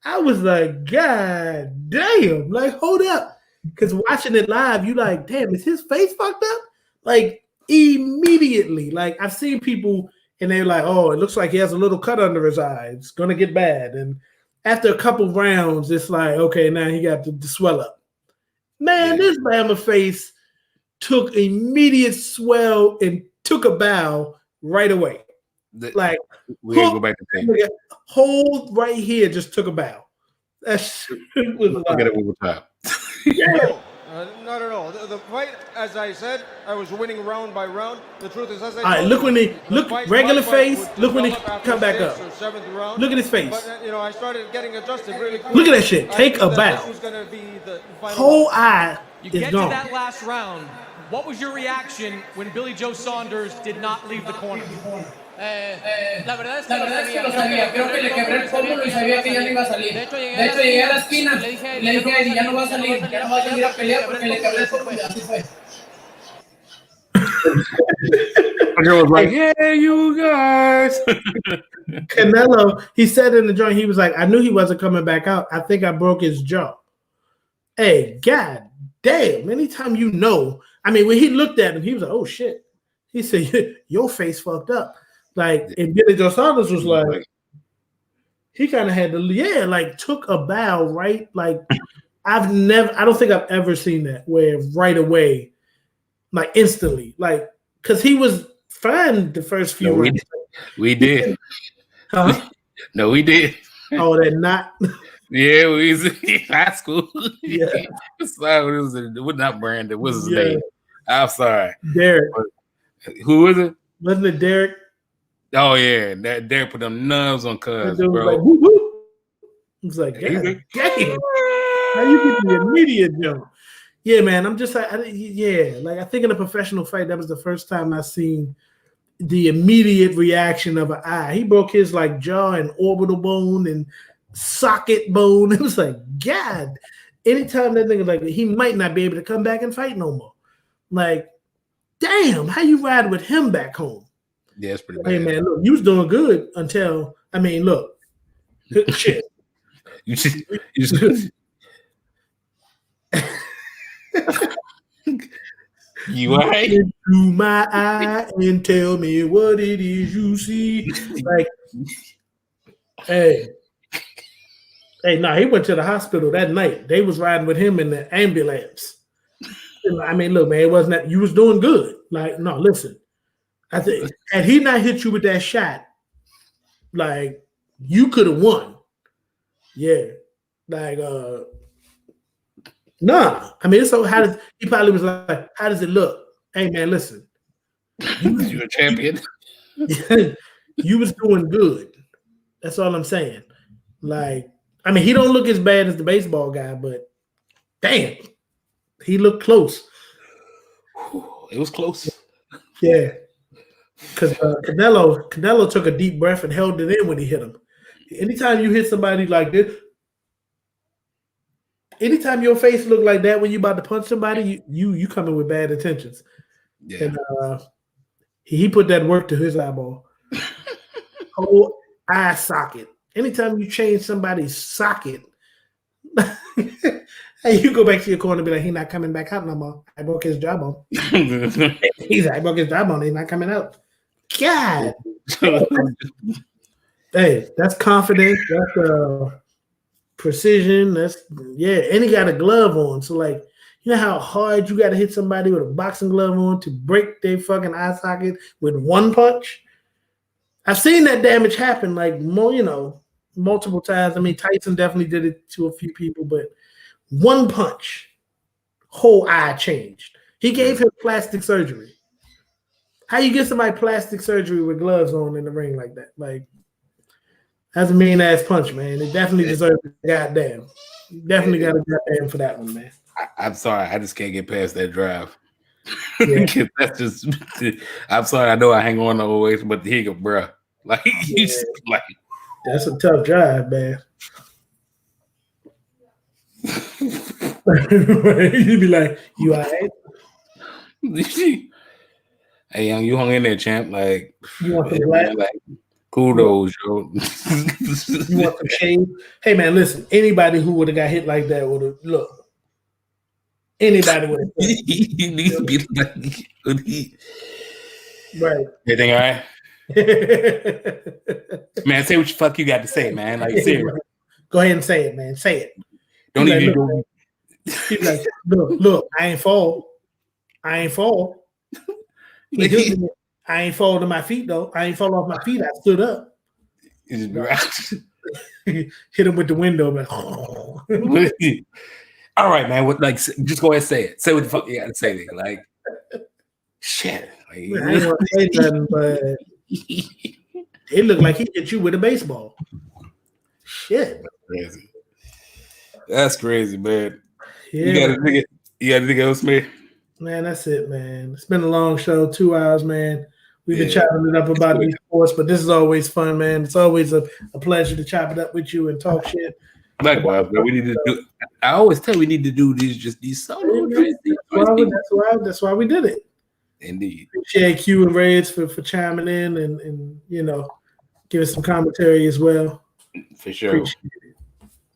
I was like, God damn! Like, hold up, because watching it live, you like, damn, is his face fucked up? Like immediately. Like I've seen people and they're like, oh, it looks like he has a little cut under his eye. It's gonna get bad. And after a couple rounds, it's like, okay, now he got the swell up. Man, this Bama face took immediate swell and took a bow right away. Like we gotta go back to tape. Hold right here, just took a bow. That shit was Look at it one more time. Yeah. Not at all. The fight, as I said, I was winning round by round. The truth is, as I All right, told look you, when he the look fight- regular my fight face. would Look when he develop after come back up. 6th or 7th round. Look at his face. But I started getting adjusted really quick. Look at that shit. I Take knew a that bow. This was gonna be the final Whole round. eye You is get gone. to that last round. What was your reaction when Billy Joe Saunders did not leave the corner? La verdad es que lo sabía, creo que le quebré el pómulo y sabía que ya no iba a salir. De hecho, llegué a la esquina y le dije a Eddie, ya no va a salir a pelear porque le quebré el pómulo y así fue. My girl was like, yeah, you guys. Canelo, he said in the joint, he was like, I knew he wasn't coming back out. I think I broke his jaw. Hey, God damn. Anytime you know, I mean, when he looked at him, he was like, oh shit. He said, your face fucked up. Like, and Billy Joe Saunders was like, he kind of had to, like took a bow, right? Like, I don't think I've ever seen that where right away, like instantly, like, because he was fine the first few rounds. We did. Huh? No, we did. Oh, that not. Yeah, we was in high school. Yeah. Sorry, it was not Brandon. What's his name? I'm sorry. Derek. Who was it? Wasn't it Derek? Oh yeah, that Derek put them numbs on cuz, It was bro. like, whoop, whoop. It was like, God damn. How you get the immediate jump? Yeah, man. I'm just like, like I think in a professional fight, that was the first time I seen the immediate reaction of an eye. He broke his like jaw and orbital bone and socket bone. It was like, God. Anytime that nigga like he might not be able to come back and fight no more. Like, damn, how you ride with him back home? Yeah, it's pretty bad. Hey man, look, you was doing good until look, shit. You just you all right? Look into my eye and tell me what it is you see. Like, hey, nah, he went to the hospital that night. They was riding with him in the ambulance. I mean, look, man, it wasn't that you was doing good. Like, no, listen. I think had he not hit you with that shot, like you could have won. Yeah. Like nah. I mean, so how does he probably was like, how does it look? Hey man, listen. You're a champion. You was doing good. That's all I'm saying. Like, I mean, he don't look as bad as the baseball guy, but damn, he looked close. It was close. Yeah. Because Canelo took a deep breath and held it in when he hit him. Anytime you hit somebody like this, anytime your face look like that when you about to punch somebody, you coming with bad intentions. Yeah. And he put that work to his eyeball. Whole eye socket. Anytime you change somebody's socket, hey, you go back to your corner and be like, he's not coming back out no more. I broke his jawbone. I broke his jawbone. He's not coming out. God. Hey, that's confidence. That's precision. That's and he got a glove on. So like, you know how hard you got to hit somebody with a boxing glove on to break their fucking eye socket with one punch? I've seen that damage happen like multiple times. I mean, Tyson definitely did it to a few people, but one punch, whole eye changed. He gave him plastic surgery. How you get somebody plastic surgery with gloves on in the ring like that? Like, that's a mean ass punch, man. It definitely deserves a goddamn. Definitely got a goddamn for that one, man. I'm sorry, I just can't get past that drive. Yeah. That's just. I'm sorry, I know I hang on always, but here you go, bro. Like you just, like that's a tough drive, man. You'd be like, you all right? Hey, young, you hung in there, champ. Like, You want some hey, black? man, like, kudos, yo. You want some shade? Hey, man, listen. Anybody who would have got hit like that would have look. Anybody would have. He needs to be like, Right. everything all right? Man, say what the fuck you got to say, man. Like, seriously. Go ahead and say it, man. Say it. Don't He's even like, go. He's like, look, I ain't fall. He did it. I ain't fall to my feet though. I ain't fall off my feet. I stood up. Hit him with the window, man. All right, man. What, like, just go ahead and say it. Say what the fuck you got to say. Like, shit. Like, I ain't want to say nothing, but it looked like he hit you with a baseball. Shit. That's crazy, man. Yeah. You got anything else, man? Man, that's it, man. It's been a long show, 2 hours, man. We've been chopping it up about these sports, but this is always fun, man. It's always a pleasure to chop it up with you and talk shit. Likewise, man. We need to do. I always tell we need to do these solo. That's why we did it. Indeed. Appreciate Q and Reds for chiming in and give us some commentary as well. For sure.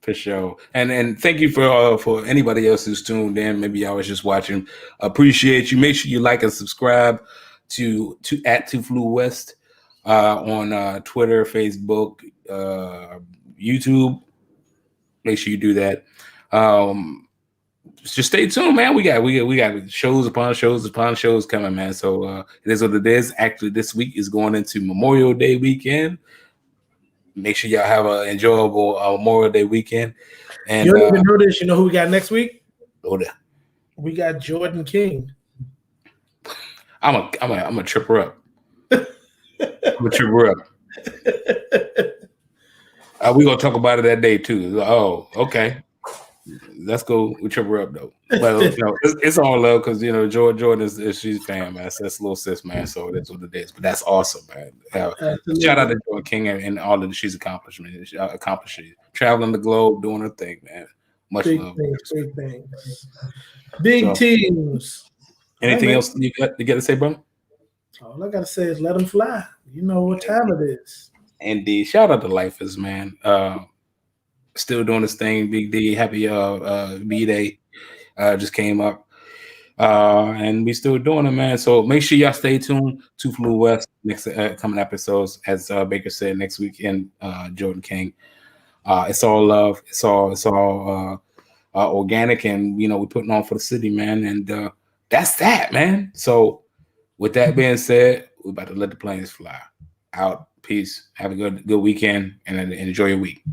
For sure. And thank you for anybody else who's tuned in. Maybe y'all was just watching. Appreciate you. Make sure you like and subscribe to at Two Flew West on Twitter, Facebook, YouTube. Make sure you do that. Just stay tuned, man. We got shows upon shows coming, man. So it is what it is. Actually, this week is going into Memorial Day weekend. Make sure y'all have an enjoyable Memorial Day weekend. And you don't even know this. You know who we got next week? Oh, there. We got Jordan King. I'm a trip her up. I'm a trip her up. We're gonna talk about it that day too. Oh, okay. Let's go. We trip her up though. But it's all love because Jordan is she's fan, man. That's little sis, man. So that's what it is. But that's awesome, man. Shout out to Jordan King and all of she's accomplishments. Traveling the globe, doing her thing, man. Much big love. Big things. Big teams. Anything else you got to say, brother? All I gotta say is let them fly. You know what time it is. Indeed. Shout out to Lifers, man. Still doing this thing. Big D, happy B-Day just came up. And we still doing it, man. So make sure y'all stay tuned to Flew West next coming episodes, as Baker said, next week in Jordan King. It's all love. It's all organic, and we're putting on for the city, man. And that's that, man. So with that being said, we're about to let the planes fly. Out. Peace. Have a good weekend and enjoy your week.